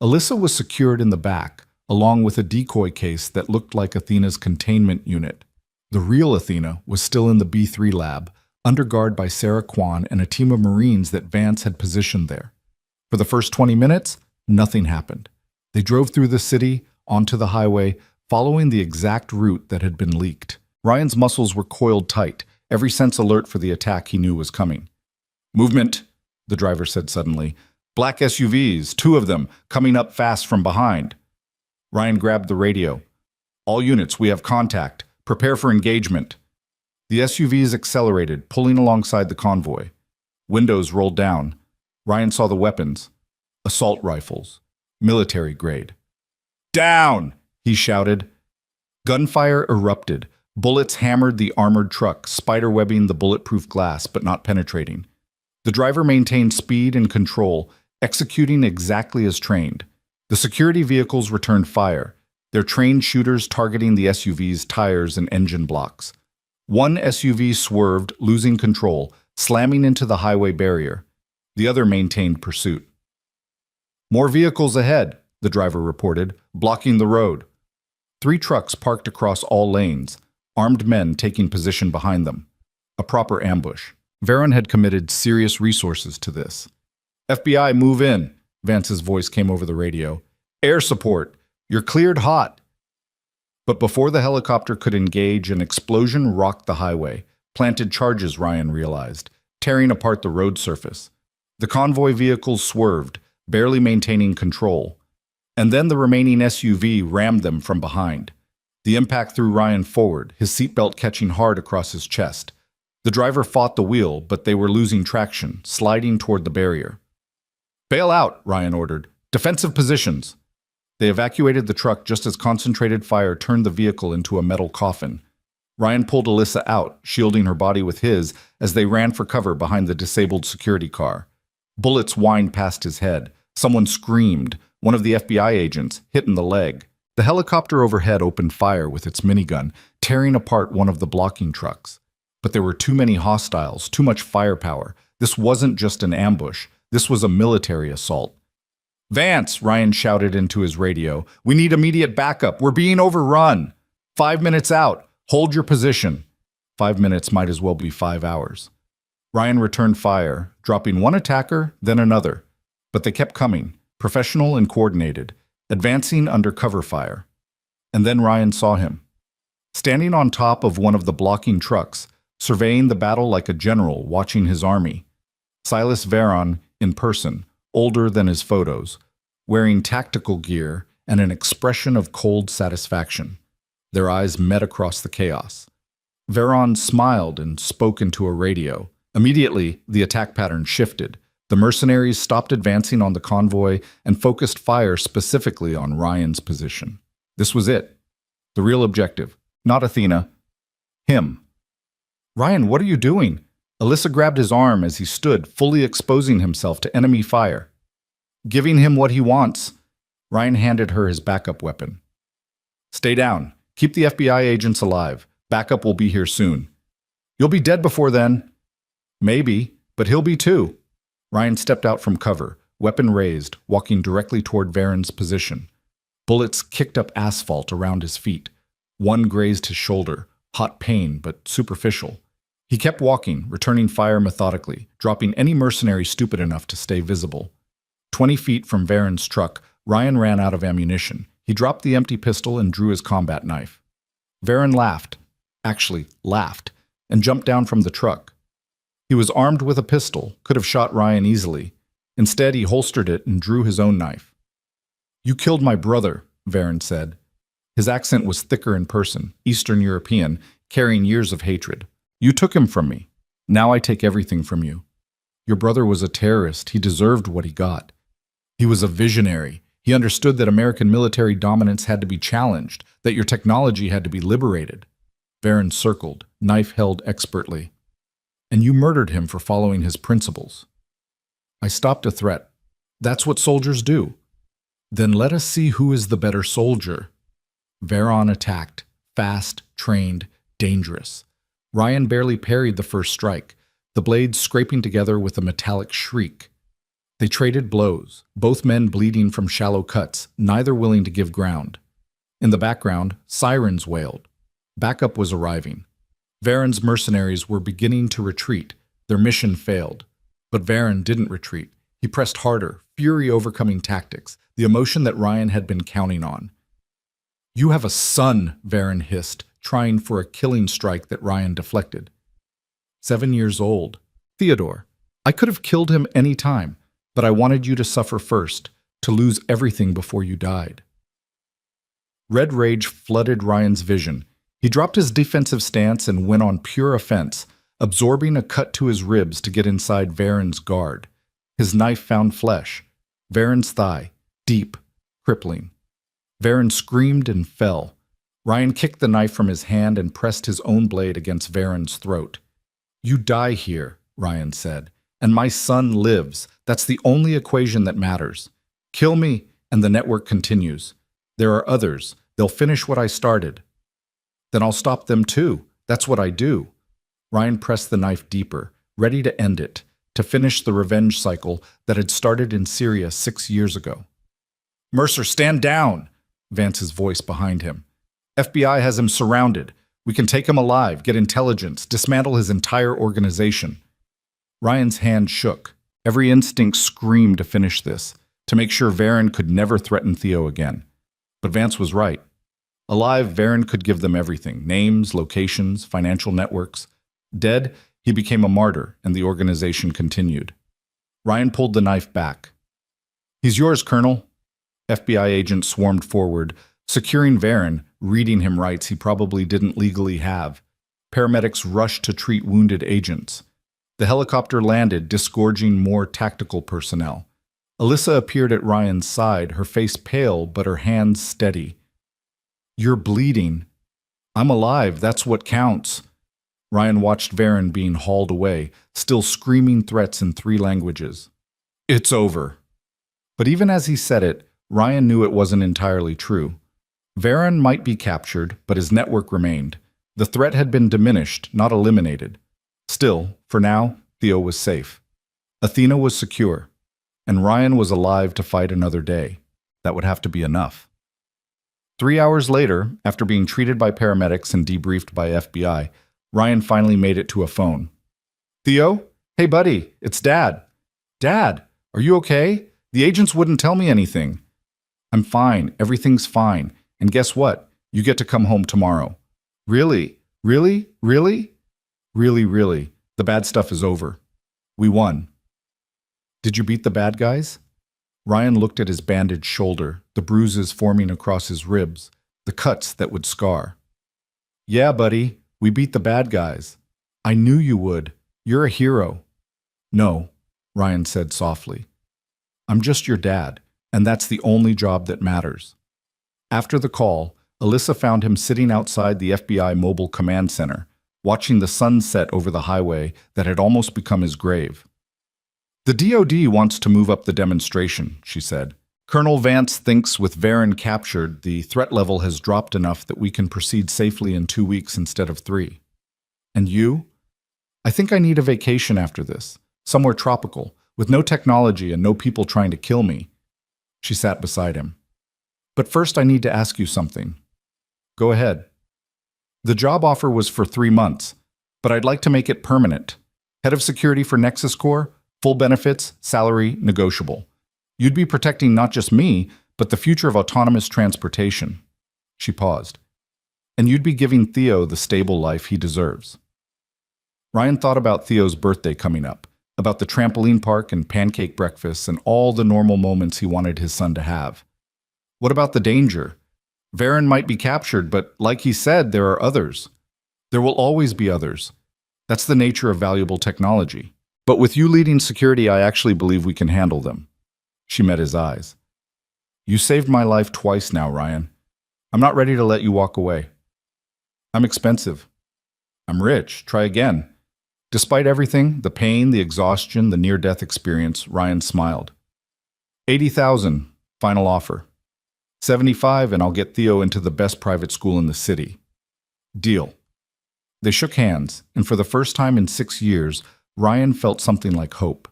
Alyssa was secured in the back, along with a decoy case that looked like Athena's containment unit. The real Athena was still in the B3 lab, under guard by Sarah Kwan and a team of Marines that Vance had positioned there. For the first 20 minutes, nothing happened. They drove through the city, onto the highway, following the exact route that had been leaked. Ryan's muscles were coiled tight, every sense alert for the attack he knew was coming. Movement, the driver said suddenly. Black SUVs, 2 of them, coming up fast from behind. Ryan grabbed the radio. All units, we have contact. Prepare for engagement. The SUVs accelerated, pulling alongside the convoy. Windows rolled down. Ryan saw the weapons. Assault rifles. Military grade. Down! He shouted. Gunfire erupted. Bullets hammered the armored truck, spiderwebbing the bulletproof glass but not penetrating. The driver maintained speed and control, executing exactly as trained. The security vehicles returned fire, their trained shooters targeting the SUV's tires and engine blocks. One SUV swerved, losing control, slamming into the highway barrier. The other maintained pursuit. More vehicles ahead, the driver reported, blocking the road. 3 trucks parked across all lanes, armed men taking position behind them. A proper ambush. Varon had committed serious resources to this. FBI, move in, Vance's voice came over the radio. Air support. You're cleared hot. But before the helicopter could engage, an explosion rocked the highway, planted charges, Ryan realized, tearing apart the road surface. The convoy vehicles swerved, barely maintaining control. And then the remaining SUV rammed them from behind. The impact threw Ryan forward, his seatbelt catching hard across his chest. The driver fought the wheel, but they were losing traction, sliding toward the barrier. Bail out, Ryan ordered. Defensive positions. They evacuated the truck just as concentrated fire turned the vehicle into a metal coffin. Ryan pulled Alyssa out, shielding her body with his, as they ran for cover behind the disabled security car. Bullets whined past his head. Someone screamed, one of the FBI agents, hit in the leg. The helicopter overhead opened fire with its minigun, tearing apart one of the blocking trucks. But there were too many hostiles, too much firepower. This wasn't just an ambush. This was a military assault. Vance, Ryan shouted into his radio. We need immediate backup. We're being overrun. 5 minutes out. Hold your position. 5 minutes might as well be 5 hours. Ryan returned fire, dropping one attacker, then another. But they kept coming, professional and coordinated, advancing under cover fire. And then Ryan saw him. Standing on top of one of the blocking trucks, surveying the battle like a general watching his army. Silas Varon in person, older than his photos, wearing tactical gear and an expression of cold satisfaction. Their eyes met across the chaos. Varon smiled and spoke into a radio. Immediately, the attack pattern shifted. The mercenaries stopped advancing on the convoy and focused fire specifically on Ryan's position. This was it. The real objective. Not Athena. Him. Ryan, what are you doing? Alyssa grabbed his arm as he stood, fully exposing himself to enemy fire. Giving him what he wants. Ryan handed her his backup weapon. Stay down. Keep the FBI agents alive. Backup will be here soon. You'll be dead before then. Maybe, but he'll be too. Ryan stepped out from cover, weapon raised, walking directly toward Varon's position. Bullets kicked up asphalt around his feet. One grazed his shoulder, hot pain but superficial. He kept walking, returning fire methodically, dropping any mercenary stupid enough to stay visible. 20 feet from Varon's truck, Ryan ran out of ammunition. He dropped the empty pistol and drew his combat knife. Varon laughed, and jumped down from the truck. He was armed with a pistol, could have shot Ryan easily. Instead, he holstered it and drew his own knife. You killed my brother, Varon said. His accent was thicker in person, Eastern European, carrying years of hatred. You took him from me. Now I take everything from you. Your brother was a terrorist. He deserved what he got. He was a visionary. He understood that American military dominance had to be challenged, that your technology had to be liberated. Varon circled, knife held expertly. And you murdered him for following his principles. I stopped a threat. That's what soldiers do. Then let us see who is the better soldier. Varon attacked, fast, trained, dangerous. Ryan barely parried the first strike, the blades scraping together with a metallic shriek. They traded blows, both men bleeding from shallow cuts, neither willing to give ground. In the background, sirens wailed. Backup was arriving. Varon's mercenaries were beginning to retreat. Their mission failed. But Varon didn't retreat. He pressed harder, fury overcoming tactics, the emotion that Ryan had been counting on. You have a son, Varon hissed, trying for a killing strike that Ryan deflected. 7 years old. Theodore. I could have killed him any time, but I wanted you to suffer first, to lose everything before you died. Red rage flooded Ryan's vision. He dropped his defensive stance and went on pure offense, absorbing a cut to his ribs to get inside Varon's guard. His knife found flesh. Varon's thigh, deep, crippling. Varon screamed and fell. Ryan kicked the knife from his hand and pressed his own blade against Varon's throat. You die here, Ryan said, and my son lives. That's the only equation that matters. Kill me, and the network continues. There are others. They'll finish what I started. Then I'll stop them too. That's what I do. Ryan pressed the knife deeper, ready to end it, to finish the revenge cycle that had started in Syria 6 years ago. Mercer, stand down! Vance's voice behind him. FBI has him surrounded. We can take him alive, get intelligence, dismantle his entire organization. Ryan's hand shook. Every instinct screamed to finish this, to make sure Varen could never threaten Theo again. But Vance was right. Alive, Varen could give them everything: names, locations, financial networks. Dead, he became a martyr, and the organization continued. Ryan pulled the knife back. "He's yours, Colonel." FBI agents swarmed forward, securing Varen, reading him rights he probably didn't legally have. Paramedics rushed to treat wounded agents. The helicopter landed, disgorging more tactical personnel. Alyssa appeared at Ryan's side, her face pale but her hands steady. "You're bleeding." "I'm alive, that's what counts." Ryan watched Varen being hauled away, still screaming threats in 3 languages. "It's over." But even as he said it, Ryan knew it wasn't entirely true. Varen might be captured, but his network remained. The threat had been diminished, not eliminated. Still, for now, Theo was safe. Athena was secure, and Ryan was alive to fight another day. That would have to be enough. 3 hours later, after being treated by paramedics and debriefed by FBI, Ryan finally made it to a phone. "Theo? Hey buddy, it's Dad." "Dad, are you okay? The agents wouldn't tell me anything." "I'm fine, everything's fine. And guess what? You get to come home tomorrow." "Really? Really? Really?" "Really, really. The bad stuff is over. We won." "Did you beat the bad guys?" Ryan looked at his bandaged shoulder, the bruises forming across his ribs, the cuts that would scar. "Yeah, buddy, we beat the bad guys. I knew you would. You're a hero." "No," Ryan said softly. "I'm just your dad, and that's the only job that matters." After the call, Alyssa found him sitting outside the FBI Mobile Command Center, watching the sun set over the highway that had almost become his grave. "The DoD wants to move up the demonstration," she said. "Colonel Vance thinks with Varen captured, the threat level has dropped enough that we can proceed safely in 2 weeks instead of 3. And you? I think I need a vacation after this, somewhere tropical, with no technology and no people trying to kill me." She sat beside him. "But first I need to ask you something." "Go ahead." "The job offer was for 3 months, but I'd like to make it permanent. Head of security for Nexus Corps, full benefits, salary, negotiable. You'd be protecting not just me, but the future of autonomous transportation." She paused. "And you'd be giving Theo the stable life he deserves." Ryan thought about Theo's birthday coming up, about the trampoline park and pancake breakfasts and all the normal moments he wanted his son to have. What about the danger? Varen might be captured, but like he said, there are others. There will always be others. That's the nature of valuable technology. But with you leading security, I actually believe we can handle them. She met his eyes. "You saved my life twice now, Ryan. I'm not ready to let you walk away." "I'm expensive." "I'm rich. Try again." Despite everything, the pain, the exhaustion, the near-death experience, Ryan smiled. 80,000, final offer. 75 and I'll get Theo into the best private school in the city. Deal. They shook hands, and for the first time in 6 years, Ryan felt something like hope.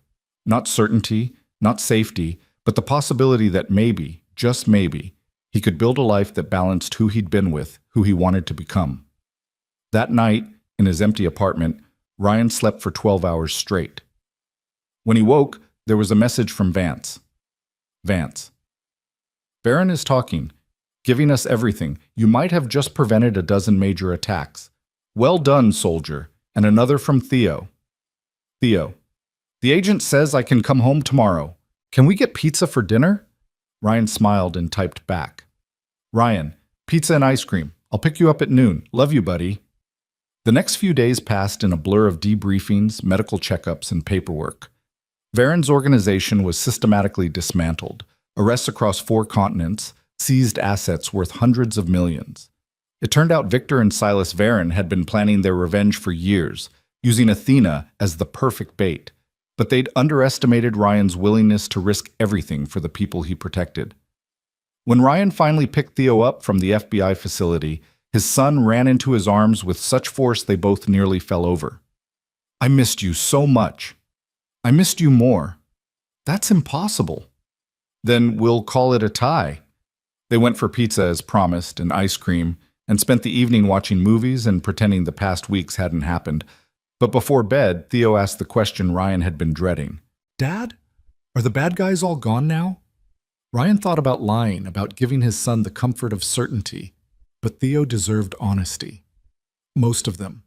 Not certainty, not safety, but the possibility that maybe, just maybe, he could build a life that balanced who he'd been with, who he wanted to become. That night, in his empty apartment, Ryan slept for 12 hours straight. When he woke, there was a message from Vance. "Vance. Varen is talking, giving us everything. You might have just prevented a dozen major attacks. Well done, soldier." And another from Theo. "Theo. The agent says I can come home tomorrow. Can we get pizza for dinner?" Ryan smiled and typed back. "Ryan, pizza and ice cream. I'll pick you up at noon. Love you, buddy." The next few days passed in a blur of debriefings, medical checkups, and paperwork. Varen's organization was systematically dismantled. Arrests across 4 continents, seized assets worth hundreds of millions. It turned out Victor and Silas Varen had been planning their revenge for years, using Athena as the perfect bait. But they'd underestimated Ryan's willingness to risk everything for the people he protected. When Ryan finally picked Theo up from the FBI facility, his son ran into his arms with such force they both nearly fell over. "I missed you so much." "I missed you more." "That's impossible." "Then we'll call it a tie." They went for pizza as promised and ice cream, and spent the evening watching movies and pretending the past weeks hadn't happened. But before bed, Theo asked the question Ryan had been dreading. Dad, are the bad guys all gone now? Ryan thought about lying, about giving his son the comfort of certainty. But Theo deserved honesty. Most of them.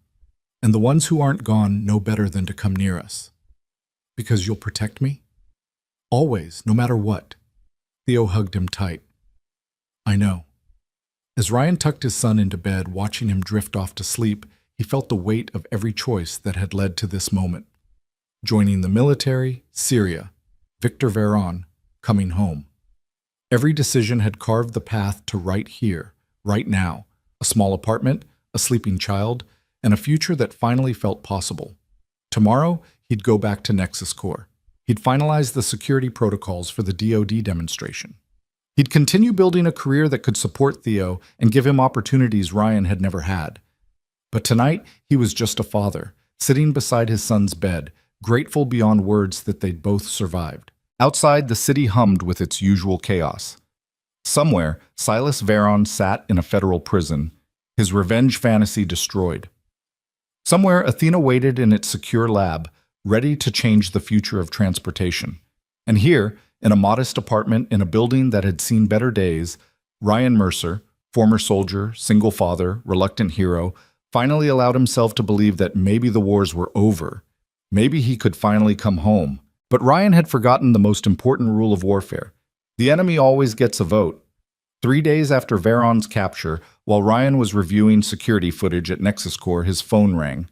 And the ones who aren't gone know better than to come near us. Because you'll protect me? Always, no matter what. Theo hugged him tight. I know. As Ryan tucked his son into bed, watching him drift off to sleep, he felt the weight of every choice that had led to this moment. Joining the military, Syria, Victor Veron, coming home. Every decision had carved the path to right here, right now, a small apartment, a sleeping child, and a future that finally felt possible. Tomorrow, he'd go back to Nexus Corps. He'd finalize the security protocols for the DoD demonstration. He'd continue building a career that could support Theo and give him opportunities Ryan had never had. But tonight, he was just a father, sitting beside his son's bed, grateful beyond words that they'd both survived. Outside, the city hummed with its usual chaos. Somewhere, Silas Veron sat in a federal prison, his revenge fantasy destroyed. Somewhere, Athena waited in its secure lab, ready to change the future of transportation. And here, in a modest apartment in a building that had seen better days, Ryan Mercer, former soldier, single father, reluctant hero, finally allowed himself to believe that maybe the wars were over. Maybe he could finally come home. But Ryan had forgotten the most important rule of warfare. The enemy always gets a vote. 3 days after Veron's capture, while Ryan was reviewing security footage at Nexus Corps, his phone rang.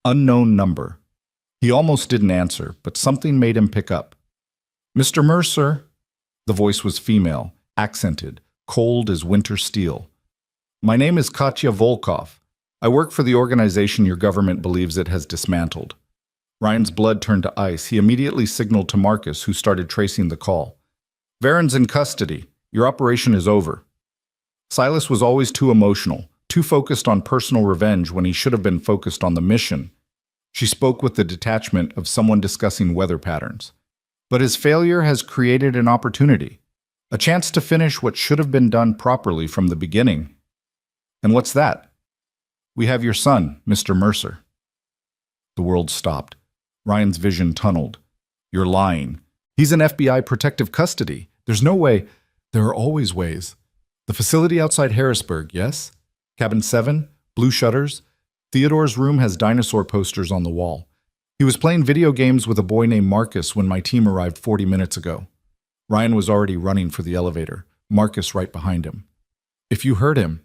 Unknown number. He almost didn't answer, but something made him pick up. Mr. Mercer. The voice was female, accented, cold as winter steel. My name is Katya Volkov. I work for the organization your government believes it has dismantled. Ryan's blood turned to ice. He immediately signaled to Marcus, who started tracing the call. Veron's in custody. Your operation is over. Silas was always too emotional, too focused on personal revenge when he should have been focused on the mission. She spoke with the detachment of someone discussing weather patterns. But his failure has created an opportunity, a chance to finish what should have been done properly from the beginning. And what's that? We have your son, Mr. Mercer. The world stopped. Ryan's vision tunneled. You're lying. He's in FBI protective custody. There's no way. There are always ways. The facility outside Harrisburg, yes? Cabin 7, blue shutters. Theodore's room has dinosaur posters on the wall. He was playing video games with a boy named Marcus when my team arrived 40 minutes ago. Ryan was already running for the elevator, Marcus right behind him. If you hurt him,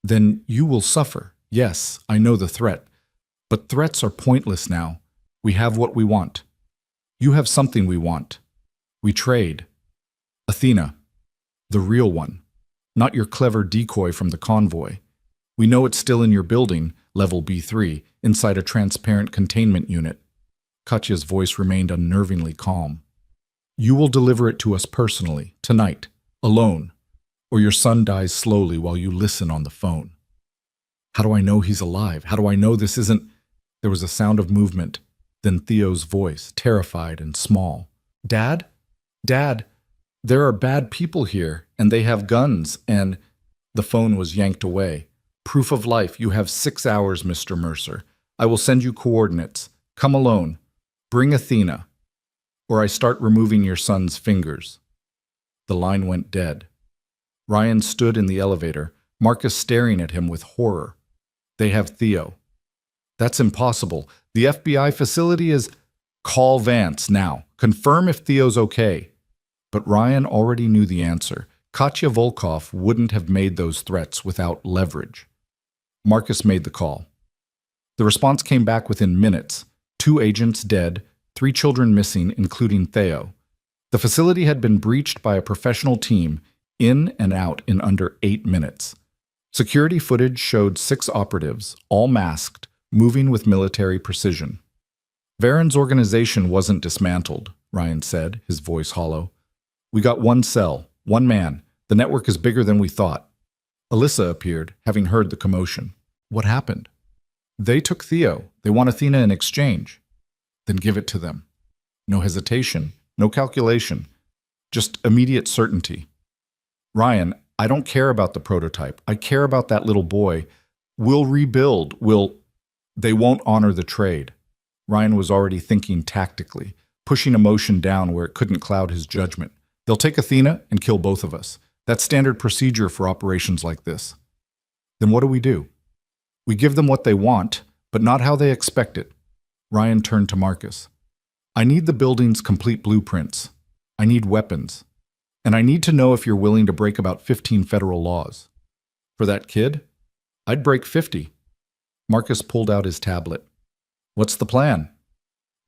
then you will suffer. Yes, I know the threat. But threats are pointless now. We have what we want. You have something we want. We trade. Athena, the real one, not your clever decoy from the convoy. We know it's still in your building, level B3, inside a transparent containment unit. Katya's voice remained unnervingly calm. You will deliver it to us personally, tonight, alone, or your son dies slowly while you listen on the phone. How do I know he's alive? How do I know this isn't... There was a sound of movement. Then Theo's voice, terrified and small. Dad? Dad, there are bad people here, and they have guns, and... The phone was yanked away. Proof of life. You have 6 hours, Mr. Mercer. I will send you coordinates. Come alone. Bring Athena. Or I start removing your son's fingers. The line went dead. Ryan stood in the elevator, Marcus staring at him with horror. They have Theo. That's impossible. The FBI facility is... Call Vance now. Confirm if Theo's okay. But Ryan already knew the answer. Katya Volkov wouldn't have made those threats without leverage. Marcus made the call. The response came back within minutes. 2 agents dead, 3 children missing, including Theo. The facility had been breached by a professional team, in and out in under 8 minutes. Security footage showed 6 operatives, all masked, moving with military precision. Veron's organization wasn't dismantled, Ryan said, his voice hollow. We got 1 cell, 1 man. The network is bigger than we thought. Alyssa appeared, having heard the commotion. What happened? They took Theo. They want Athena in exchange. Then give it to them. No hesitation, no calculation, just immediate certainty. Ryan, I don't care about the prototype. I care about that little boy. We'll rebuild. They won't honor the trade. Ryan was already thinking tactically, pushing emotion down where it couldn't cloud his judgment. They'll take Athena and kill both of us. That's standard procedure for operations like this. Then what do? We give them what they want, but not how they expect it. Ryan turned to Marcus. I need the building's complete blueprints. I need weapons. And I need to know if you're willing to break about 15 federal laws. For that kid, I'd break 50. Marcus pulled out his tablet. What's the plan?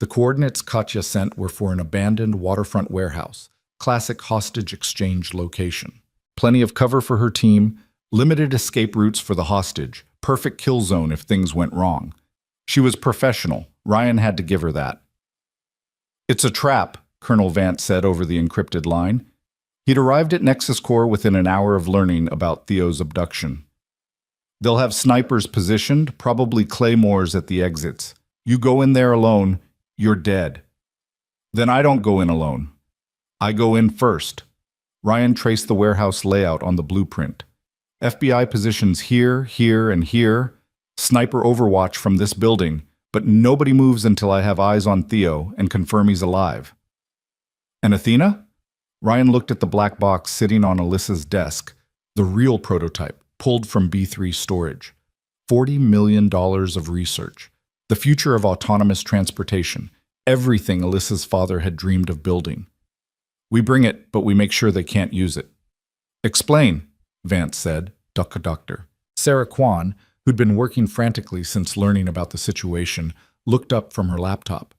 The coordinates Katya sent were for an abandoned waterfront warehouse, classic hostage exchange location. Plenty of cover for her team, limited escape routes for the hostage, perfect kill zone if things went wrong. She was professional. Ryan had to give her that. It's a trap, Colonel Vance said over the encrypted line. He'd arrived at Nexus Core within an hour of learning about Theo's abduction. They'll have snipers positioned, probably claymores at the exits. You go in there alone, you're dead. Then I don't go in alone. I go in first. Ryan traced the warehouse layout on the blueprint. FBI positions here, here, and here. Sniper overwatch from this building, but nobody moves until I have eyes on Theo and confirm he's alive. And Athena? Ryan looked at the black box sitting on Alyssa's desk, the real prototype, pulled from B3 storage. $40 million of research. The future of autonomous transportation. Everything Alyssa's father had dreamed of building. We bring it, but we make sure they can't use it. Explain, Vance said, Doctor. Sarah Kwan, who'd been working frantically since learning about the situation, looked up from her laptop.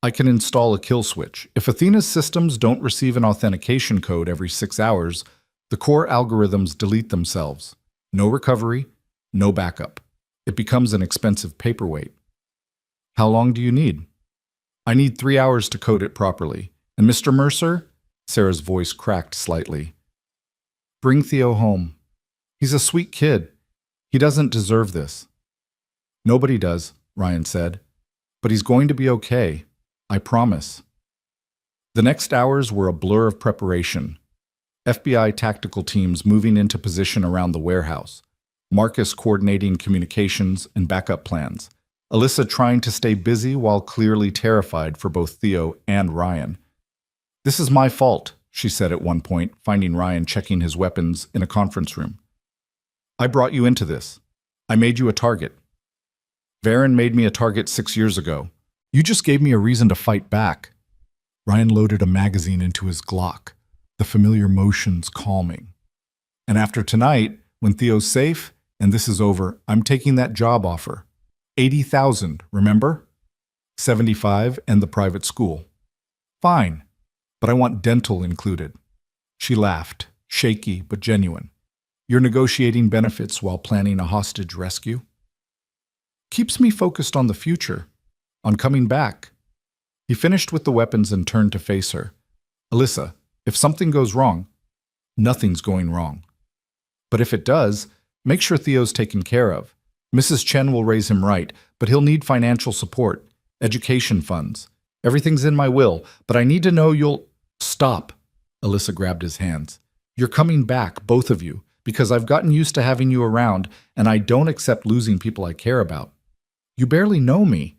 I can install a kill switch. If Athena's systems don't receive an authentication code every 6 hours, the core algorithms delete themselves. No recovery, no backup. It becomes an expensive paperweight. How long do you need? I need 3 hours to code it properly. And Mr. Mercer? Sarah's voice cracked slightly. Bring Theo home. He's a sweet kid. He doesn't deserve this. Nobody does, Ryan said. But he's going to be okay. I promise. The next hours were a blur of preparation. FBI tactical teams moving into position around the warehouse. Marcus coordinating communications and backup plans. Alyssa trying to stay busy while clearly terrified for both Theo and Ryan. This is my fault, she said at one point, finding Ryan checking his weapons in a conference room. I brought you into this. I made you a target. Varen made me a target 6 years ago. You just gave me a reason to fight back. Ryan loaded a magazine into his Glock, the familiar motions calming. And after tonight, when Theo's safe and this is over, I'm taking that job offer. 80,000, remember? 75 and the private school. Fine, but I want dental included. She laughed, shaky but genuine. You're negotiating benefits while planning a hostage rescue? Keeps me focused on the future, on coming back. He finished with the weapons and turned to face her. Alyssa, if something goes wrong, nothing's going wrong. But if it does, make sure Theo's taken care of. Mrs. Chen will raise him right, but he'll need financial support, education funds. Everything's in my will, but I need to know you'll... Stop. Alyssa grabbed his hands. You're coming back, both of you, because I've gotten used to having you around, and I don't accept losing people I care about. You barely know me.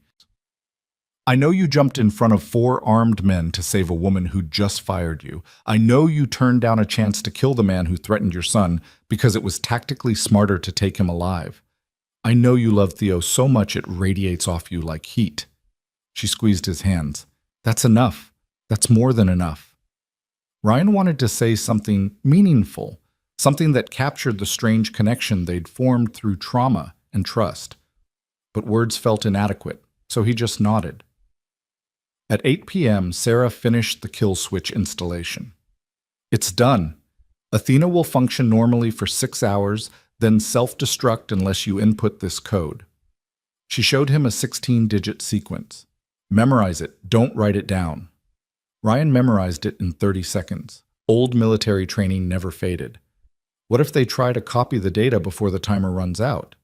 I know you jumped in front of 4 armed men to save a woman who just fired you. I know you turned down a chance to kill the man who threatened your son because it was tactically smarter to take him alive. I know you love Theo so much it radiates off you like heat. She squeezed his hands. That's enough. That's more than enough. Ryan wanted to say something meaningful, something that captured the strange connection they'd formed through trauma and trust. But words felt inadequate, so he just nodded. At 8 p.m., Sarah finished the kill switch installation. It's done. Athena will function normally for 6 hours, then self-destruct unless you input this code. She showed him a 16-digit sequence. Memorize it, don't write it down. Ryan memorized it in 30 seconds. Old military training never faded. What if they try to copy the data before the timer runs out?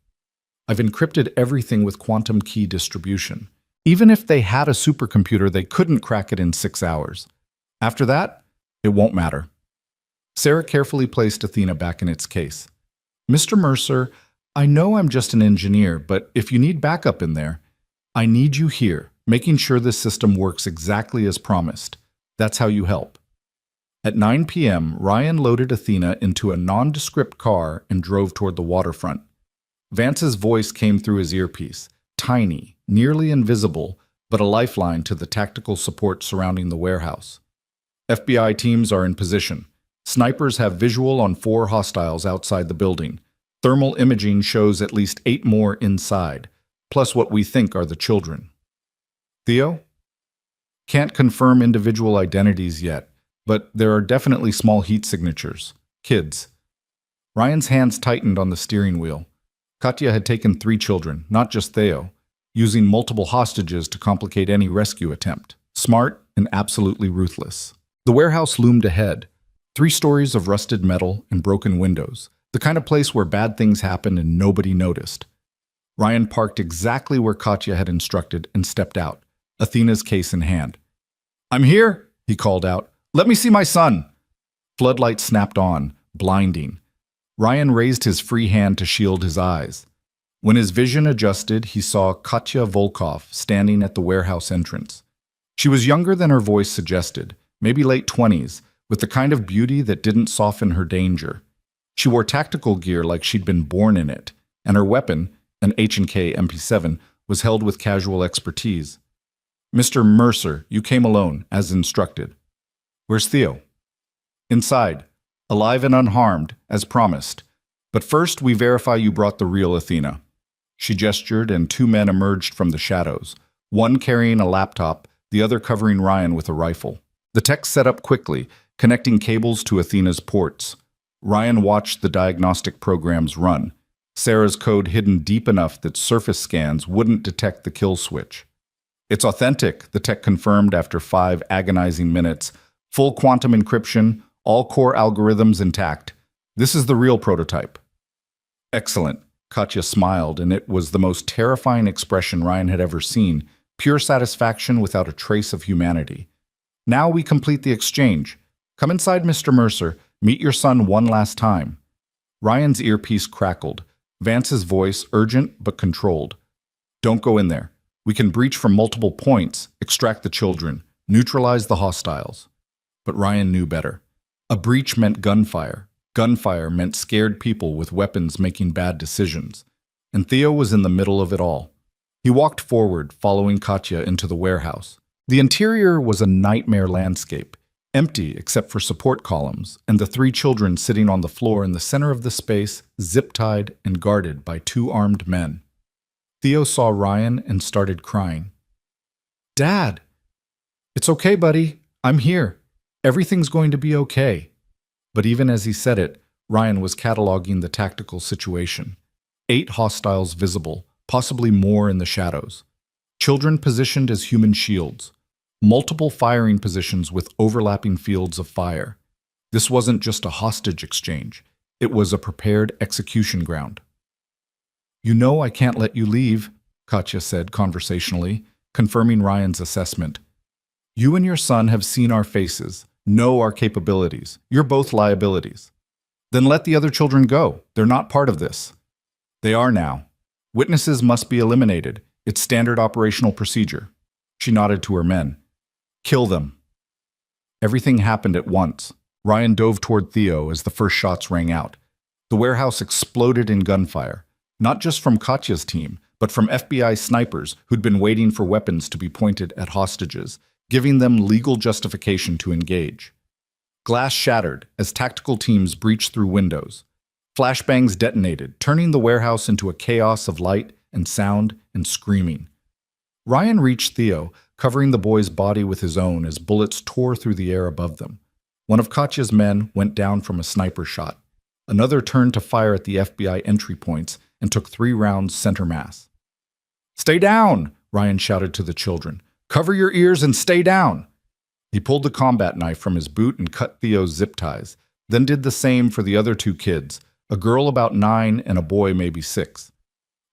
I've encrypted everything with quantum key distribution. Even if they had a supercomputer, they couldn't crack it in 6 hours. After that, it won't matter. Sarah carefully placed Athena back in its case. Mr. Mercer, I know I'm just an engineer, but if you need backup in there, I need you here, making sure this system works exactly as promised. That's how you help. At 9 p.m., Ryan loaded Athena into a nondescript car and drove toward the waterfront. Vance's voice came through his earpiece, tiny, nearly invisible, but a lifeline to the tactical support surrounding the warehouse. FBI teams are in position. Snipers have visual on 4 hostiles outside the building. Thermal imaging shows at least 8 more inside, plus what we think are the children. Theo? Can't confirm individual identities yet, but there are definitely small heat signatures. Kids. Ryan's hands tightened on the steering wheel. Katya had taken 3 children, not just Theo, using multiple hostages to complicate any rescue attempt. Smart and absolutely ruthless. The warehouse loomed ahead. 3 stories of rusted metal and broken windows, the kind of place where bad things happen and nobody noticed. Ryan parked exactly where Katya had instructed and stepped out, Athena's case in hand. "I'm here," he called out. "Let me see my son." Floodlights snapped on, blinding. Ryan raised his free hand to shield his eyes. When his vision adjusted, he saw Katya Volkov standing at the warehouse entrance. She was younger than her voice suggested, maybe late 20s, with the kind of beauty that didn't soften her danger. She wore tactical gear like she'd been born in it, and her weapon, an H&K MP7, was held with casual expertise. "Mr. Mercer, you came alone, as instructed." "Where's Theo?" "Inside, alive and unharmed, as promised. But first, we verify you brought the real Athena." She gestured, and 2 men emerged from the shadows, one carrying a laptop, the other covering Ryan with a rifle. The tech set up quickly, connecting cables to Athena's ports. Ryan watched the diagnostic programs run, Sarah's code hidden deep enough that surface scans wouldn't detect the kill switch. "It's authentic," the tech confirmed after 5 agonizing minutes. "Full quantum encryption, all core algorithms intact. This is the real prototype." "Excellent." Katya smiled, and it was the most terrifying expression Ryan had ever seen, pure satisfaction without a trace of humanity. "Now we complete the exchange. Come inside, Mr. Mercer. Meet your son one last time." Ryan's earpiece crackled, Vance's voice urgent but controlled. "Don't go in there. We can breach from multiple points, extract the children, neutralize the hostiles." But Ryan knew better. A breach meant gunfire. Gunfire meant scared people with weapons making bad decisions. And Theo was in the middle of it all. He walked forward, following Katya into the warehouse. The interior was a nightmare landscape, empty except for support columns, and the 3 children sitting on the floor in the center of the space, zip-tied and guarded by 2 armed men. Theo saw Ryan and started crying. "Dad!" "It's okay, buddy. I'm here. Everything's going to be okay." But even as he said it, Ryan was cataloging the tactical situation. 8 hostiles visible, possibly more in the shadows. Children positioned as human shields. Multiple firing positions with overlapping fields of fire. This wasn't just a hostage exchange. It was a prepared execution ground. "You know I can't let you leave," Katya said conversationally, confirming Ryan's assessment. "You and your son have seen our faces, know our capabilities. You're both liabilities." "Then let the other children go. They're not part of this." "They are now. Witnesses must be eliminated. It's standard operational procedure." She nodded to her men. "Kill them." Everything happened at once. Ryan dove toward Theo as the first shots rang out. The warehouse exploded in gunfire, not just from Katya's team, but from FBI snipers who'd been waiting for weapons to be pointed at hostages, giving them legal justification to engage. Glass shattered as tactical teams breached through windows. Flashbangs detonated, turning the warehouse into a chaos of light and sound and screaming. Ryan reached Theo, covering the boy's body with his own as bullets tore through the air above them. One of Katya's men went down from a sniper shot. Another turned to fire at the FBI entry points and took 3 rounds center mass. "Stay down!" Ryan shouted to the children. "Cover your ears and stay down!" He pulled the combat knife from his boot and cut Theo's zip ties, then did the same for the other 2 kids, a girl about 9 and a boy maybe 6.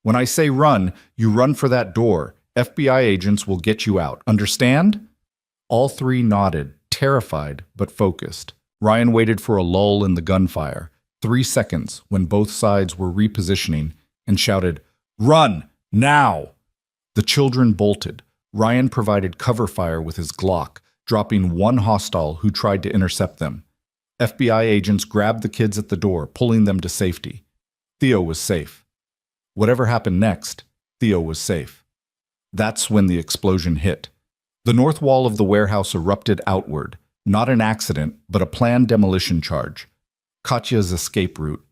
"When I say run, you run for that door. FBI agents will get you out. Understand?" All 3 nodded, terrified but focused. Ryan waited for a lull in the gunfire, 3 seconds when both sides were repositioning, and shouted, "Run! Now!" The children bolted. Ryan provided cover fire with his Glock, dropping one hostile who tried to intercept them. FBI agents grabbed the kids at the door, pulling them to safety. Theo was safe. Whatever happened next, Theo was safe. That's when the explosion hit. The north wall of the warehouse erupted outward, not an accident, but a planned demolition charge. Katya's escape route.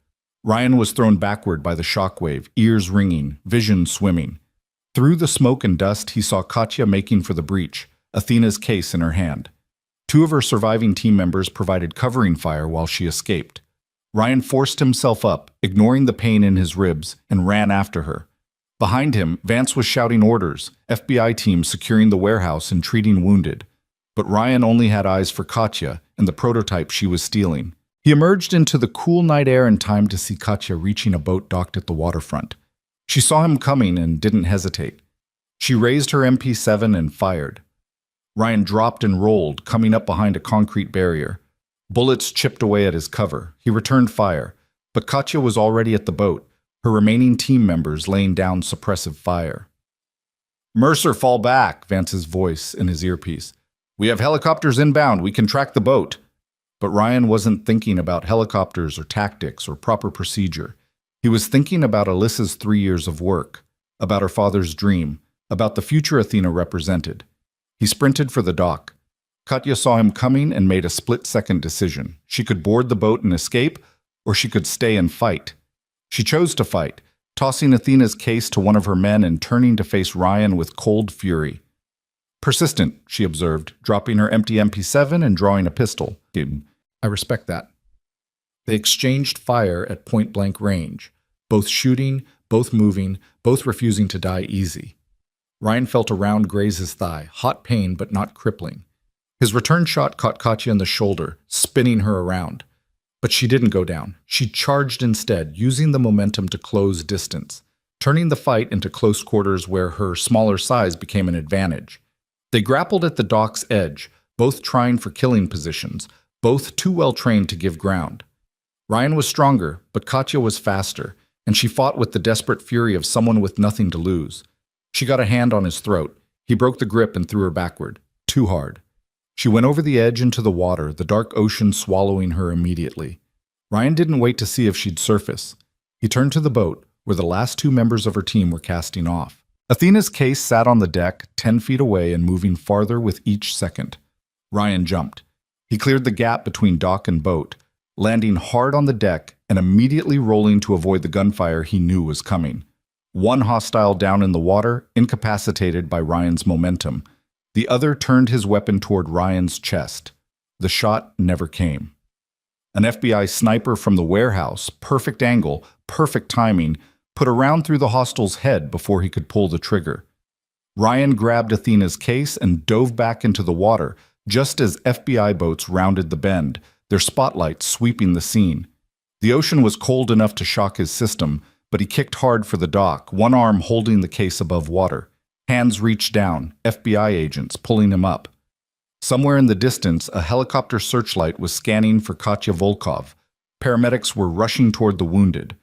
Ryan was thrown backward by the shockwave, ears ringing, vision swimming. Through the smoke and dust, he saw Katya making for the breach, Athena's case in her hand. Two of her surviving team members provided covering fire while she escaped. Ryan forced himself up, ignoring the pain in his ribs, and ran after her. Behind him, Vance was shouting orders, FBI teams securing the warehouse and treating wounded. But Ryan only had eyes for Katya and the prototype she was stealing. He emerged into the cool night air in time to see Katya reaching a boat docked at the waterfront. She saw him coming and didn't hesitate. She raised her MP7 and fired. Ryan dropped and rolled, coming up behind a concrete barrier. Bullets chipped away at his cover. He returned fire, but Katya was already at the boat, her remaining team members laying down suppressive fire. "Mercer, fall back," Vance's voice in his earpiece. "We have helicopters inbound. We can track the boat." But Ryan wasn't thinking about helicopters or tactics or proper procedure. He was thinking about Alyssa's 3 years of work, about her father's dream, about the future Athena represented. He sprinted for the dock. Katya saw him coming and made a split-second decision. She could board the boat and escape, or she could stay and fight. She chose to fight, tossing Athena's case to one of her men and turning to face Ryan with cold fury. "Persistent," she observed, dropping her empty MP7 and drawing a pistol. "I respect that." They exchanged fire at point-blank range, both shooting, both moving, both refusing to die easy. Ryan felt a round graze his thigh, hot pain but not crippling. His return shot caught Katya in the shoulder, spinning her around. But she didn't go down. She charged instead, using the momentum to close distance, turning the fight into close quarters where her smaller size became an advantage. They grappled at the dock's edge, both trying for killing positions, both too well trained to give ground. Ryan was stronger, but Katya was faster, and she fought with the desperate fury of someone with nothing to lose. She got a hand on his throat. He broke the grip and threw her backward, too hard. She went over the edge into the water, the dark ocean swallowing her immediately. Ryan didn't wait to see if she'd surface. He turned to the boat, where the last two members of her team were casting off. Athena's case sat on the deck, 10 feet away and moving farther with each second. Ryan jumped. He cleared the gap between dock and boat, landing hard on the deck and immediately rolling to avoid the gunfire he knew was coming. One hostile down in the water, incapacitated by Ryan's momentum. The other turned his weapon toward Ryan's chest. The shot never came. An FBI sniper from the warehouse, perfect angle, perfect timing, put a round through the hostile's head before he could pull the trigger. Ryan grabbed Athena's case and dove back into the water, just as FBI boats rounded the bend, their spotlights sweeping the scene. The ocean was cold enough to shock his system, but he kicked hard for the dock, one arm holding the case above water. Hands reached down, FBI agents pulling him up. Somewhere in the distance, a helicopter searchlight was scanning for Katya Volkov. Paramedics were rushing toward the wounded.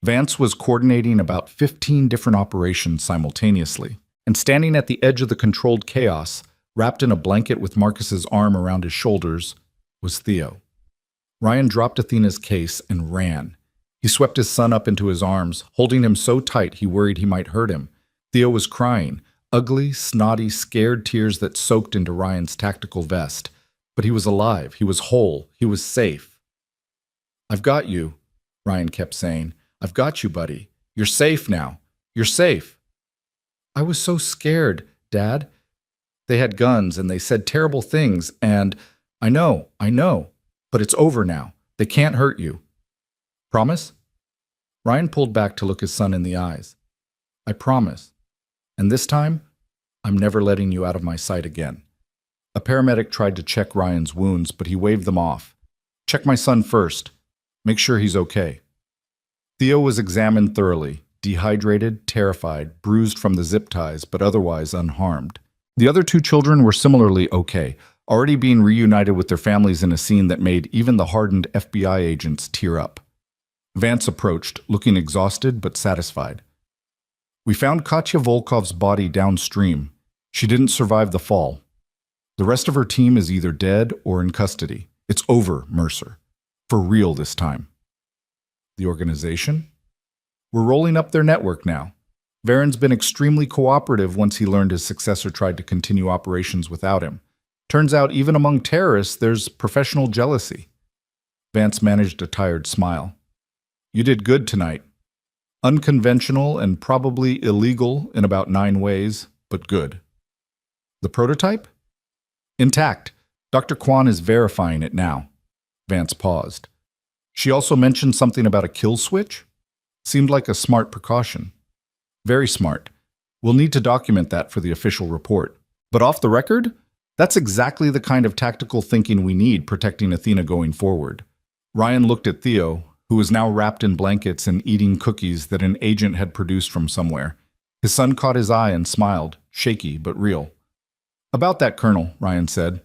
Vance was coordinating about 15 different operations simultaneously. And standing at the edge of the controlled chaos, wrapped in a blanket with Marcus's arm around his shoulders, was Theo. Ryan dropped Athena's case and ran. He swept his son up into his arms, holding him so tight he worried he might hurt him. Theo was crying, ugly, snotty, scared tears that soaked into Ryan's tactical vest. But he was alive, he was whole, he was safe. "I've got you," Ryan kept saying. "I've got you, buddy. You're safe now. You're safe." "I was so scared, Dad. They had guns and they said terrible things, and I know, but it's over now. They can't hurt you. Promise?" Ryan pulled back to look his son in the eyes. "I promise. And this time, I'm never letting you out of my sight again." A paramedic tried to check Ryan's wounds, but he waved them off. "Check my son first. Make sure he's okay." Theo was examined thoroughly, dehydrated, terrified, bruised from the zip ties, but otherwise unharmed. The other two children were similarly okay, already being reunited with their families in a scene that made even the hardened FBI agents tear up. Vance approached, looking exhausted but satisfied. We found Katya Volkov's body downstream. She didn't survive the fall. The rest of her team is either dead or in custody. It's over, Mercer. For real this time. The organization? We're rolling up their network now. Varen's been extremely cooperative once he learned his successor tried to continue operations without him. Turns out even among terrorists, there's professional jealousy. Vance managed a tired smile. You did good tonight. Unconventional and probably illegal in about 9 ways, but good. The prototype? Intact. Dr. Kwan is verifying it now. Vance paused. She also mentioned something about a kill switch? Seemed like a smart precaution. Very smart. We'll need to document that for the official report. But off the record, that's exactly the kind of tactical thinking we need protecting Athena going forward. Ryan looked at Theo, who was now wrapped in blankets and eating cookies that an agent had produced from somewhere. His son caught his eye and smiled, shaky but real. About that, Colonel, Ryan said.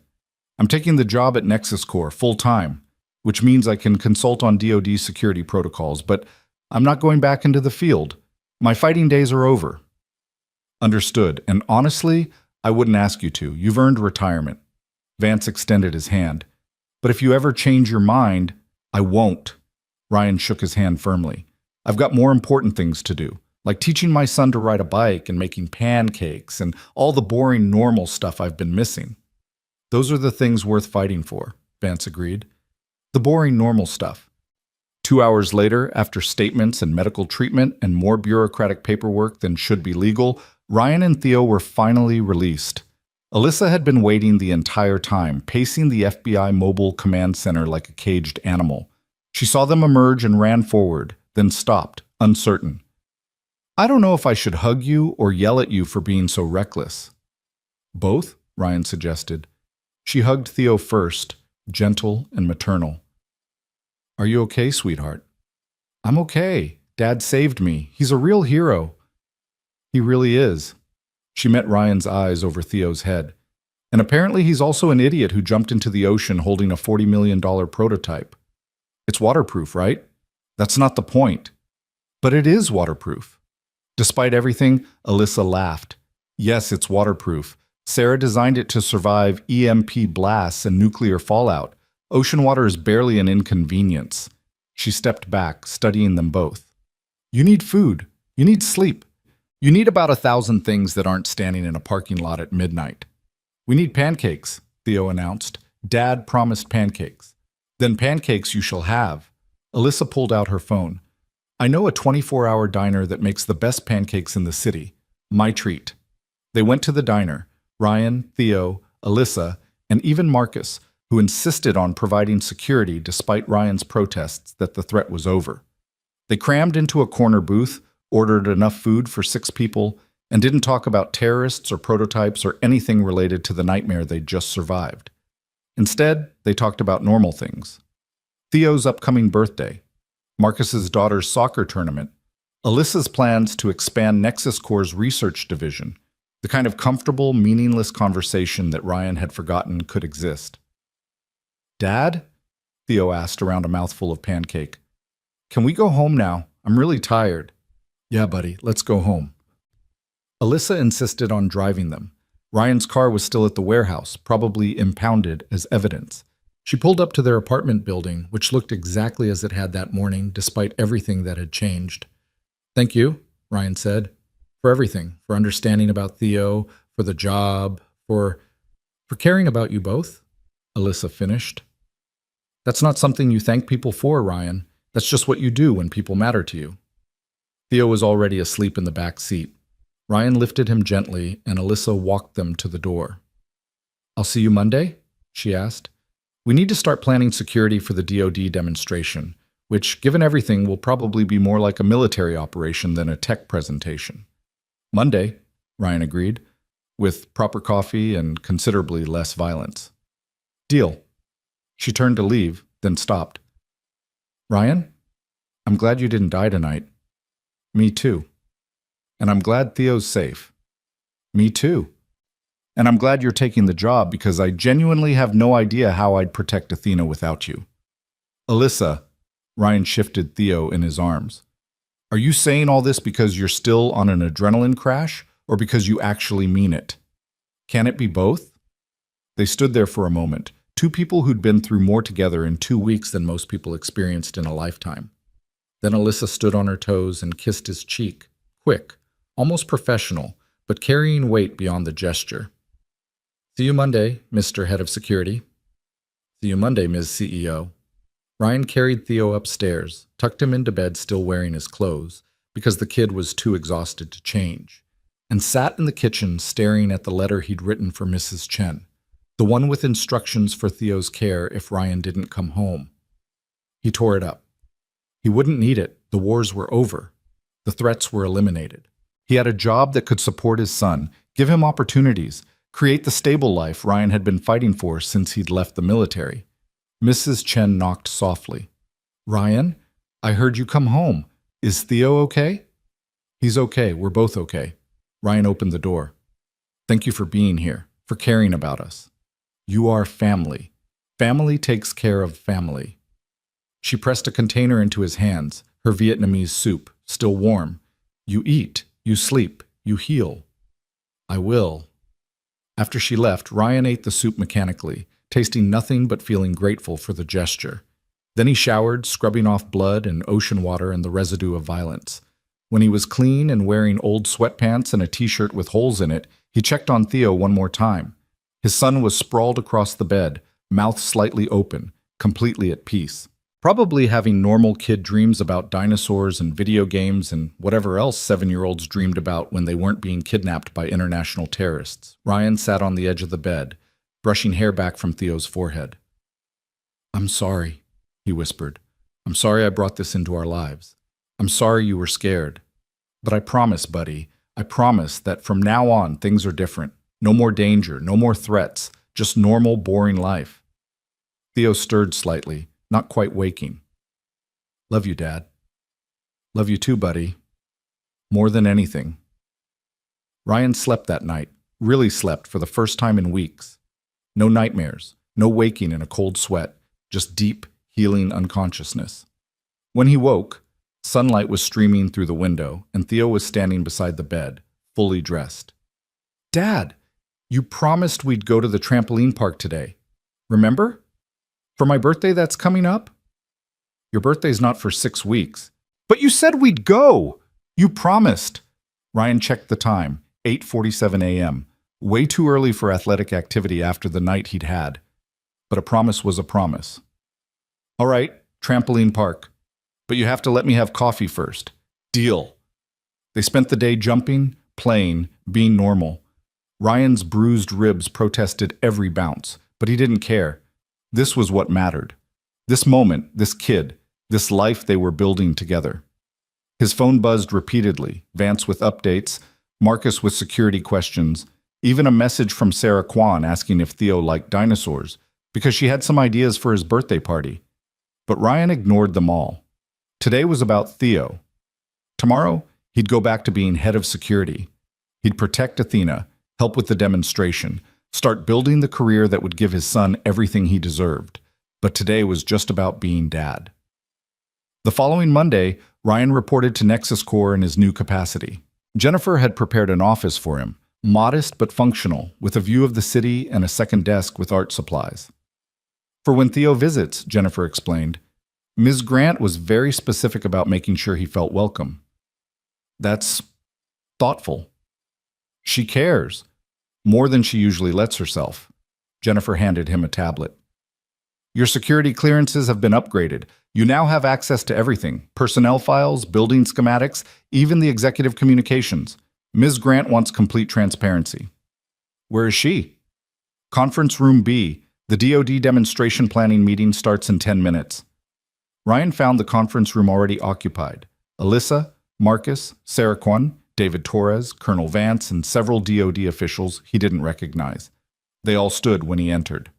I'm taking the job at Nexus Corps full-time, which means I can consult on DoD security protocols, but I'm not going back into the field. My fighting days are over. Understood, and honestly, I wouldn't ask you to. You've earned retirement. Vance extended his hand. But if you ever change your mind, I won't. Ryan shook his hand firmly. I've got more important things to do, like teaching my son to ride a bike and making pancakes and all the boring normal stuff I've been missing. Those are the things worth fighting for, Vance agreed. The boring normal stuff. 2 hours later, after statements and medical treatment and more bureaucratic paperwork than should be legal, Ryan and Theo were finally released. Alyssa had been waiting the entire time, pacing the FBI mobile command center like a caged animal. She saw them emerge and ran forward, then stopped, uncertain. I don't know if I should hug you or yell at you for being so reckless. Both, Ryan suggested. She hugged Theo first, gentle and maternal. Are you okay, sweetheart? I'm okay. Dad saved me. He's a real hero. He really is. She met Ryan's eyes over Theo's head. And apparently he's also an idiot who jumped into the ocean holding a $40 million prototype. It's waterproof, right? That's not the point. But it is waterproof. Despite everything, Alyssa laughed. Yes, it's waterproof. Sarah designed it to survive EMP blasts and nuclear fallout. Ocean water is barely an inconvenience. She stepped back, studying them both. You need food. You need sleep. You need about 1,000 things that aren't standing in a parking lot at midnight. We need pancakes, Theo announced. Dad promised pancakes. Then pancakes you shall have. Alyssa pulled out her phone. I know a 24-hour diner that makes the best pancakes in the city. My treat. They went to the diner. Ryan, Theo, Alyssa, and even Marcus, who insisted on providing security despite Ryan's protests that the threat was over. They crammed into a corner booth, ordered enough food for 6 people, and didn't talk about terrorists or prototypes or anything related to the nightmare they'd just survived. Instead, they talked about normal things. Theo's upcoming birthday, Marcus's daughter's soccer tournament, Alyssa's plans to expand Nexus Corps' research division, the kind of comfortable, meaningless conversation that Ryan had forgotten could exist. Dad? Theo asked around a mouthful of pancake. Can we go home now? I'm really tired. Yeah, buddy, let's go home. Alyssa insisted on driving them. Ryan's car was still at the warehouse, probably impounded as evidence. She pulled up to their apartment building, which looked exactly as it had that morning, despite everything that had changed. Thank you, Ryan said, for everything, for understanding about Theo, for the job, for caring about you both, Alyssa finished. That's not something you thank people for, Ryan. That's just what you do when people matter to you. Theo was already asleep in the back seat. Ryan lifted him gently, and Alyssa walked them to the door. I'll see you Monday? She asked. We need to start planning security for the DoD demonstration, which, given everything, will probably be more like a military operation than a tech presentation. Monday, Ryan agreed, with proper coffee and considerably less violence. Deal. She turned to leave, then stopped. Ryan, I'm glad you didn't die tonight. Me too. And I'm glad Theo's safe. Me too. And I'm glad you're taking the job because I genuinely have no idea how I'd protect Athena without you. Alyssa, Ryan shifted Theo in his arms. Are you saying all this because you're still on an adrenaline crash, or because you actually mean it? Can it be both? They stood there for a moment, two people who'd been through more together in 2 weeks than most people experienced in a lifetime. Then Alyssa stood on her toes and kissed his cheek, quick, almost professional, but carrying weight beyond the gesture. See you Monday, Mr. Head of Security. See you Monday, Ms. CEO. Ryan carried Theo upstairs, tucked him into bed still wearing his clothes, because the kid was too exhausted to change, and sat in the kitchen staring at the letter he'd written for Mrs. Chen, the one with instructions for Theo's care if Ryan didn't come home. He tore it up. He wouldn't need it. The wars were over. The threats were eliminated. He had a job that could support his son, give him opportunities, create the stable life Ryan had been fighting for since he'd left the military. Mrs. Chen knocked softly. Ryan, I heard you come home. Is Theo okay? He's okay. We're both okay. Ryan opened the door. Thank you for being here, for caring about us. You are family. Family takes care of family. She pressed a container into his hands, her Vietnamese soup, still warm. You eat, you sleep, you heal. I will. After she left, Ryan ate the soup mechanically, tasting nothing but feeling grateful for the gesture. Then he showered, scrubbing off blood and ocean water and the residue of violence. When he was clean and wearing old sweatpants and a t-shirt with holes in it, he checked on Theo one more time. His son was sprawled across the bed, mouth slightly open, completely at peace. Probably having normal kid dreams about dinosaurs and video games and whatever else 7-year-olds dreamed about when they weren't being kidnapped by international terrorists. Ryan sat on the edge of the bed, brushing hair back from Theo's forehead. I'm sorry, he whispered. I'm sorry I brought this into our lives. I'm sorry you were scared. But I promise, buddy, I promise that from now on things are different. No more danger, no more threats, just normal, boring life. Theo stirred slightly, not quite waking. Love you, Dad. Love you too, buddy. More than anything. Ryan slept that night, really slept for the first time in weeks. No nightmares, no waking in a cold sweat, just deep, healing unconsciousness. When he woke, sunlight was streaming through the window, and Theo was standing beside the bed, fully dressed. Dad, you promised we'd go to the trampoline park today. Remember? For my birthday that's coming up? Your birthday's not for 6 weeks. But you said we'd go! You promised. Ryan checked the time, 8:47 a.m. Way too early for athletic activity after the night he'd had. But a promise was a promise. All right, trampoline park. But you have to let me have coffee first. Deal. They spent the day jumping, playing, being normal. Ryan's bruised ribs protested every bounce, but he didn't care. This was what mattered. This moment, this kid, this life they were building together. His phone buzzed repeatedly, Vance with updates, Marcus with security questions, even a message from Sarah Kwan asking if Theo liked dinosaurs, because she had some ideas for his birthday party. But Ryan ignored them all. Today was about Theo. Tomorrow, he'd go back to being head of security. He'd protect Athena, help with the demonstration, start building the career that would give his son everything he deserved. But today was just about being dad. The following Monday, Ryan reported to Nexus Corps in his new capacity. Jennifer had prepared an office for him, modest but functional, with a view of the city and a second desk with art supplies. For when Theo visits, Jennifer explained, Ms. Grant was very specific about making sure he felt welcome. That's thoughtful. She cares. More than she usually lets herself. Jennifer handed him a tablet. Your security clearances have been upgraded. You now have access to everything. Personnel files, building schematics, even the executive communications. Ms. Grant wants complete transparency. Where is she? Conference Room B. The DoD demonstration planning meeting starts in 10 minutes. Ryan found the conference room already occupied. Alyssa, Marcus, Sarah Kwan, David Torres, Colonel Vance, and several DoD officials he didn't recognize. They all stood when he entered.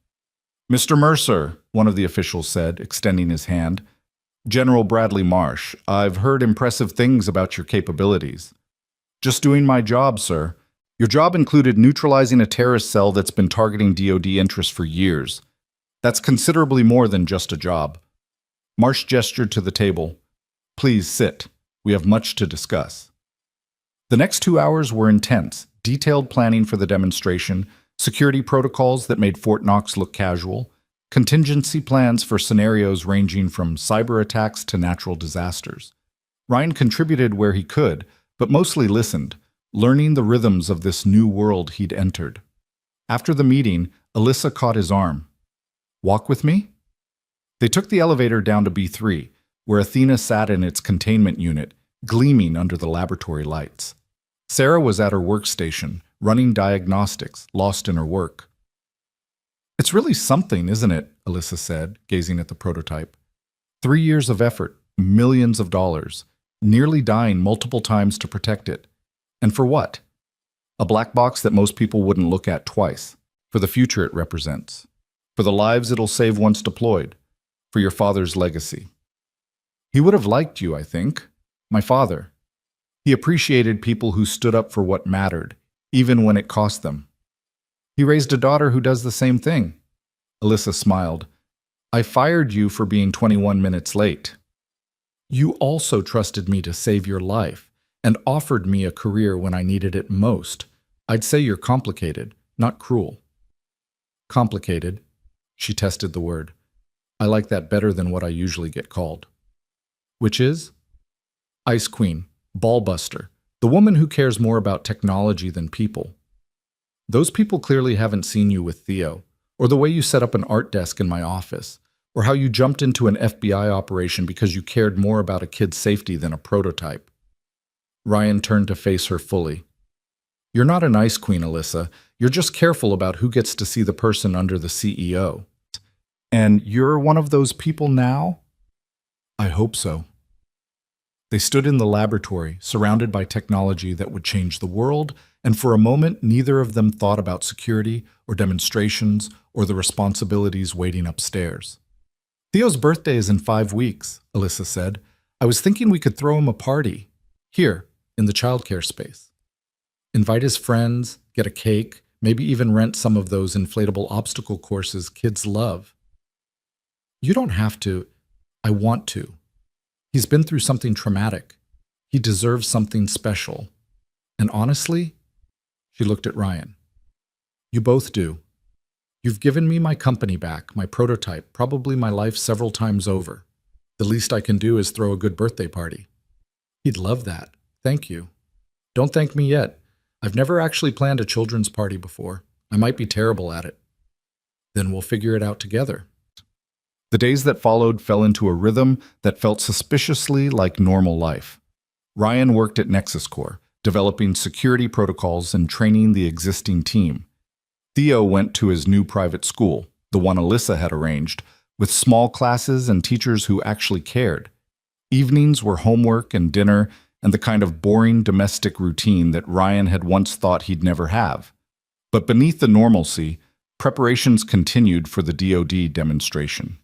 Mr. Mercer, one of the officials said, extending his hand. General Bradley Marsh, I've heard impressive things about your capabilities. Just doing my job, sir. Your job included neutralizing a terrorist cell that's been targeting DoD interests for years. That's considerably more than just a job. Marsh gestured to the table. Please sit. We have much to discuss. The next 2 hours were intense, detailed planning for the demonstration, security protocols that made Fort Knox look casual, contingency plans for scenarios ranging from cyber attacks to natural disasters. Ryan contributed where he could, but mostly listened, learning the rhythms of this new world he'd entered. After the meeting, Alyssa caught his arm. Walk with me? They took the elevator down to B3, where Athena sat in its containment unit, gleaming under the laboratory lights. Sarah was at her workstation, running diagnostics, lost in her work. It's really something, isn't it? Alyssa said, gazing at the prototype. 3 years of effort, millions of dollars, nearly dying multiple times to protect it. And for what? A black box that most people wouldn't look at twice, for the future it represents, for the lives it'll save once deployed, for your father's legacy. He would have liked you, I think. My father. He appreciated people who stood up for what mattered, even when it cost them. He raised a daughter who does the same thing. Alyssa smiled. I fired you for being 21 minutes late. You also trusted me to save your life and offered me a career when I needed it most. I'd say you're complicated, not cruel. Complicated. She tested the word. I like that better than what I usually get called. Which is? Ice Queen, Ballbuster, the woman who cares more about technology than people. Those people clearly haven't seen you with Theo, or the way you set up an art desk in my office, or how you jumped into an FBI operation because you cared more about a kid's safety than a prototype. Ryan turned to face her fully. You're not an ice queen, Alyssa. You're just careful about who gets to see the person under the CEO. And you're one of those people now? I hope so. They stood in the laboratory, surrounded by technology that would change the world, and for a moment neither of them thought about security or demonstrations or the responsibilities waiting upstairs. Theo's birthday is in 5 weeks, Alyssa said. I was thinking we could throw him a party. Here, in the childcare space. Invite his friends, get a cake, maybe even rent some of those inflatable obstacle courses kids love. You don't have to. I want to. He's been through something traumatic. He deserves something special. And honestly, she looked at Ryan. You both do. You've given me my company back, my prototype, probably my life several times over. The least I can do is throw a good birthday party. He'd love that. Thank you. Don't thank me yet. I've never actually planned a children's party before. I might be terrible at it. Then we'll figure it out together. The days that followed fell into a rhythm that felt suspiciously like normal life. Ryan worked at Nexus Corps, developing security protocols and training the existing team. Theo went to his new private school, the one Alyssa had arranged, with small classes and teachers who actually cared. Evenings were homework and dinner and the kind of boring domestic routine that Ryan had once thought he'd never have. But beneath the normalcy, preparations continued for the DoD demonstration.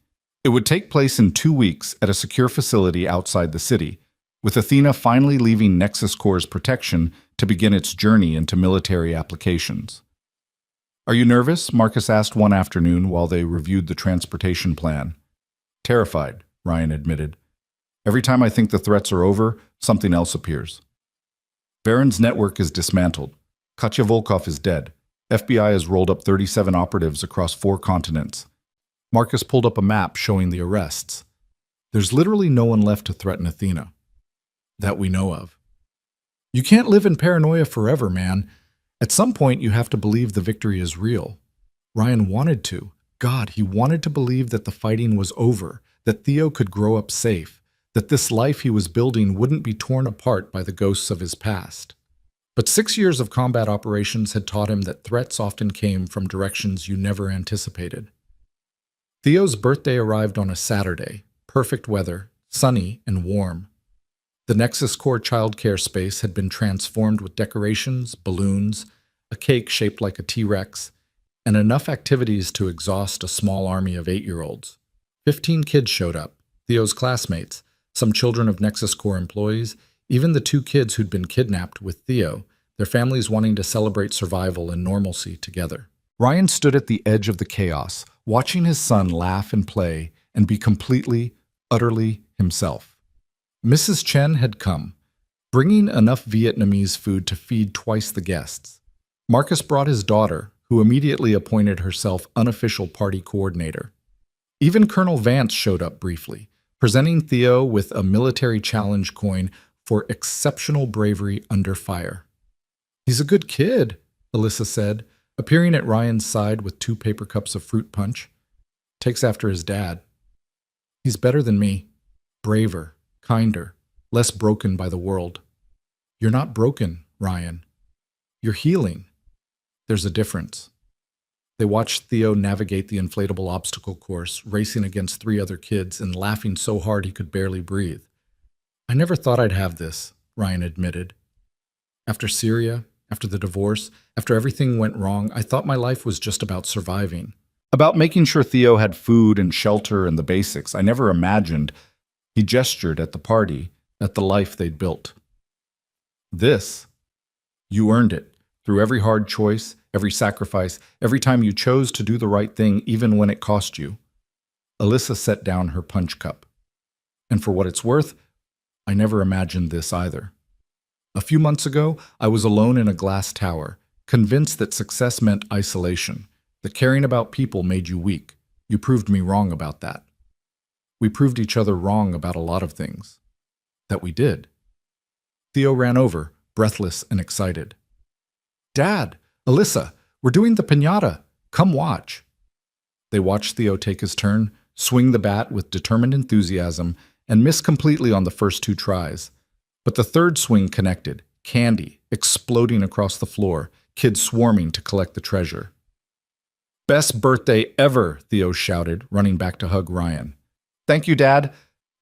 It would take place in 2 weeks at a secure facility outside the city, with Athena finally leaving Nexus Corps' protection to begin its journey into military applications. Are you nervous? Marcus asked one afternoon while they reviewed the transportation plan. Terrified, Ryan admitted. Every time I think the threats are over, something else appears. Baron's network is dismantled. Katya Volkov is dead. FBI has rolled up 37 operatives across 4 continents. Marcus pulled up a map showing the arrests. There's literally no one left to threaten Athena. That we know of. You can't live in paranoia forever, man. At some point, you have to believe the victory is real. Ryan wanted to. God, he wanted to believe that the fighting was over, that Theo could grow up safe, that this life he was building wouldn't be torn apart by the ghosts of his past. But 6 years of combat operations had taught him that threats often came from directions you never anticipated. Theo's birthday arrived on a Saturday, perfect weather, sunny and warm. The Nexus Corps childcare space had been transformed with decorations, balloons, a cake shaped like a T-Rex, and enough activities to exhaust a small army of 8-year-olds. 15 kids showed up, Theo's classmates, some children of Nexus Corps employees, even the 2 kids who'd been kidnapped with Theo, their families wanting to celebrate survival and normalcy together. Ryan stood at the edge of the chaos, watching his son laugh and play and be completely, utterly himself. Mrs. Chen had come, bringing enough Vietnamese food to feed twice the guests. Marcus brought his daughter, who immediately appointed herself unofficial party coordinator. Even Colonel Vance showed up briefly, presenting Theo with a military challenge coin for exceptional bravery under fire. "He's a good kid," Alyssa said, appearing at Ryan's side with 2 paper cups of fruit punch. "Takes after his dad. He's better than me. Braver, kinder, less broken by the world." "You're not broken, Ryan. You're healing. There's a difference." They watched Theo navigate the inflatable obstacle course, racing against 3 other kids and laughing so hard he could barely breathe. "I never thought I'd have this," Ryan admitted. "After Syria, after the divorce, after everything went wrong, I thought my life was just about surviving. About making sure Theo had food and shelter and the basics. I never imagined," he gestured at the party, "at the life they'd built. This, you earned it, through every hard choice, every sacrifice, every time you chose to do the right thing, even when it cost you." Alyssa set down her punch cup. "And for what it's worth, I never imagined this either. A few months ago, I was alone in a glass tower, convinced that success meant isolation, that caring about people made you weak. You proved me wrong about that. We proved each other wrong about a lot of things. That we did." Theo ran over, breathless and excited. "Dad, Alyssa, we're doing the piñata. Come watch." They watched Theo take his turn, swing the bat with determined enthusiasm, and miss completely on the first 2 tries. But the third swing connected, candy exploding across the floor, kids swarming to collect the treasure. "Best birthday ever," Theo shouted, running back to hug Ryan. "Thank you, Dad.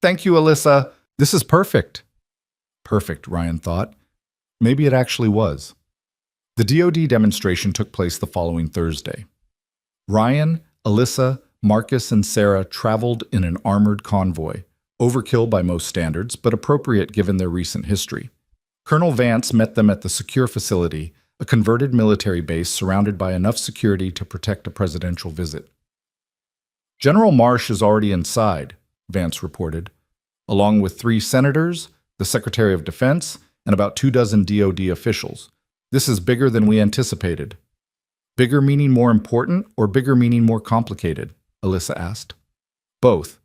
Thank you, Alyssa. This is perfect." Perfect, Ryan thought. Maybe it actually was. The DoD demonstration took place the following Thursday. Ryan, Alyssa, Marcus, and Sarah traveled in an armored convoy, overkill by most standards, but appropriate given their recent history. Colonel Vance met them at the secure facility, a converted military base surrounded by enough security to protect a presidential visit. "General Marsh is already inside," Vance reported, along with 3 senators, the Secretary of Defense, and about 24 DoD officials. "This is bigger than we anticipated." "Bigger meaning more important, or bigger meaning more complicated?" Alyssa asked. "Both.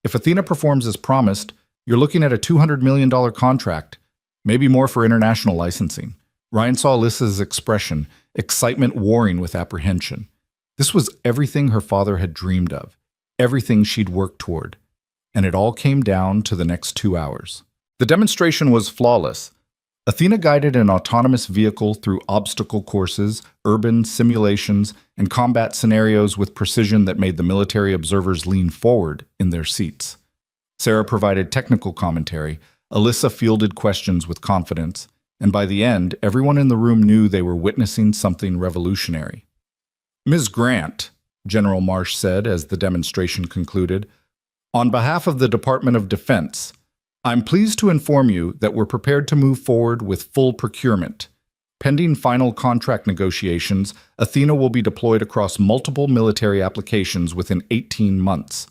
If Athena performs as promised, you're looking at a $200 million contract, maybe more for international licensing." Ryan saw Alyssa's expression, excitement warring with apprehension. This was everything her father had dreamed of, everything she'd worked toward, and it all came down to the next 2 hours. The demonstration was flawless. Athena guided an autonomous vehicle through obstacle courses, urban simulations, and combat scenarios with precision that made the military observers lean forward in their seats. Sarah provided technical commentary, Alyssa fielded questions with confidence, and by the end, everyone in the room knew they were witnessing something revolutionary. "Ms. Grant," General Marsh said as the demonstration concluded, "on behalf of the Department of Defense, I'm pleased to inform you that we're prepared to move forward with full procurement. Pending final contract negotiations, Athena will be deployed across multiple military applications within 18 months.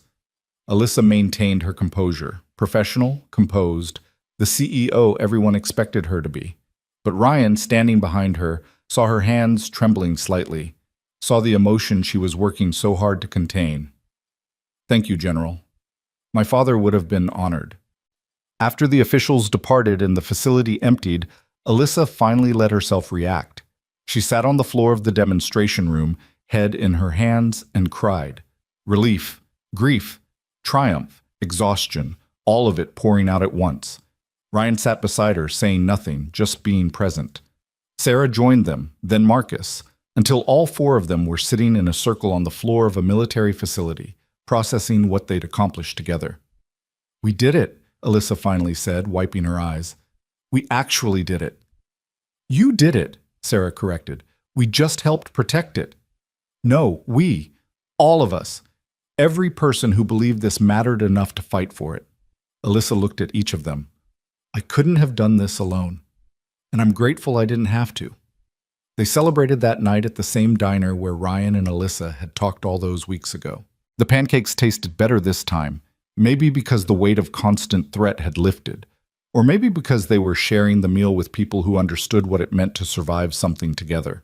Alyssa maintained her composure, professional, composed, the CEO everyone expected her to be. But Ryan, standing behind her, saw her hands trembling slightly, saw the emotion she was working so hard to contain. "Thank you, General. My father would have been honored." After the officials departed and the facility emptied, Alyssa finally let herself react. She sat on the floor of the demonstration room, head in her hands, and cried. Relief, grief, triumph, exhaustion, all of it pouring out at once. Ryan sat beside her, saying nothing, just being present. Sarah joined them, then Marcus, until all 4 of them were sitting in a circle on the floor of a military facility, processing what they'd accomplished together. "We did it," Alyssa finally said, wiping her eyes. "We actually did it." "You did it," Sarah corrected. "We just helped protect it." "No, we. All of us. Every person who believed this mattered enough to fight for it." Alyssa looked at each of them. "I couldn't have done this alone, and I'm grateful I didn't have to." They celebrated that night at the same diner where Ryan and Alyssa had talked all those weeks ago. The pancakes tasted better this time, Maybe because the weight of constant threat had lifted, or maybe because they were sharing the meal with people who understood what it meant to survive something together.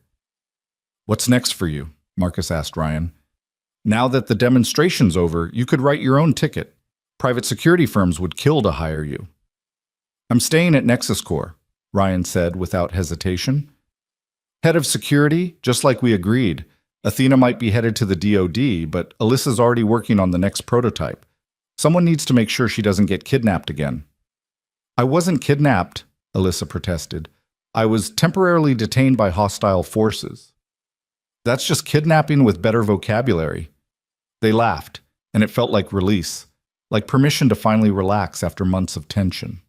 "What's next for you?" Marcus asked Ryan. "Now that the demonstration's over, you could write your own ticket. Private security firms would kill to hire you." "I'm staying at Nexus Corps," Ryan said without hesitation. "Head of security, just like we agreed. Athena might be headed to the DoD, but Alyssa's already working on the next prototype. Someone needs to make sure she doesn't get kidnapped again." "I wasn't kidnapped," Alyssa protested. "I was temporarily detained by hostile forces." "That's just kidnapping with better vocabulary." They laughed, and it felt like release, like permission to finally relax after months of tension.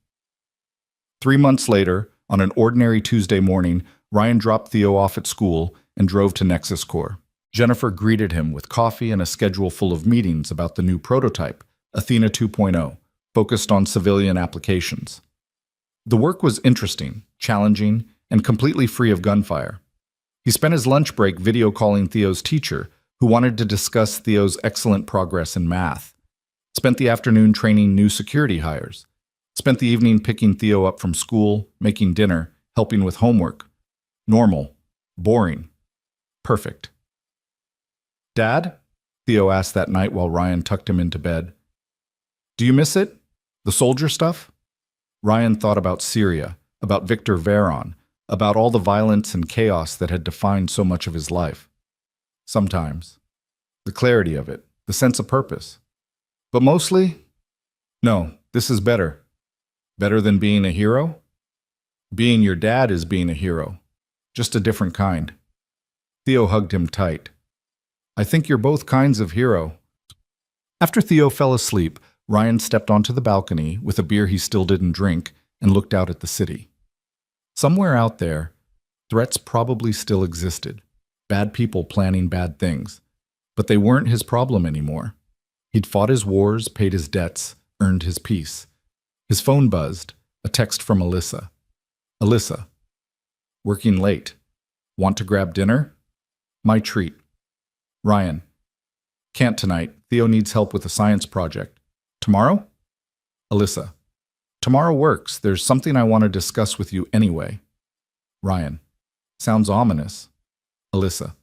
3 months later, on an ordinary Tuesday morning, Ryan dropped Theo off at school and drove to Nexus Corps. Jennifer greeted him with coffee and a schedule full of meetings about the new prototype, Athena 2.0, focused on civilian applications. The work was interesting, challenging, and completely free of gunfire. He spent his lunch break video calling Theo's teacher, who wanted to discuss Theo's excellent progress in math. Spent the afternoon training new security hires. Spent the evening picking Theo up from school, making dinner, helping with homework. Normal. Boring. Perfect. "Dad?" Theo asked that night while Ryan tucked him into bed. "Do you miss it? The soldier stuff?" Ryan thought about Syria, about Victor Veron, about all the violence and chaos that had defined so much of his life. Sometimes. The clarity of it, the sense of purpose. But mostly, no, this is better. Better than being a hero? Being your dad is being a hero, just a different kind. Theo hugged him tight. "I think you're both kinds of hero." After Theo fell asleep, Ryan stepped onto the balcony with a beer he still didn't drink and looked out at the city. Somewhere out there, threats probably still existed, bad people planning bad things, but they weren't his problem anymore. He'd fought his wars, paid his debts, earned his peace. His phone buzzed, a text from Alyssa. "Alyssa, working late. Want to grab dinner? My treat. Ryan, can't tonight. Theo needs help with a science project. Tomorrow? Alyssa, tomorrow works. There's something I want to discuss with you anyway. Ryan, sounds ominous. Alyssa,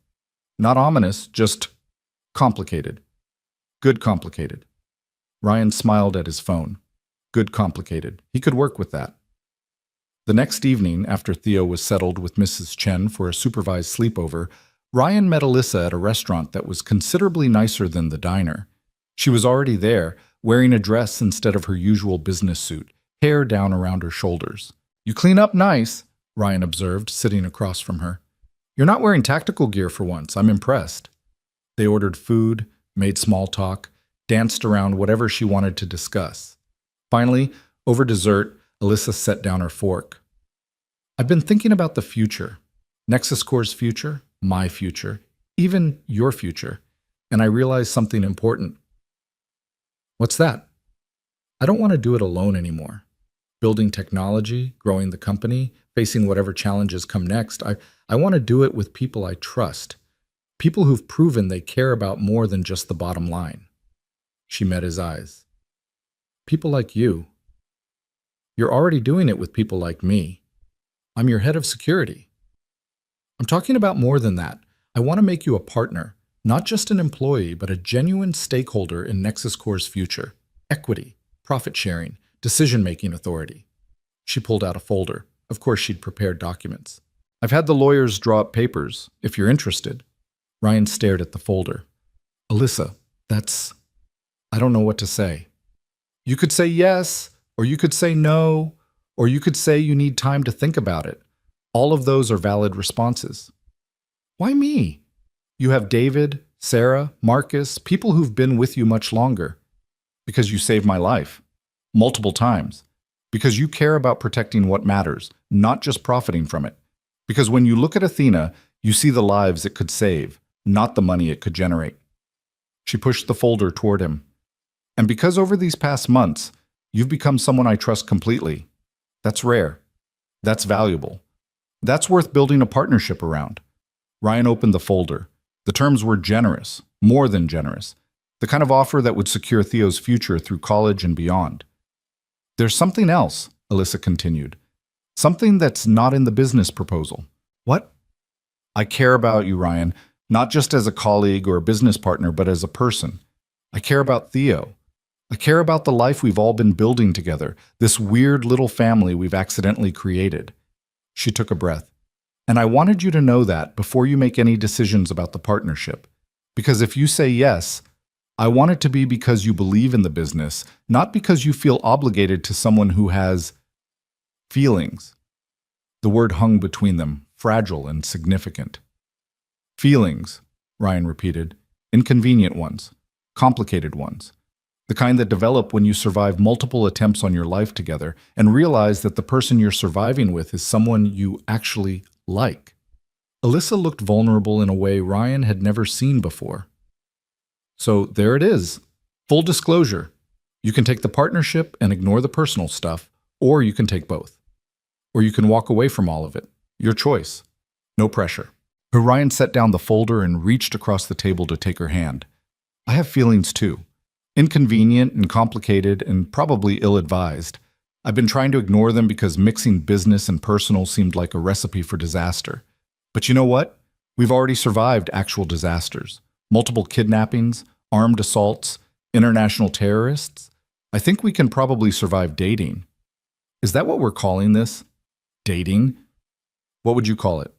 not ominous, just complicated. Good complicated. Ryan smiled at his phone. Good complicated. He could work with that. The next evening, after Theo was settled with Mrs. Chen for a supervised sleepover, Ryan met Alyssa at a restaurant that was considerably nicer than the diner. She was already there, wearing a dress instead of her usual business suit, hair down around her shoulders. "You clean up nice," Ryan observed, sitting across from her. "You're not wearing tactical gear for once. I'm impressed." They ordered food, made small talk, danced around whatever she wanted to discuss. Finally, over dessert, Alyssa set down her fork. "I've been thinking about the future. Nexus Corps' future, my future, even your future, and I realized something important." "What's that?" "I don't want to do it alone anymore. Building technology, growing the company, facing whatever challenges come next, I want to do it with people I trust. People who've proven they care about more than just the bottom line." She met his eyes. "People like you. You're already doing it with people like me. I'm your head of security." "I'm talking about more than that. I want to make you a partner, not just an employee, but a genuine stakeholder in Nexus Corps' future. Equity, profit sharing, decision-making authority." She pulled out a folder. Of course, she'd prepared documents. "I've had the lawyers draw up papers, if you're interested." Ryan stared at the folder. "Alyssa, I don't know what to say." "You could say yes, or you could say no, or you could say you need time to think about it. All of those are valid responses." "Why me? You have David, Sarah, Marcus, people who've been with you much longer." "Because you saved my life. Multiple times. Because you care about protecting what matters, not just profiting from it. Because when you look at Athena, you see the lives it could save, not the money it could generate." She pushed the folder toward him. "And because over these past months, you've become someone I trust completely. That's rare. That's valuable. That's worth building a partnership around." Ryan opened the folder. The terms were generous, more than generous. The kind of offer that would secure Theo's future through college and beyond. There's something else, Alyssa continued. Something that's not in the business proposal. What? I care about you, Ryan, not just as a colleague or a business partner, but as a person. I care about Theo. I care about the life we've all been building together, this weird little family we've accidentally created. She took a breath. And I wanted you to know that before you make any decisions about the partnership. Because if you say yes, I want it to be because you believe in the business, not because you feel obligated to someone who has feelings. The word hung between them, fragile and significant. Feelings, Ryan repeated. Inconvenient ones, complicated ones. The kind that develop when you survive multiple attempts on your life together and realize that the person you're surviving with is someone you actually like. Alyssa looked vulnerable in a way Ryan had never seen before. So there it is. Full disclosure. You can take the partnership and ignore the personal stuff, or you can take both. Or you can walk away from all of it. Your choice. No pressure. Ryan set down the folder and reached across the table to take her hand. I have feelings too. Inconvenient and complicated and probably ill-advised. I've been trying to ignore them because mixing business and personal seemed like a recipe for disaster. But you know what? We've already survived actual disasters. Multiple kidnappings, armed assaults, international terrorists. I think we can probably survive dating. Is that what we're calling this? Dating? What would you call it?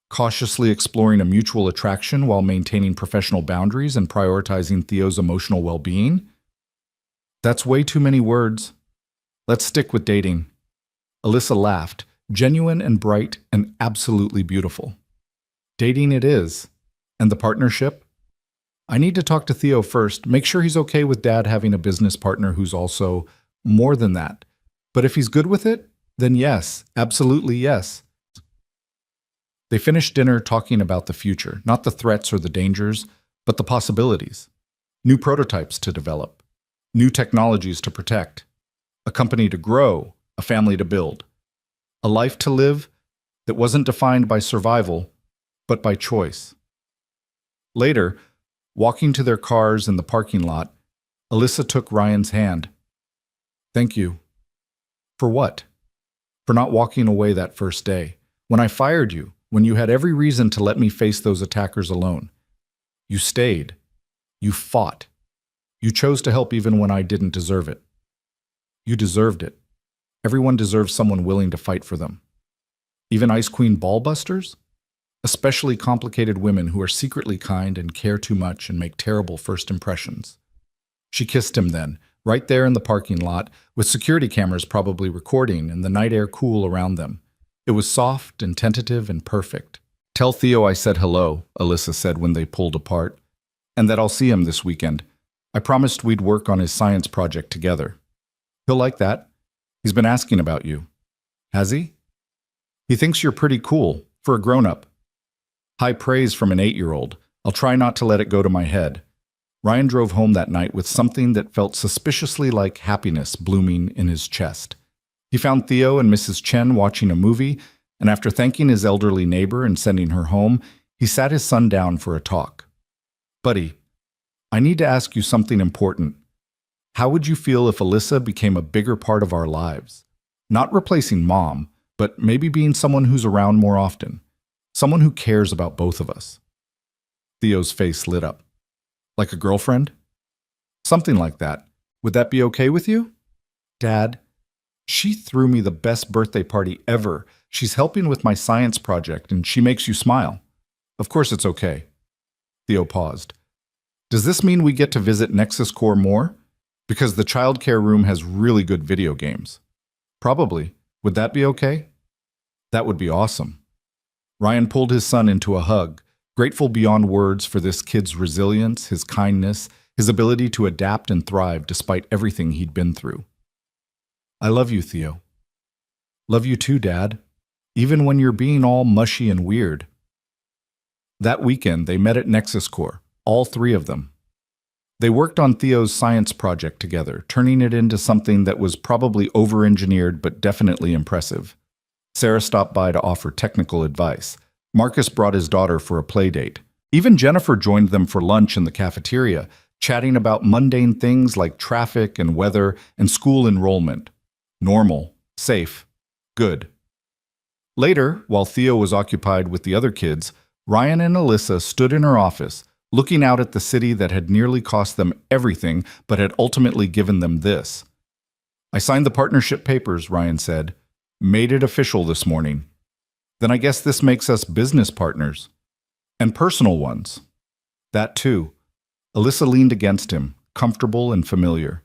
Cautiously exploring a mutual attraction while maintaining professional boundaries and prioritizing Theo's emotional well-being? That's way too many words. Let's stick with dating. Alyssa laughed, genuine and bright and absolutely beautiful. Dating it is. And the partnership? I need to talk to Theo first, make sure he's okay with Dad having a business partner who's also more than that. But if he's good with it, then yes, absolutely yes. They finished dinner talking about the future, not the threats or the dangers, but the possibilities. New prototypes to develop, new technologies to protect, a company to grow, a family to build, a life to live that wasn't defined by survival, but by choice. Later, walking to their cars in the parking lot, Alyssa took Ryan's hand. Thank you. For what? For not walking away that first day, when I fired you, when you had every reason to let me face those attackers alone. You stayed. You fought. You chose to help even when I didn't deserve it. You deserved it. Everyone deserves someone willing to fight for them. Even Ice Queen ballbusters? Especially complicated women who are secretly kind and care too much and make terrible first impressions. She kissed him then, right there in the parking lot, with security cameras probably recording and the night air cool around them. It was soft and tentative and perfect. Tell Theo I said hello, Alyssa said when they pulled apart, and that I'll see him this weekend. I promised we'd work on his science project together. He'll like that. He's been asking about you. Has he? He thinks you're pretty cool, for a grown-up. High praise from an 8-year-old. I'll try not to let it go to my head. Ryan drove home that night with something that felt suspiciously like happiness blooming in his chest. He found Theo and Mrs. Chen watching a movie, and after thanking his elderly neighbor and sending her home, he sat his son down for a talk. Buddy, I need to ask you something important. How would you feel if Alyssa became a bigger part of our lives? Not replacing Mom, but maybe being someone who's around more often. Someone who cares about both of us. Theo's face lit up. Like a girlfriend? Something like that. Would that be okay with you? Dad, she threw me the best birthday party ever. She's helping with my science project, and she makes you smile. Of course it's okay. Theo paused. Does this mean we get to visit Nexus Core more? Because the childcare room has really good video games. Probably. Would that be okay? That would be awesome. Ryan pulled his son into a hug, grateful beyond words for this kid's resilience, his kindness, his ability to adapt and thrive despite everything he'd been through. I love you, Theo. Love you too, Dad. Even when you're being all mushy and weird. That weekend, they met at Nexus Core, all three of them. They worked on Theo's science project together, turning it into something that was probably over-engineered but definitely impressive. Sarah stopped by to offer technical advice. Marcus brought his daughter for a play date. Even Jennifer joined them for lunch in the cafeteria, chatting about mundane things like traffic and weather and school enrollment. Normal, safe, good. Later, while Theo was occupied with the other kids, Ryan and Alyssa stood in her office, looking out at the city that had nearly cost them everything but had ultimately given them this. "I signed the partnership papers," Ryan said. "Made it official this morning. Then I guess this makes us business partners. And personal ones." That too. Alyssa leaned against him, comfortable and familiar.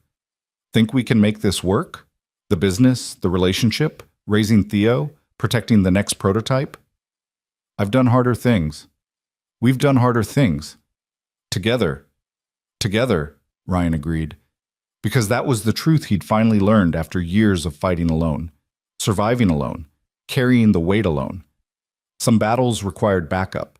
"Think we can make this work? The business, the relationship, raising Theo, protecting the next prototype? I've done harder things. We've done harder things. Together." Together, Ryan agreed. Because that was the truth he'd finally learned after years of fighting alone, surviving alone, carrying the weight alone. Some battles required backup.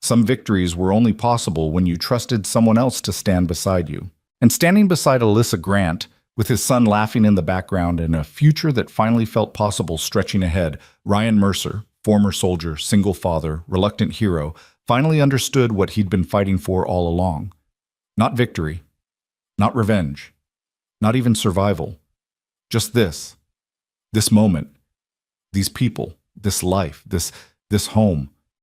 Some victories were only possible when you trusted someone else to stand beside you. And standing beside Alyssa Grant, with his son laughing in the background and a future that finally felt possible stretching ahead, Ryan Mercer, former soldier, single father, reluctant hero, finally understood what he'd been fighting for all along. Not victory, not revenge, not even survival. Just this moment, these people, this life, this home,